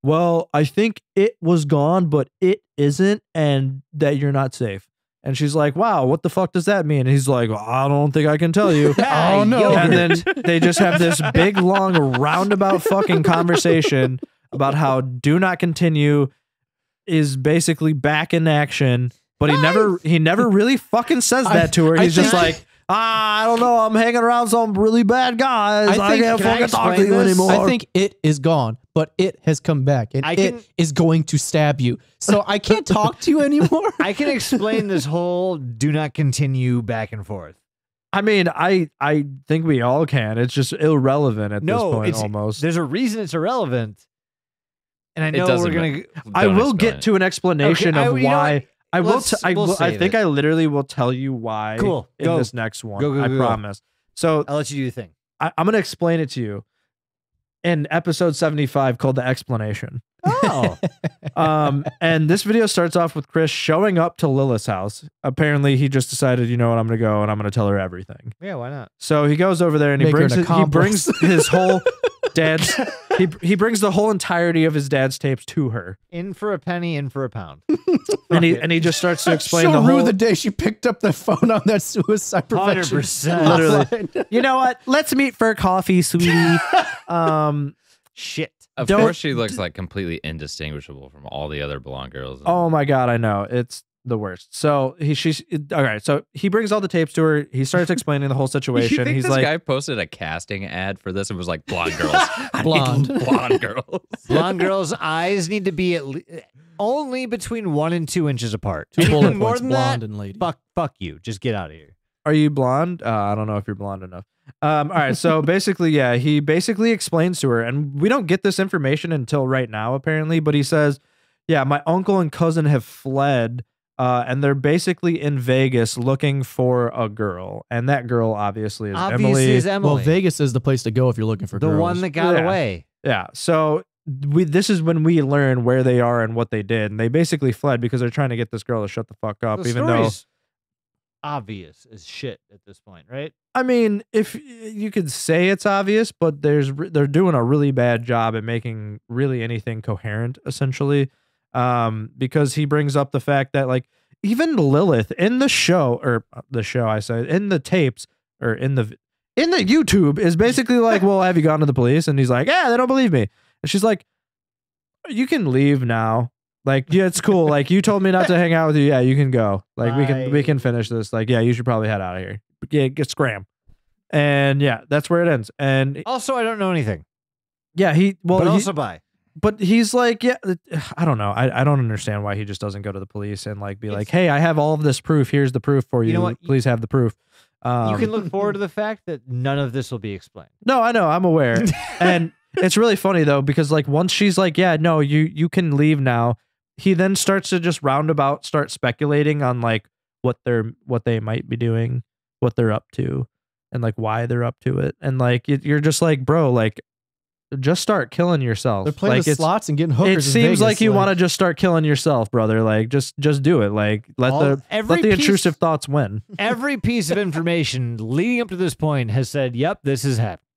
Speaker 4: "Well, I think it was gone, but it isn't, and that you're not safe." And she's like, "Wow, what the fuck does that mean?" And he's like, "Well, I don't think I can tell you."
Speaker 2: Oh no.
Speaker 4: And then they just have this big, long, roundabout fucking conversation about how "Do Not Continue" is basically back in action, but he never really fucking says that to her. He's just like, "I don't know, I'm hanging around some really bad guys. I can't fucking talk to you anymore."
Speaker 2: I think it is gone, but it has come back, and it is going to stab you. So I can't talk to you anymore.
Speaker 3: I can explain this whole "do not continue" back and forth.
Speaker 4: I mean, I think we all can. It's just irrelevant at this point, almost.
Speaker 3: There's a reason it's irrelevant. And I know we're gonna.
Speaker 4: I will get to an explanation of why. I think I literally will tell you why.
Speaker 3: Cool.
Speaker 4: In this next one,
Speaker 3: go,
Speaker 4: I promise. So
Speaker 3: I'll let you do your thing.
Speaker 4: I'm gonna explain it to you in episode 75 called "The Explanation."
Speaker 3: Oh.
Speaker 4: And this video starts off with Chris showing up to Lilith's house. Apparently, he just decided, you know what, I'm gonna go and I'm gonna tell her everything.
Speaker 3: Yeah, why not?
Speaker 4: So he goes over there and he brings his whole dad's. He brings the whole entirety of his dad's tapes to her.
Speaker 3: In for a penny, in for a pound.
Speaker 4: and he just starts to explain the
Speaker 2: Rue
Speaker 4: whole.
Speaker 2: the day she picked up the phone on that suicide prevention.
Speaker 3: 100%.
Speaker 4: Literally. You know what? Let's meet for coffee, sweetie.
Speaker 3: Shit.
Speaker 5: Of course, she looks like completely indistinguishable from all the other blonde girls.
Speaker 4: Oh my god, I know, it's the worst. So she's all right. So he brings all the tapes to her. He starts explaining the whole situation.
Speaker 5: You think
Speaker 4: He's
Speaker 5: this
Speaker 4: like,
Speaker 5: guy posted a casting ad for this and was like, "Blonde girls,
Speaker 2: Blonde.
Speaker 5: blonde girls."
Speaker 3: Blonde girls' eyes need to be only between 1 and 2 inches apart.
Speaker 2: 2 bullet
Speaker 3: More
Speaker 2: points,
Speaker 3: than
Speaker 2: blonde
Speaker 3: that,
Speaker 2: and lady.
Speaker 3: fuck you. Just get out of here.
Speaker 4: "Are you blonde?" I don't know if you're blonde enough. All right. So basically, yeah, he basically explains to her, and we don't get this information until right now, apparently. But he says, "Yeah, my uncle and cousin have fled, and they're basically in Vegas looking for a girl, and that girl obviously is Emily."
Speaker 2: Well, Vegas is the place to go if you're looking for
Speaker 3: the
Speaker 2: girls.
Speaker 3: one that got away.
Speaker 4: Yeah. So this is when we learn where they are and what they did, and they basically fled because they're trying to get this girl to shut the fuck up, even though
Speaker 3: obvious as shit at this point, right?
Speaker 4: I mean, if you could say it's obvious, but they're doing a really bad job at making really anything coherent, essentially. Because he brings up the fact that like even Lilith in the show, or the show I said in the tapes, or in the YouTube is basically like, well, have you gone to the police? And he's like, yeah, they don't believe me. And she's like, you can leave now. Like, yeah, it's cool. Like, you told me not to hang out with you. Yeah, you can go. Like, we can finish this. Like, yeah, you should probably head out of here. Yeah, get scram. And yeah, that's where it ends. And
Speaker 3: Also, I don't know anything.
Speaker 4: yeah,
Speaker 3: But also bye.
Speaker 4: but he's like, yeah, I don't know. I don't understand why he just doesn't go to the police and like be like, hey, I have all of this proof. Here's the proof for you.
Speaker 3: You know what?
Speaker 4: Please have the proof.
Speaker 3: You can look forward to the fact that none of this will be explained.
Speaker 4: No, I know. I'm aware. And it's really funny though, because like once she's like, yeah, no, you can leave now. He then starts to just roundabout start speculating on like what they might be doing, what they're up to, and like why they're up to it. And like you're just like, bro, like just start killing yourself.
Speaker 2: They're playing
Speaker 4: like,
Speaker 2: the slots and getting hookers.
Speaker 4: It seems like you want to just start killing yourself, brother. Like just do it. Like let the intrusive thoughts win.
Speaker 3: Every piece of information leading up to this point has said, "Yep, this has happened."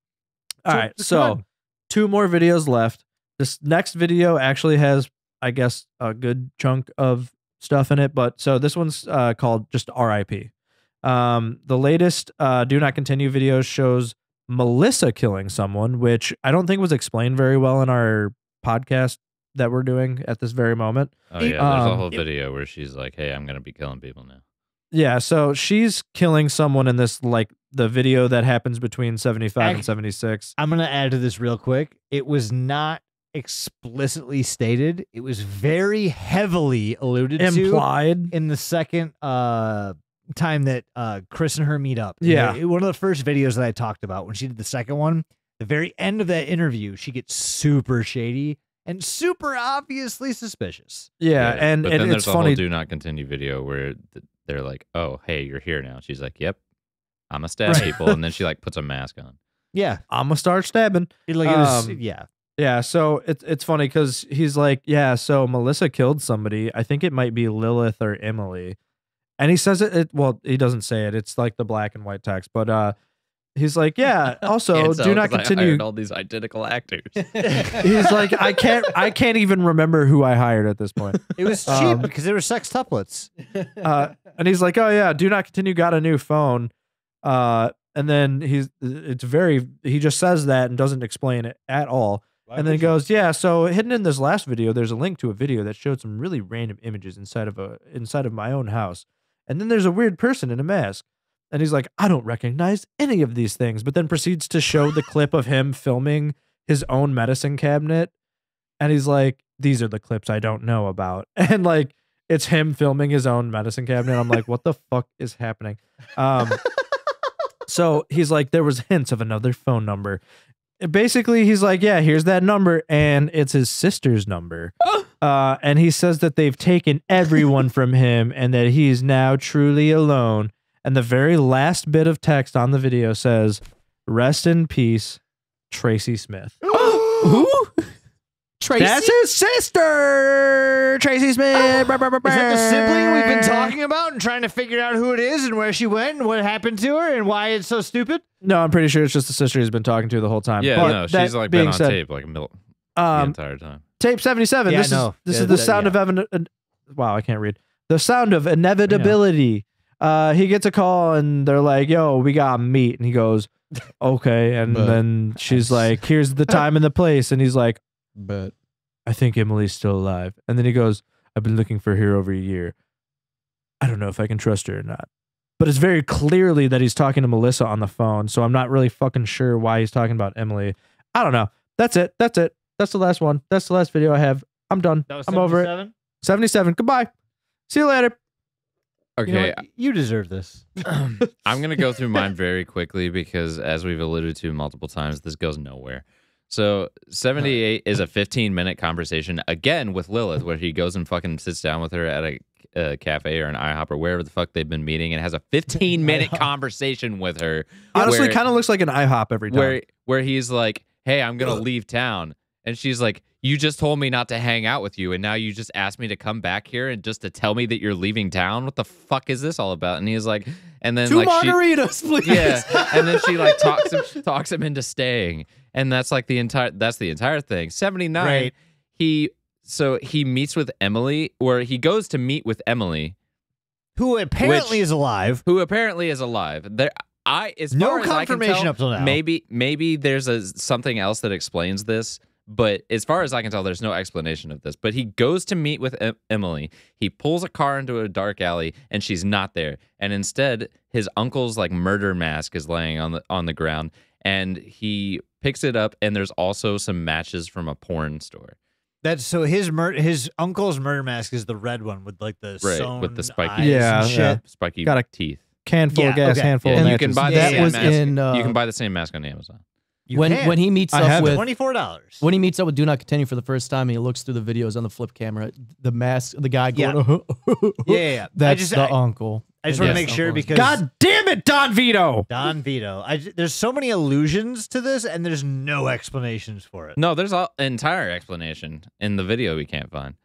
Speaker 4: All right, so 2 more videos left. This next video actually has, I guess, a good chunk of stuff in it, but so this one's called just RIP. The latest Do Not Continue video shows Melissa killing someone, which I don't think was explained very well in our podcast that we're doing at this very moment.
Speaker 5: Oh yeah, there's a whole video where she's like, "Hey, I'm gonna be killing people now."
Speaker 4: Yeah, so she's killing someone in this, like the video that happens between 75 and 76.
Speaker 3: I'm gonna add to this real quick. It was not explicitly stated. It was very heavily alluded
Speaker 4: Implied
Speaker 3: to in the second time that Chris and her meet up.
Speaker 4: Yeah.
Speaker 3: One of the first videos that I talked about when she did the second one, the very end of that interview, she gets super shady and super obviously suspicious.
Speaker 4: Yeah, and
Speaker 5: but then
Speaker 4: it's
Speaker 5: there's a
Speaker 4: funny.
Speaker 5: whole Do Not Continue video where they're like, "Oh, hey, you're here now." She's like, "Yep, I'm a stab people," and then she like puts a mask on.
Speaker 3: Yeah,
Speaker 4: I'm gonna start stabbing.
Speaker 3: Yeah.
Speaker 4: Yeah, so it's funny because he's like, yeah, so Melissa killed somebody. I think it might be Lilith or Emily. And he says well, he doesn't say it. It's like the black and white text. But he's like, yeah, also do not continue.
Speaker 5: I hired all these identical actors.
Speaker 4: He's like, I can't even remember who I hired at this point.
Speaker 3: It was cheap because they were sextuplets.
Speaker 4: And he's like, oh yeah, do not continue got a new phone. And then he just says that and doesn't explain it at all. And then he goes, yeah, so hidden in this last video, there's a link to a video that showed some really random images inside of my own house. And then there's a weird person in a mask. And he's like, I don't recognize any of these things, but then proceeds to show the clip of him filming his own medicine cabinet. And he's like, these are the clips I don't know about. And like, it's him filming his own medicine cabinet. I'm like, what the fuck is happening? So he's like, there was hints of another phone number. Basically, he's like, yeah, here's that number, and it's his sister's number. And he says that they've taken everyone from him and that he's now truly alone. And the very last bit of text on the video says, rest in peace, Tracy Smith.
Speaker 2: Who? Tracy?
Speaker 4: That's his sister, Tracy Smith.
Speaker 3: Is that the sibling we've been talking about and trying to figure out who it is and where she went and what happened to her and why it's so stupid?
Speaker 4: No, I'm pretty sure it's just the sister he's been talking to the whole time.
Speaker 5: Yeah,
Speaker 4: But
Speaker 5: no,
Speaker 4: that
Speaker 5: she's like
Speaker 4: being
Speaker 5: been on
Speaker 4: said,
Speaker 5: tape like the entire time.
Speaker 4: Tape 77.
Speaker 3: Yeah,
Speaker 4: This
Speaker 3: no.
Speaker 4: is the sound of wow, I can't read. The sound of inevitability. He gets a call and they're like, yo, we got to meet. And he goes, okay. And then she's like, here's the time and the place. And he's like,
Speaker 2: But
Speaker 4: I think Emily's still alive. And then he goes, I've been looking for her over a year. I don't know if I can trust her or not. But it's very clearly that he's talking to Melissa on the phone. So I'm not really fucking sure why he's talking about Emily. I don't know. That's it. That's the last one. That's the last video I have. I'm done. I'm over it. 77. Goodbye. See you later.
Speaker 5: Okay,
Speaker 3: You know what? You deserve this.
Speaker 5: I'm going to go through mine very quickly because, as we've alluded to multiple times, this goes nowhere. So 78 is a 15-minute conversation, again, with Lilith, where he goes and fucking sits down with her at a cafe or an IHOP or wherever the fuck they've been meeting and has a 15-minute conversation with her.
Speaker 4: Honestly, kind of looks like an IHOP every time.
Speaker 5: Where he's like, hey, I'm going to leave town. And she's like, you just told me not to hang out with you, and now you just asked me to come back here and just to tell me that you're leaving town? What the fuck is this all about? And he's like, and then
Speaker 2: 2
Speaker 5: like
Speaker 2: margaritas, please.
Speaker 5: yeah, and then she like talks him into staying, and that's like the entire thing. 79.
Speaker 3: Right.
Speaker 5: He meets with Emily, or he goes to meet with Emily,
Speaker 3: Who apparently is alive.
Speaker 5: who apparently is alive. As
Speaker 3: No
Speaker 5: far as I can
Speaker 3: confirmation
Speaker 5: tell,
Speaker 3: up till now.
Speaker 5: Maybe there's something else that explains this. But as far as I can tell, there's no explanation of this. But he goes to meet with Emily. He pulls a car into a dark alley, and she's not there. And instead, his uncle's like murder mask is laying on the ground, and he picks it up. And there's also some matches from a porn store.
Speaker 3: That's so his uncle's murder mask is the red one with like the sewn
Speaker 5: with the spiky,
Speaker 3: eyes
Speaker 4: Yeah,
Speaker 3: and shit.
Speaker 4: yeah.
Speaker 5: spiky
Speaker 4: Got a
Speaker 5: teeth.
Speaker 4: Can full
Speaker 3: Yeah,
Speaker 4: of gas,
Speaker 3: okay.
Speaker 4: handful
Speaker 5: Yeah,
Speaker 4: of
Speaker 5: you
Speaker 4: matches.
Speaker 5: can buy the
Speaker 2: That
Speaker 5: same
Speaker 2: was
Speaker 5: mask.
Speaker 2: in,
Speaker 5: you can buy the same mask on Amazon.
Speaker 2: When he meets
Speaker 4: I
Speaker 2: up
Speaker 4: have
Speaker 2: with
Speaker 3: $24.
Speaker 2: when he meets up with Do Not Continue for the first time, and he looks through the videos on the flip camera. The mask, the guy going,
Speaker 3: Yeah.
Speaker 2: that's the uncle.
Speaker 3: I just
Speaker 2: And
Speaker 3: want to
Speaker 2: yes,
Speaker 3: make sure
Speaker 2: uncle is-
Speaker 3: because
Speaker 4: God damn it, Don Vito!
Speaker 3: Don Vito. There's so many allusions to this, and there's no explanations for it.
Speaker 5: No, there's an entire explanation in the video we can't find.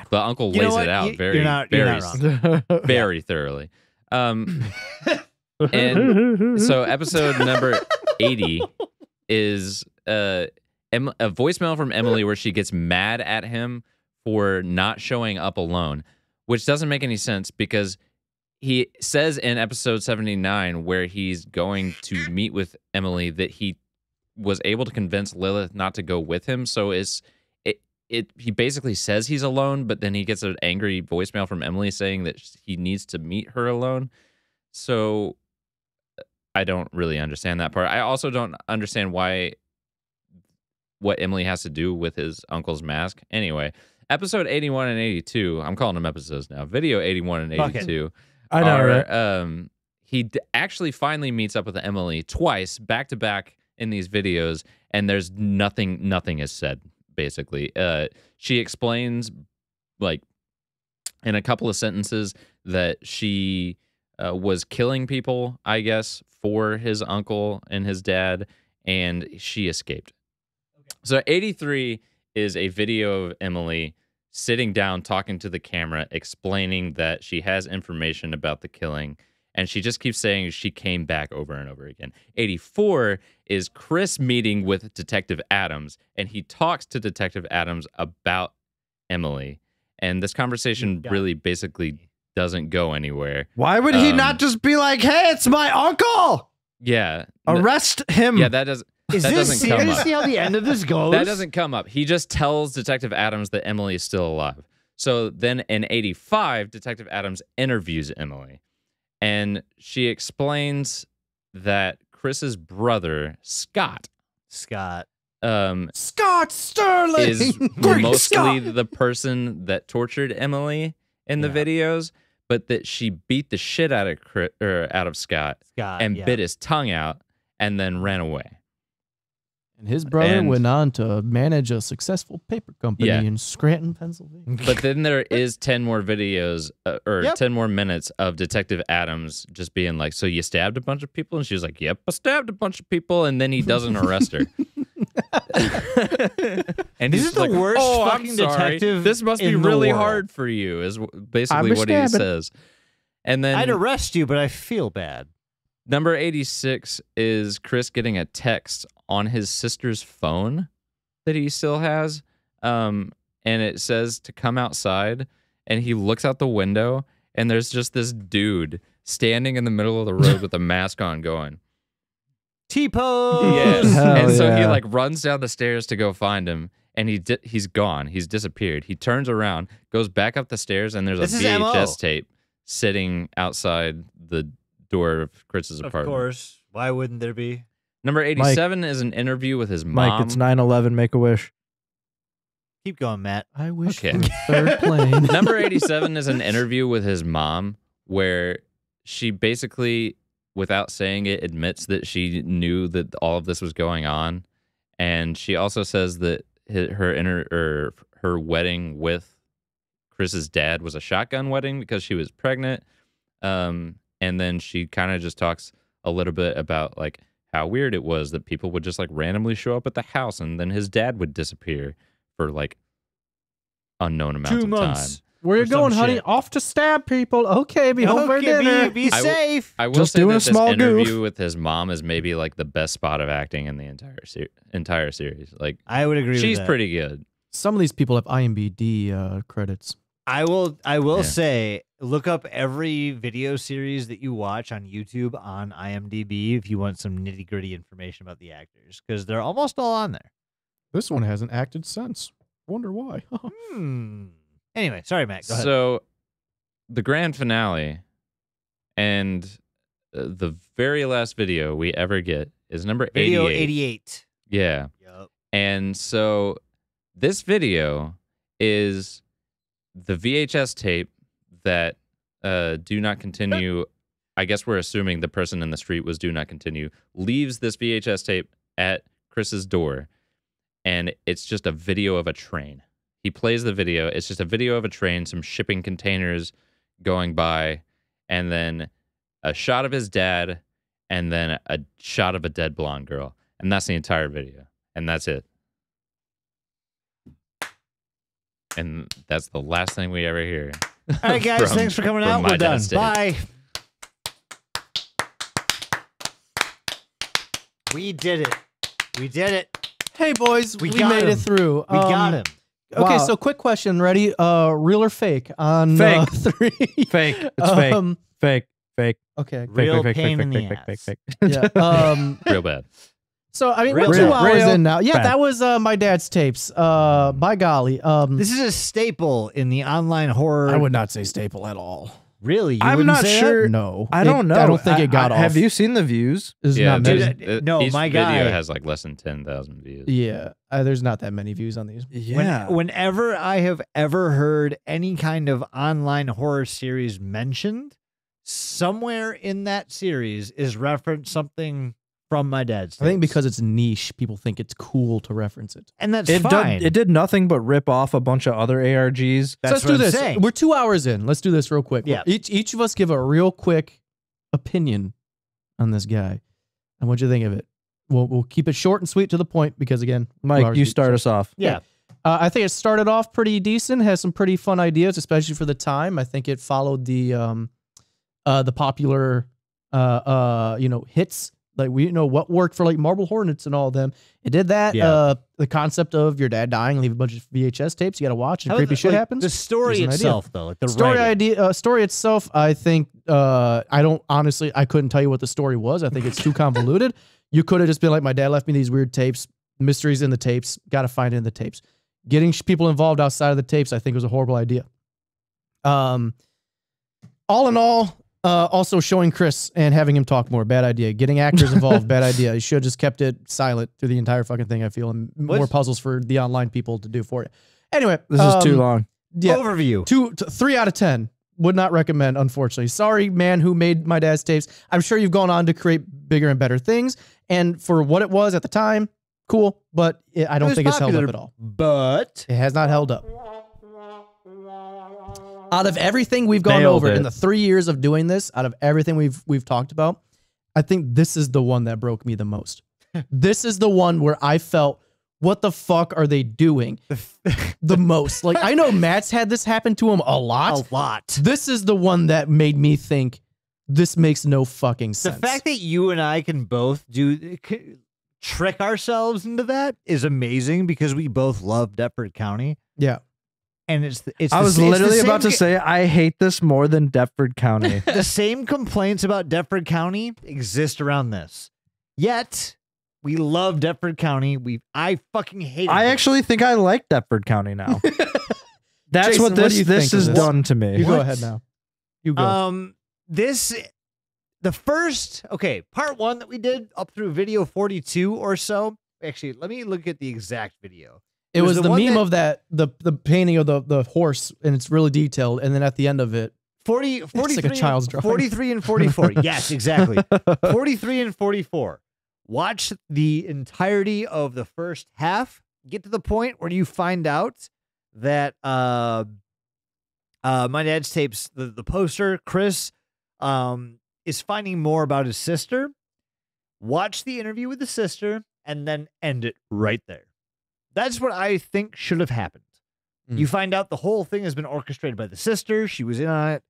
Speaker 5: But Uncle
Speaker 3: You know
Speaker 5: lays
Speaker 3: what?
Speaker 5: it out
Speaker 3: You're
Speaker 5: very,
Speaker 3: not
Speaker 5: very,
Speaker 3: wrong.
Speaker 5: very thoroughly. And so episode number 80 is a voicemail from Emily where she gets mad at him for not showing up alone, which doesn't make any sense because he says in episode 79 where he's going to meet with Emily that he was able to convince Lilith not to go with him. So he basically says he's alone, but then he gets an angry voicemail from Emily saying that he needs to meet her alone. So I don't really understand that part. I also don't understand what Emily has to do with his uncle's mask. Anyway, episode 81 and 82, I'm calling them episodes now. Video 81 and 82.
Speaker 4: I know, right?
Speaker 5: He actually finally meets up with Emily twice, back to back in these videos, and there's nothing is said, basically. She explains, like, in a couple of sentences that she was killing people, I guess, for his uncle and his dad, and she escaped. Okay. So 83 is a video of Emily sitting down, talking to the camera, explaining that she has information about the killing, and she just keeps saying she came back over and over again. 84 is Chris meeting with Detective Adams, and he talks to Detective Adams about Emily, and this conversation really basically doesn't go anywhere.
Speaker 4: Why would he not just be like, hey, it's my uncle?
Speaker 5: Yeah.
Speaker 4: Arrest him.
Speaker 5: Yeah, that doesn't come up.
Speaker 3: See how the end of this goes?
Speaker 5: That doesn't come up. He just tells Detective Adams that Emily is still alive. So then in 85, Detective Adams interviews Emily, and she explains that Chris's brother, Scott
Speaker 3: Scott
Speaker 2: Sterling
Speaker 5: is
Speaker 2: Great
Speaker 5: mostly
Speaker 2: Scott!
Speaker 5: the person that tortured Emily in the videos, but that she beat the shit out of Scott and bit his tongue out and then ran away.
Speaker 2: And his brother went on to manage a successful paper company in Scranton, Pennsylvania.
Speaker 5: But then there is 10 more videos 10 more minutes of Detective Adams just being like, so you stabbed a bunch of people? And she was like, yep, I stabbed a bunch of people. And then he doesn't arrest her. And
Speaker 3: This
Speaker 5: he's
Speaker 3: is the
Speaker 5: like,
Speaker 3: worst
Speaker 5: oh,
Speaker 3: fucking
Speaker 5: I'm sorry.
Speaker 3: detective
Speaker 5: This must be
Speaker 3: in the
Speaker 5: really
Speaker 3: world."
Speaker 5: hard for you, is basically what he says. And then
Speaker 3: I'd arrest you, but I feel bad.
Speaker 5: number 86 is Chris getting a text on his sister's phone that he still has. And it says to come outside. And he looks out the window, and there's just this dude standing in the middle of the road with a mask on going,
Speaker 3: T-pose.
Speaker 5: yes.
Speaker 4: Hell
Speaker 5: And so he
Speaker 4: yeah.
Speaker 5: like runs down the stairs to go find him. And he's gone. He's disappeared. He turns around, goes back up the stairs, and there's
Speaker 3: This
Speaker 5: a
Speaker 3: is MO.
Speaker 5: VHS tape sitting outside the door of Chris's
Speaker 3: Of
Speaker 5: apartment.
Speaker 3: course. Why wouldn't there be?
Speaker 5: Number 87 is an interview with his mom.
Speaker 4: Mike, it's 9/11. Make a wish.
Speaker 3: Keep going, Matt.
Speaker 2: I wish
Speaker 5: Okay.
Speaker 2: for a third plane.
Speaker 5: Number 87 is an interview with his mom where she basically, without saying it, admits that she knew that all of this was going on. And she also says that her wedding with Chris's dad was a shotgun wedding because she was pregnant. And then she kind of just talks a little bit about like how weird it was that people would just like randomly show up at the house and then his dad would disappear for like unknown amounts
Speaker 3: 2
Speaker 5: of
Speaker 3: months.
Speaker 5: time.
Speaker 2: Where you
Speaker 3: or some
Speaker 2: going, honey?
Speaker 3: shit.
Speaker 2: Off to stab people. Okay, be home for
Speaker 3: Okay,
Speaker 2: dinner.
Speaker 3: be safe.
Speaker 5: I will
Speaker 4: Just
Speaker 5: say
Speaker 4: doing
Speaker 5: that
Speaker 4: a
Speaker 5: this
Speaker 4: small
Speaker 5: interview
Speaker 4: goof.
Speaker 5: with his mom is maybe like the best spot of acting in the entire series. Like
Speaker 3: I would agree
Speaker 5: she's
Speaker 3: with that.
Speaker 5: pretty good.
Speaker 2: Some of these people have IMDb credits.
Speaker 3: I will
Speaker 5: Yeah.
Speaker 3: say, look up every video series that you watch on YouTube on IMDb if you want some nitty gritty information about the actors, because they're almost all on there.
Speaker 2: This one hasn't acted since. Wonder why.
Speaker 3: Anyway, sorry, Matt. Go ahead.
Speaker 5: So the grand finale and the very last video we ever get is number 88.
Speaker 3: Video 88.
Speaker 5: Yeah.
Speaker 3: Yup.
Speaker 5: And so this video is the VHS tape that Do Not Continue. I guess we're assuming the person in the street was Do Not Continue, leaves this VHS tape at Chris's door, and it's just a video of a train. He plays the video. It's just a video of a train, some shipping containers going by, and then a shot of his dad, and then a shot of a dead blonde girl. And that's the entire video. And that's it. And that's the last thing we ever hear.
Speaker 3: All right, guys.
Speaker 5: from-
Speaker 3: Thanks for coming
Speaker 5: from
Speaker 3: out.
Speaker 5: My
Speaker 3: We're done.
Speaker 5: Dad's Tape.
Speaker 3: Bye. We did it. We did it.
Speaker 2: Hey, boys,
Speaker 3: We
Speaker 2: we
Speaker 3: got
Speaker 2: made
Speaker 3: him.
Speaker 2: it through.
Speaker 3: We got him.
Speaker 2: Okay,
Speaker 4: Wow.
Speaker 2: so quick question. Ready? Real or fake on
Speaker 4: Fake.
Speaker 2: 3?
Speaker 4: Fake. It's fake. Fake. Fake.
Speaker 2: Okay.
Speaker 3: Real
Speaker 4: fake,
Speaker 3: pain in the
Speaker 4: fake,
Speaker 3: ass.
Speaker 4: fake, fake,
Speaker 2: Yeah.
Speaker 5: Real bad.
Speaker 2: So I mean,
Speaker 3: Real
Speaker 2: we're 2
Speaker 3: bad.
Speaker 2: hours
Speaker 4: Real
Speaker 2: in now. Yeah,
Speaker 4: bad.
Speaker 2: that was my dad's tapes. By golly.
Speaker 3: This is a staple in the online horror.
Speaker 2: I would not say staple at all.
Speaker 3: Really? You
Speaker 4: I'm
Speaker 3: wouldn't
Speaker 4: not
Speaker 3: say
Speaker 4: sure.
Speaker 3: that?
Speaker 2: No,
Speaker 4: I don't know.
Speaker 2: I don't think it got off.
Speaker 4: Have you seen the views?
Speaker 2: There's
Speaker 5: Yeah,
Speaker 2: not
Speaker 5: there's-
Speaker 2: many.
Speaker 3: No,
Speaker 5: each
Speaker 3: my
Speaker 5: video
Speaker 3: guy-
Speaker 5: has like less than 10,000 views.
Speaker 2: Yeah, there's not that many views on these.
Speaker 4: Yeah.
Speaker 3: Whenever I have ever heard any kind of online horror series mentioned, somewhere in that series is referenced something from my dad's.
Speaker 2: I think
Speaker 3: tapes.
Speaker 2: because it's niche, people think it's cool to reference it.
Speaker 3: and that's
Speaker 4: it
Speaker 3: fine.
Speaker 4: did nothing but rip off a bunch of other ARGs.
Speaker 3: That's
Speaker 2: so let's
Speaker 3: what
Speaker 2: do
Speaker 3: I'm
Speaker 2: this.
Speaker 3: saying.
Speaker 2: We're 2 hours in. Let's do this real quick.
Speaker 3: Yeah.
Speaker 2: Each of us give a real quick opinion on this guy, and what'd you think of it? We'll keep it short and sweet to the point because again, 2
Speaker 4: Mike,
Speaker 2: hours
Speaker 4: you
Speaker 2: deep.
Speaker 4: start us off.
Speaker 3: yeah.
Speaker 2: I think it started off pretty decent. Has some pretty fun ideas, especially for the time. I think it followed the popular hits. Like we know what worked for like Marble Hornets and all of them. It did that.
Speaker 3: Yeah.
Speaker 2: The concept of your dad dying, leave a bunch of VHS tapes. You got to watch, and
Speaker 3: How
Speaker 2: creepy
Speaker 3: about
Speaker 2: shit
Speaker 3: like,
Speaker 2: happens.
Speaker 3: The story
Speaker 2: Here's an idea.
Speaker 3: itself, though, like the
Speaker 2: story
Speaker 3: writing.
Speaker 2: story itself, I think I couldn't tell you what the story was. I think it's too convoluted. You could have just been like, my dad left me these weird tapes, mysteries in the tapes, got to find it in the tapes. Getting people involved outside of the tapes, I think was a horrible idea. All in all, also showing Chris and having him talk more, bad idea. Getting actors involved, bad idea. You should have just kept it silent through the entire fucking thing, I feel, and more
Speaker 3: What's-
Speaker 2: puzzles for the online people to do for you. Anyway,
Speaker 4: This is too long.
Speaker 2: Yeah,
Speaker 3: Overview.
Speaker 2: 3 out of 10. Would not recommend, unfortunately. Sorry, man, who made my dad's tapes. I'm sure you've gone on to create bigger and better things. And for what it was at the time, cool. But I don't
Speaker 3: was
Speaker 2: think it's held
Speaker 3: popular,
Speaker 2: up at all.
Speaker 3: But
Speaker 2: It has not held up. Out of everything we've gone
Speaker 4: Nailed
Speaker 2: over
Speaker 4: it.
Speaker 2: in the 3 years of doing this, out of everything we've talked about, I think this is the one that broke me the most. This is the one where I felt, what the fuck are they doing the most? Like, I know Matt's had this happen to him a lot.
Speaker 3: a lot.
Speaker 2: This is the one that made me think this makes no fucking
Speaker 3: The
Speaker 2: sense.
Speaker 3: fact that you and I can both trick ourselves into that is amazing because we both love Deptford County,
Speaker 2: yeah.
Speaker 3: and it's
Speaker 4: I was literally about to say I hate this more than Deptford County.
Speaker 3: the same complaints about Deptford County exist around this. Yet we love Deptford County. I fucking hate it.
Speaker 4: I actually think I like Deptford County now. That's
Speaker 2: Jason,
Speaker 4: what
Speaker 2: what do
Speaker 4: this
Speaker 2: you think of
Speaker 4: has
Speaker 2: this?
Speaker 4: done to me.
Speaker 2: You go
Speaker 3: What?
Speaker 2: ahead now. You go.
Speaker 3: The first part 1 that we did up through video 42 or so. Actually, let me look at the exact video.
Speaker 2: it was the
Speaker 3: one
Speaker 2: meme
Speaker 3: that-
Speaker 2: of that, the painting of the horse, and it's really detailed. And then at the end of it,
Speaker 3: 43,
Speaker 2: like a child's drawing.
Speaker 3: 43 and 44. Yes, exactly. 43 and 44. Watch the entirety of the first half. Get to the point where you find out that my dad's tapes, the poster, Chris, is finding more about his sister. watch the interview with the sister, and then end it right there. That's what I think should have happened.
Speaker 2: Mm.
Speaker 3: You find out the whole thing has been orchestrated by the sister. She was in on it.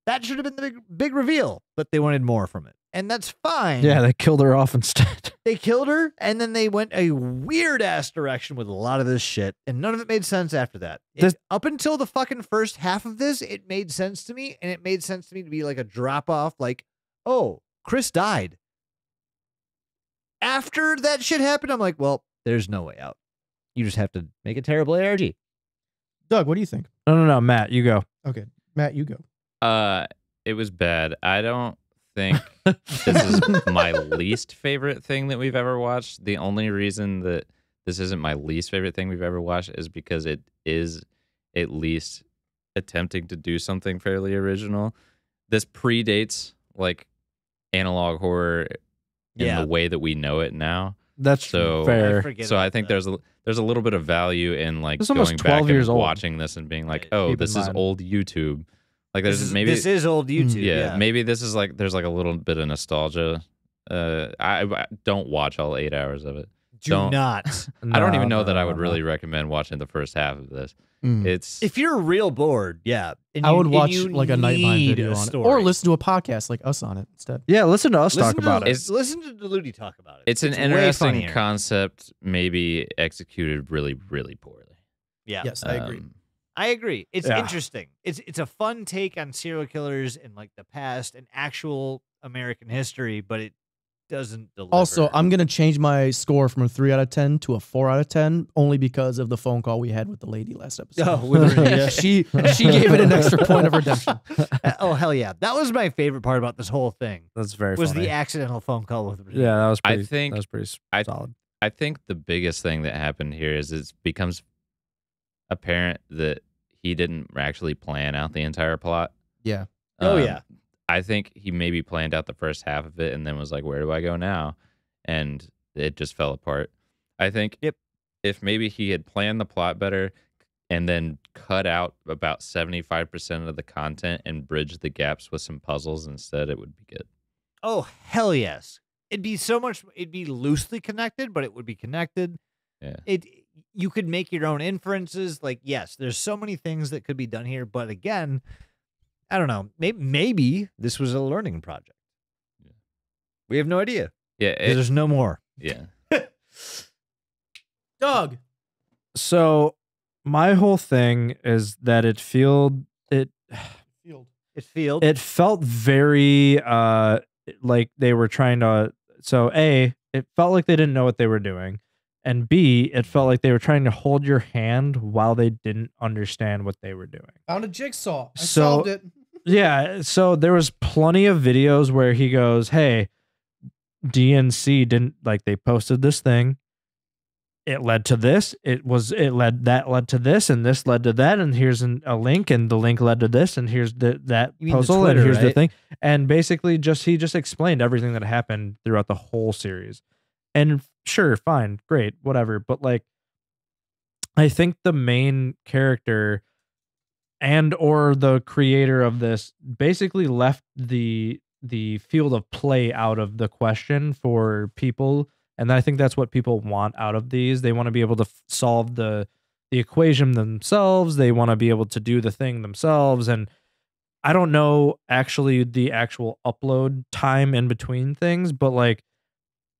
Speaker 3: That should have been the big reveal, but they wanted more from it. And that's fine.
Speaker 4: Yeah, they killed her off instead.
Speaker 3: They killed her, and then they went a weird-ass direction with a lot of this shit, and none of it made sense after that. Up until the fucking first half of this, it made sense to me, and it made sense to me to be like a drop-off, like, oh, Chris died. After that shit happened, I'm like, well, there's no way out. You just have to make a terrible ARG.
Speaker 2: Doug, what do you think?
Speaker 4: No, Matt, you go.
Speaker 2: Okay, Matt, you go.
Speaker 5: It was bad. I don't think this is my least favorite thing that we've ever watched. The only reason that this isn't my least favorite thing we've ever watched is because it is at least attempting to do something fairly original. This predates like analog horror in the way that we know it now.
Speaker 4: That's
Speaker 5: so
Speaker 4: fair.
Speaker 5: So I think there's a little bit of value in like
Speaker 4: It's almost
Speaker 5: going
Speaker 4: 12
Speaker 5: back
Speaker 4: years
Speaker 5: and
Speaker 4: old.
Speaker 5: watching this and being like, oh,
Speaker 4: Keep
Speaker 5: this
Speaker 4: in
Speaker 5: is
Speaker 4: mind.
Speaker 5: old YouTube. Like
Speaker 3: This is old YouTube.
Speaker 5: yeah, maybe this is like there's like a little bit of nostalgia. I don't watch all 8 hours of it.
Speaker 3: Do not.
Speaker 5: I don't even know that I
Speaker 4: No,
Speaker 5: would
Speaker 4: no.
Speaker 5: really recommend watching the first half of this.
Speaker 2: Mm.
Speaker 5: It's
Speaker 3: If you're real bored, yeah. And
Speaker 2: I would
Speaker 3: and
Speaker 2: watch
Speaker 3: you
Speaker 2: like a Nightmind
Speaker 3: need
Speaker 2: video
Speaker 3: a
Speaker 2: on it,
Speaker 3: story.
Speaker 2: or listen to a podcast like us on it instead.
Speaker 4: Yeah, listen to us talk about it.
Speaker 5: It's-
Speaker 3: Listen to Deludi talk about it.
Speaker 5: it's an
Speaker 3: way
Speaker 5: interesting
Speaker 3: funnier.
Speaker 5: concept, maybe executed really, really poorly.
Speaker 3: Yeah.
Speaker 2: Yes, I agree.
Speaker 3: I agree. It's
Speaker 4: Yeah.
Speaker 3: interesting. It's a fun take on serial killers in like the past and actual American history, but it doesn't deliver.
Speaker 2: Also, I'm gonna change my score from a 3 out of 10 to a 4 out of 10, only because of the phone call we had with the lady last episode.
Speaker 3: Oh, with her,
Speaker 2: she gave it an extra point of redemption.
Speaker 3: oh hell yeah, that was my favorite part about this whole thing.
Speaker 4: That's very
Speaker 3: Was
Speaker 4: funny.
Speaker 3: the accidental phone call with Regina.
Speaker 4: Yeah, that was
Speaker 5: I
Speaker 4: pretty.
Speaker 5: think-
Speaker 4: that was pretty
Speaker 5: I-
Speaker 4: solid.
Speaker 5: I think the biggest thing that happened here is it becomes apparent that he didn't actually plan out the entire plot.
Speaker 2: Yeah.
Speaker 3: Oh
Speaker 5: Um,
Speaker 3: yeah.
Speaker 5: I think he maybe planned out the first half of it and then was like, where do I go now? And it just fell apart. I think if maybe he had planned the plot better and then cut out about 75% of the content and bridged the gaps with some puzzles instead, it would be good.
Speaker 3: Oh hell yes. It'd be so much. It'd be loosely connected, but it would be connected.
Speaker 5: Yeah.
Speaker 3: You could make your own inferences. Like yes, there's so many things that could be done here, but again, I don't know. Maybe this was a learning project.
Speaker 5: Yeah.
Speaker 3: We have no idea.
Speaker 5: Yeah.
Speaker 3: 'Cause there's no more.
Speaker 5: Yeah.
Speaker 2: Doug.
Speaker 4: So my whole thing is that it felt
Speaker 3: It feels.
Speaker 4: it felt very like they were trying to. So A, it felt like they didn't know what they were doing, and B, it felt like they were trying to hold your hand while they didn't understand what they were doing.
Speaker 2: Found a jigsaw. I
Speaker 4: So-
Speaker 2: solved it.
Speaker 4: Yeah, so there was plenty of videos where he goes, "Hey, DNC didn't like they posted this thing. It led to this. That led to this, and this led to that, and here's a link, and the link led to this, and here's that
Speaker 3: You mean the
Speaker 4: puzzle, and
Speaker 3: Twitter,
Speaker 4: here's the
Speaker 3: right?
Speaker 4: thing." And basically, he just explained everything that happened throughout the whole series. And sure, fine, great, whatever. But like, I think the main character and or the creator of this basically left the field of play out of the question for people, and I think that's what people want out of these. They want to be able to solve the equation themselves. They want to be able to do the thing themselves. And I don't know actually the actual upload time in between things, but like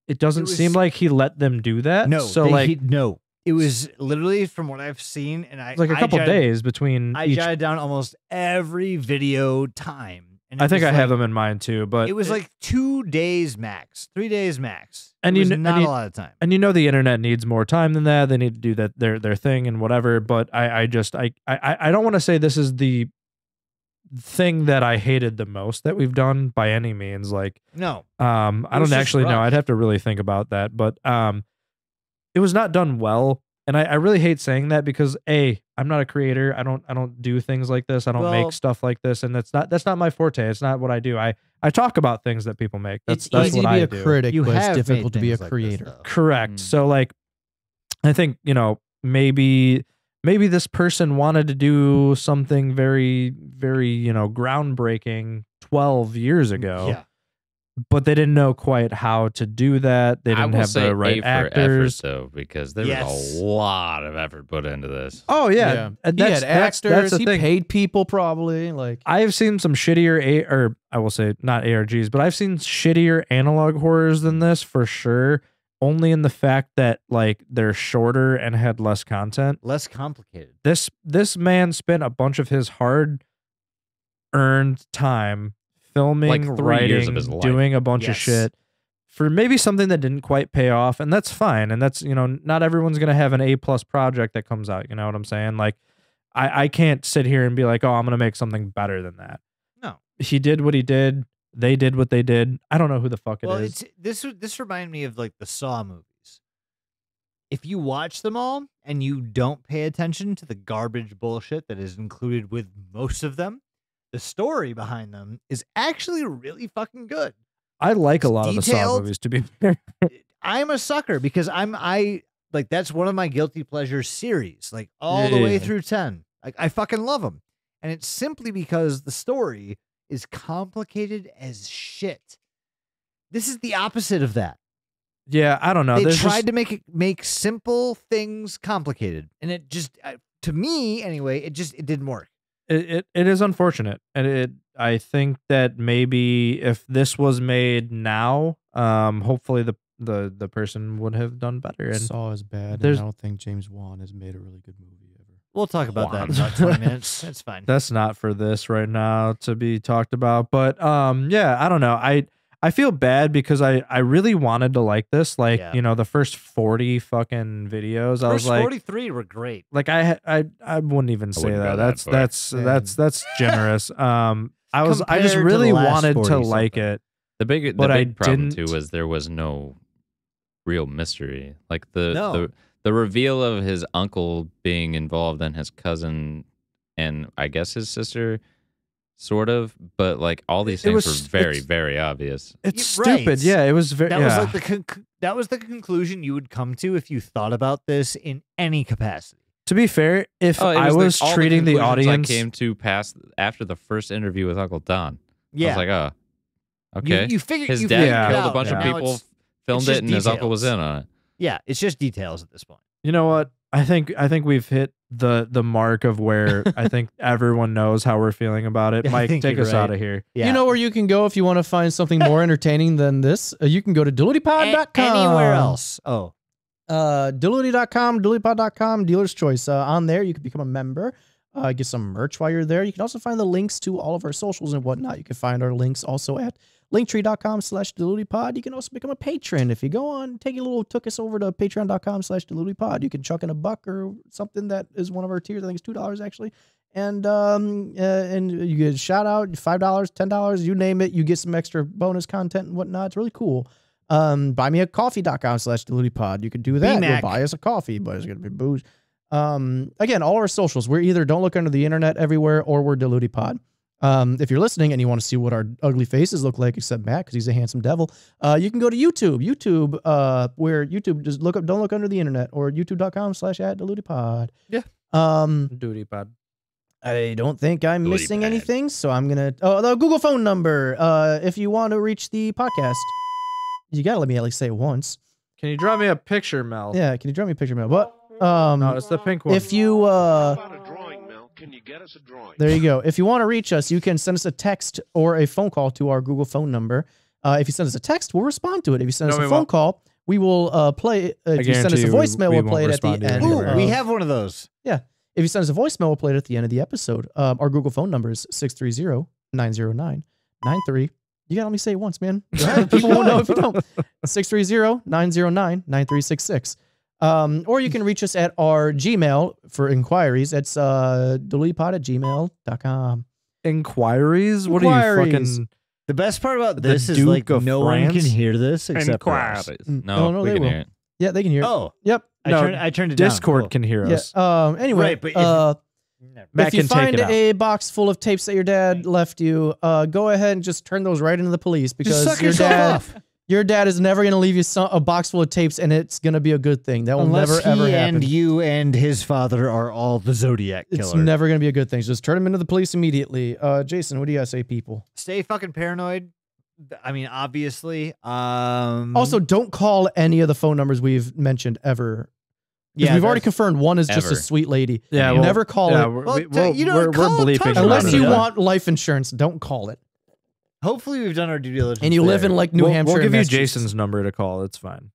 Speaker 4: it doesn't seem
Speaker 3: was-
Speaker 4: like he let them do that.
Speaker 3: No.
Speaker 4: So like
Speaker 3: no. It was literally from what I've seen, and
Speaker 4: it's like a couple days between
Speaker 3: I
Speaker 4: each.
Speaker 3: jotted down almost every video time. And
Speaker 4: I
Speaker 3: it
Speaker 4: think I
Speaker 3: was
Speaker 4: have
Speaker 3: like-
Speaker 4: them in mind too, but
Speaker 3: It was like 2 days max, 3 days max.
Speaker 4: And
Speaker 3: it
Speaker 4: you
Speaker 3: was
Speaker 4: kn-
Speaker 3: not
Speaker 4: and you-
Speaker 3: a lot of time.
Speaker 4: and you know the internet needs more time than that. They need to do that their thing and whatever. But I don't want to say this is the thing that I hated the most that we've done by any means. Like
Speaker 3: No,
Speaker 4: I
Speaker 3: was
Speaker 4: don't
Speaker 3: just
Speaker 4: actually know.
Speaker 3: rough.
Speaker 4: I'd have to really think about that. But it was not done well. And I really hate saying that because I'm not a creator. I don't do things like this. I don't
Speaker 3: Well-
Speaker 4: make stuff like this. And that's not my forte. It's not what I do. I talk about things that people make. That's
Speaker 2: It's easy
Speaker 4: what
Speaker 2: to be
Speaker 4: I
Speaker 2: a
Speaker 4: do.
Speaker 2: critic,
Speaker 3: you
Speaker 2: but it's
Speaker 3: have
Speaker 2: difficult to
Speaker 3: made
Speaker 2: be a
Speaker 3: things like this,
Speaker 2: creator.
Speaker 3: though.
Speaker 4: Correct.
Speaker 5: Mm.
Speaker 4: So like I think, maybe this person wanted to do something very, very, groundbreaking 12 years ago.
Speaker 3: Yeah.
Speaker 4: but they didn't know quite how to do that. They
Speaker 5: I
Speaker 4: didn't
Speaker 5: will
Speaker 4: have
Speaker 5: say
Speaker 4: the right
Speaker 5: A for
Speaker 4: actors.
Speaker 5: effort, though, because there
Speaker 3: Yes.
Speaker 5: was a lot of effort put into this.
Speaker 4: Oh yeah,
Speaker 2: He had actors.
Speaker 4: the
Speaker 2: He
Speaker 4: thing.
Speaker 2: paid people probably. Like
Speaker 4: I have seen some shittier or I will say not ARGs, but I've seen shittier analog horrors than this for sure. Only in the fact that like they're shorter and had less content.
Speaker 3: Less complicated.
Speaker 4: This man spent a bunch of his hard earned time filming,
Speaker 5: Like 3 years
Speaker 4: writing,
Speaker 5: of his life.
Speaker 4: doing a bunch of
Speaker 3: Yes.
Speaker 4: shit for maybe something that didn't quite pay off, and that's fine. And that's, not everyone's gonna have an A+ project that comes out. You know what I'm saying? Like, I can't sit here and be like, oh, I'm gonna make something better than that.
Speaker 3: No.
Speaker 4: He did what he did. They did what they did. I don't know who the fuck it is.
Speaker 3: This reminded me of like the Saw movies. If you watch them all and you don't pay attention to the garbage bullshit that is included with most of them, the story behind them is actually really fucking good.
Speaker 4: I like a
Speaker 3: it's
Speaker 4: lot of the Saw
Speaker 3: detailed.
Speaker 4: movies, to be fair.
Speaker 3: I'm a sucker because I like that's one of my guilty pleasures series, like all the way
Speaker 4: Yeah.
Speaker 3: through 10. Like I fucking love them. And it's simply because the story is complicated as shit. This is the opposite of that.
Speaker 4: Yeah, I don't know.
Speaker 3: They
Speaker 4: There's
Speaker 3: tried
Speaker 4: just-
Speaker 3: to make simple things complicated, and it just to me anyway, it didn't work.
Speaker 4: it is unfortunate, and I think that maybe if this was made now, hopefully the person would have done better. And
Speaker 2: Saw is bad. And I
Speaker 4: there's-
Speaker 2: don't think James Wan has made a really good movie ever.
Speaker 3: We'll talk about that in
Speaker 4: Juan.
Speaker 3: about 20 minutes. That's fine.
Speaker 4: that's not for this right now to be talked about. But yeah, I don't know. I feel bad because I really wanted to like this. Like,
Speaker 3: Yeah.
Speaker 4: the first 40 fucking videos, I was
Speaker 3: First
Speaker 4: like,
Speaker 3: 43 were great.
Speaker 4: like I wouldn't even say
Speaker 5: wouldn't go
Speaker 4: that.
Speaker 5: that
Speaker 4: That's generous. I just
Speaker 3: Compared to
Speaker 4: really
Speaker 3: the last
Speaker 4: wanted to
Speaker 3: 40
Speaker 4: like
Speaker 3: something.
Speaker 4: it.
Speaker 5: The big
Speaker 4: But I
Speaker 5: problem too
Speaker 4: didn't-
Speaker 5: was there was no real mystery. Like
Speaker 3: No.
Speaker 5: the reveal of his uncle being involved and his cousin and I guess his sister, sort of. But like all these
Speaker 4: It
Speaker 5: things
Speaker 4: was-
Speaker 5: were very
Speaker 4: it's-
Speaker 5: very obvious.
Speaker 4: It's
Speaker 3: Right.
Speaker 4: stupid. Yeah, it was very.
Speaker 3: That
Speaker 4: yeah.
Speaker 3: was like that was the conclusion you would come to if you thought about this in any capacity.
Speaker 4: To be fair, if
Speaker 5: Oh, it
Speaker 4: I was
Speaker 5: all
Speaker 4: treating the
Speaker 5: conclusions
Speaker 4: audience,
Speaker 5: I came to pass after the first interview with Uncle Don. I
Speaker 3: Yeah.
Speaker 5: was like, oh, okay.
Speaker 3: You figured
Speaker 5: His
Speaker 3: you
Speaker 5: dad
Speaker 3: figured
Speaker 4: Yeah.
Speaker 3: it
Speaker 5: killed a
Speaker 3: out.
Speaker 5: bunch of
Speaker 3: Now
Speaker 5: people,
Speaker 3: it's-
Speaker 5: filmed
Speaker 3: just
Speaker 5: it, and his uncle was
Speaker 3: details.
Speaker 5: in on it.
Speaker 3: Yeah, it's just details at this point.
Speaker 4: you know what? I think we've hit the mark of where I think everyone knows how we're feeling about it.
Speaker 3: I
Speaker 4: Mike,
Speaker 3: think
Speaker 4: take
Speaker 3: you're
Speaker 4: us
Speaker 3: right.
Speaker 4: out of here.
Speaker 3: Yeah.
Speaker 2: You know where you can go if you want to find something more entertaining than this? You can go to dilutipod.com.
Speaker 3: Anywhere else? Oh,
Speaker 2: Diluti.com, dilutipod.com, dealer's choice. On there, you can become a member, get some merch while you're there. You can also find the links to all of our socials and whatnot. You can find our links also at linktree.com/dilutipod. You can also become a patron. If you go on, take a little took us over to patreon.com/dilutipod. You can chuck in $1 or something that is one of our tiers. I think it's $2 actually. And you get a shout out, $5, $10, you name it. You get some extra bonus content and whatnot. It's really cool. Buymeacoffee.com/dilutipod. You can do that. You'll
Speaker 3: BMAC.
Speaker 2: buy us a coffee, but it's gonna be booze. Again, all our socials. We're either Don't Look Under the Internet everywhere or we're Dilutipod. If you're listening and you want to see what our ugly faces look like, except Matt, because he's a handsome devil, you can go to YouTube. Where YouTube, just look up Don't Look Under the Internet or youtube.com/@dilutipod.
Speaker 3: Yeah.
Speaker 4: Duty pod.
Speaker 2: I don't think I'm
Speaker 5: Dilutipod.
Speaker 2: missing anything, so I'm gonna. Oh, the Google phone number. If you want to reach the podcast, you gotta let me at least say it once.
Speaker 4: Can you draw me a picture, Mel?
Speaker 2: Yeah, can you draw me a picture, Mel? But
Speaker 4: No, it's the pink one.
Speaker 2: if you
Speaker 7: About a drawing, Mel. Can you get us a drawing?
Speaker 2: there you go. If you want to reach us, you can send us a text or a phone call to our Google phone number. If you send us a text, we'll respond to it. If you send
Speaker 4: No,
Speaker 2: us a
Speaker 4: we
Speaker 2: phone
Speaker 4: won't.
Speaker 2: call, we will play it. If you send us
Speaker 4: guarantee
Speaker 2: a
Speaker 4: you
Speaker 2: voicemail,
Speaker 4: we
Speaker 2: we'll play it
Speaker 4: won't
Speaker 2: at the
Speaker 4: respond to you
Speaker 2: end.
Speaker 4: anyway.
Speaker 3: ooh, we have one of those.
Speaker 2: If you send us a voicemail, we'll play it at the end of the episode. Our Google phone number is 630-909-93. You gotta let me say it once, man. People won't know if you don't. 630-909-9366. Or you can reach us at our Gmail for inquiries. It's dilutipod@gmail.com.
Speaker 4: Inquiries? What are you
Speaker 2: Inquiries.
Speaker 4: fucking?
Speaker 3: The best part about
Speaker 4: The
Speaker 3: this is
Speaker 4: Duke
Speaker 3: like
Speaker 4: of
Speaker 3: no one
Speaker 4: France?
Speaker 3: can hear this except for us.
Speaker 5: No,
Speaker 2: no,
Speaker 5: we
Speaker 2: they
Speaker 5: can
Speaker 2: will.
Speaker 5: hear it.
Speaker 2: Yeah, they can hear it.
Speaker 3: Oh,
Speaker 2: Yep.
Speaker 4: No,
Speaker 3: I turned it down.
Speaker 4: Discord
Speaker 3: Cool.
Speaker 4: can hear
Speaker 2: Yeah.
Speaker 4: us.
Speaker 2: Anyway,
Speaker 3: Right, but if-
Speaker 2: Matt,
Speaker 4: Matt
Speaker 2: if you
Speaker 4: can take
Speaker 2: find
Speaker 4: it out.
Speaker 2: a box full of tapes that your dad left you, go ahead and just turn those right into the police
Speaker 3: Just
Speaker 2: because
Speaker 3: suck
Speaker 2: your
Speaker 3: yourself
Speaker 2: dad,
Speaker 3: off.
Speaker 2: your dad is never gonna leave you a box full of tapes, and it's gonna be a good thing. That will
Speaker 3: Unless
Speaker 2: never
Speaker 3: he
Speaker 2: ever happen.
Speaker 3: and you and his father are all the Zodiac
Speaker 2: It's
Speaker 3: killer.
Speaker 2: never gonna be a good thing. So just turn them into the police immediately. Jason, what do you gotta say, people?
Speaker 3: Stay fucking paranoid. I mean, obviously.
Speaker 2: Also, don't call any of the phone numbers we've mentioned ever.
Speaker 3: Yeah,
Speaker 2: We've already
Speaker 3: that's-
Speaker 2: confirmed one is just a
Speaker 5: Ever.
Speaker 2: sweet lady.
Speaker 4: Yeah,
Speaker 5: Well,
Speaker 2: Never call
Speaker 4: Yeah,
Speaker 2: it
Speaker 3: Well, you know,
Speaker 4: we're
Speaker 3: call-
Speaker 4: bleeping.
Speaker 3: touch
Speaker 4: it
Speaker 2: unless
Speaker 3: on
Speaker 2: you
Speaker 3: it.
Speaker 2: want life insurance. Don't call it.
Speaker 3: Hopefully, we've done our due diligence.
Speaker 2: And you live
Speaker 3: there.
Speaker 2: in like New Hampshire.
Speaker 4: We'll give
Speaker 2: and
Speaker 4: you
Speaker 2: Massachusetts.
Speaker 4: Jason's number to call. It's fine.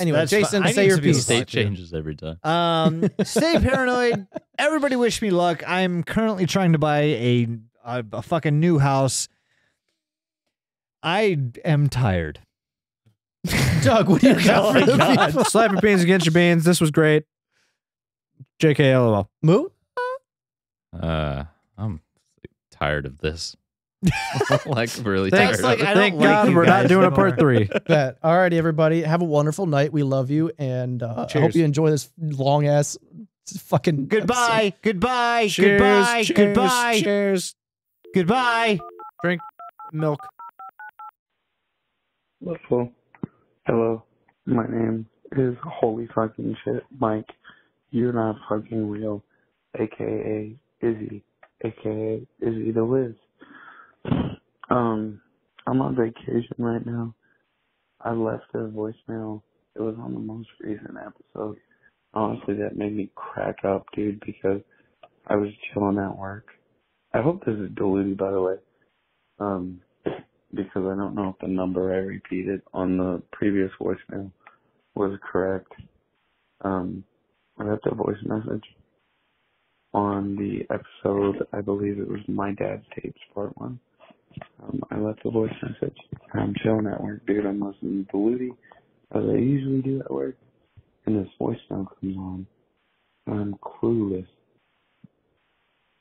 Speaker 2: Anyway,
Speaker 3: that's
Speaker 2: Jason,
Speaker 3: fine. I
Speaker 2: say
Speaker 3: need
Speaker 2: your
Speaker 3: to be
Speaker 2: piece.
Speaker 5: State
Speaker 3: lucky.
Speaker 5: changes every time.
Speaker 3: Stay paranoid. Everybody wish me luck. I'm currently trying to buy a fucking new house. I am tired.
Speaker 2: Doug, what do you got for the people?
Speaker 4: Slap your beans against your beans. This was great. JK LOL.
Speaker 2: Moot?
Speaker 5: I'm tired of this. Like really
Speaker 4: Thanks,
Speaker 5: tired.
Speaker 3: like,
Speaker 5: of
Speaker 3: I
Speaker 5: it.
Speaker 3: don't
Speaker 4: Thank
Speaker 3: like
Speaker 4: God
Speaker 3: you
Speaker 4: we're not
Speaker 3: guys
Speaker 4: doing a
Speaker 3: anymore.
Speaker 4: part 3.
Speaker 2: Bet. Alrighty, everybody. Have a wonderful night. We love you. And I hope
Speaker 4: Cheers.
Speaker 2: you enjoy this long ass fucking
Speaker 3: Goodbye.
Speaker 2: episode.
Speaker 3: Goodbye.
Speaker 4: Cheers,
Speaker 3: Goodbye.
Speaker 4: cheers,
Speaker 3: Goodbye.
Speaker 4: Cheers.
Speaker 3: Goodbye.
Speaker 4: Drink milk.
Speaker 8: Hello, my name is holy fucking shit, Mike. You're not fucking real, aka Izzy, aka Izzy the Liz. I'm on vacation right now. I left a voicemail. It was on the most recent episode. Honestly, that made me crack up, dude, because I was chilling at work. I hope this is deleted, by the way. Because I don't know if the number I repeated on the previous voicemail was correct. I left a voice message on the episode, I believe it was My Dad's Tapes Part 1. I left a voice message. I'm chilling at work, dude. I'm listening to Ludi, as I usually do at work. And this voicemail comes on, and I'm clueless.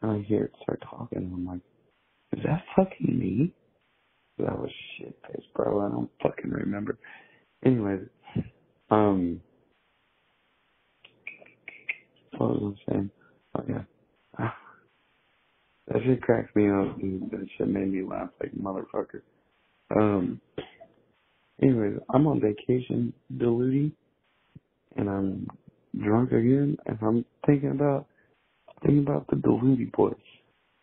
Speaker 8: And I hear it start talking, and I'm like, is that fucking me? That was shit face, bro. I don't fucking remember. Anyways, what was I saying? Oh yeah. That shit cracks me up, dude. That shit made me laugh like a motherfucker. Anyways, I'm on vacation, Duluth, and I'm drunk again, and I'm thinking about the Duluth boys.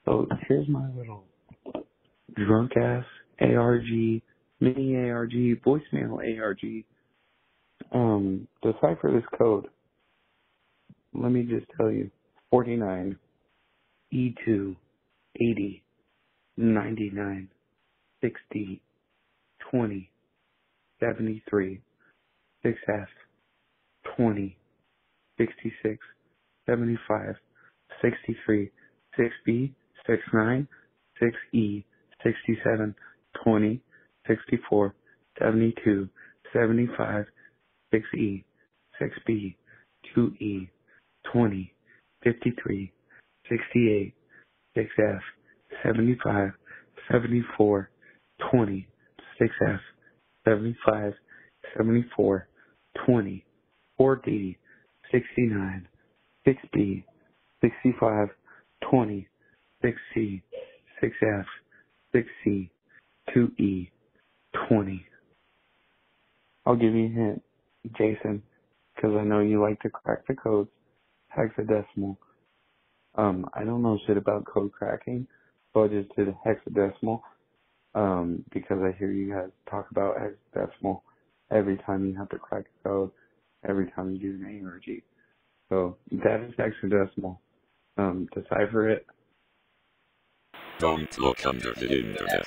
Speaker 8: So here's my little drunk ass ARG, mini ARG, voicemail ARG. Decipher this code. Let me just tell you. 49 E2 80 99 60 20 73 6F 20 66 75 63 6B 69 6E 67 20 64 72 75 6E 6B 2E 20 53 68 6F 75 74 20 6F 75 74 20 4D 69 6B 65 20 6C 6F 6C 2E 20. I'll give you a hint, Jason, because I know you like to crack the codes. Hexadecimal. I don't know shit about code cracking, so I just did hexadecimal because I hear you guys talk about hexadecimal every time you have to crack a code, every time you do an ARG. So that is hexadecimal. Decipher it.
Speaker 1: Don't look under the internet.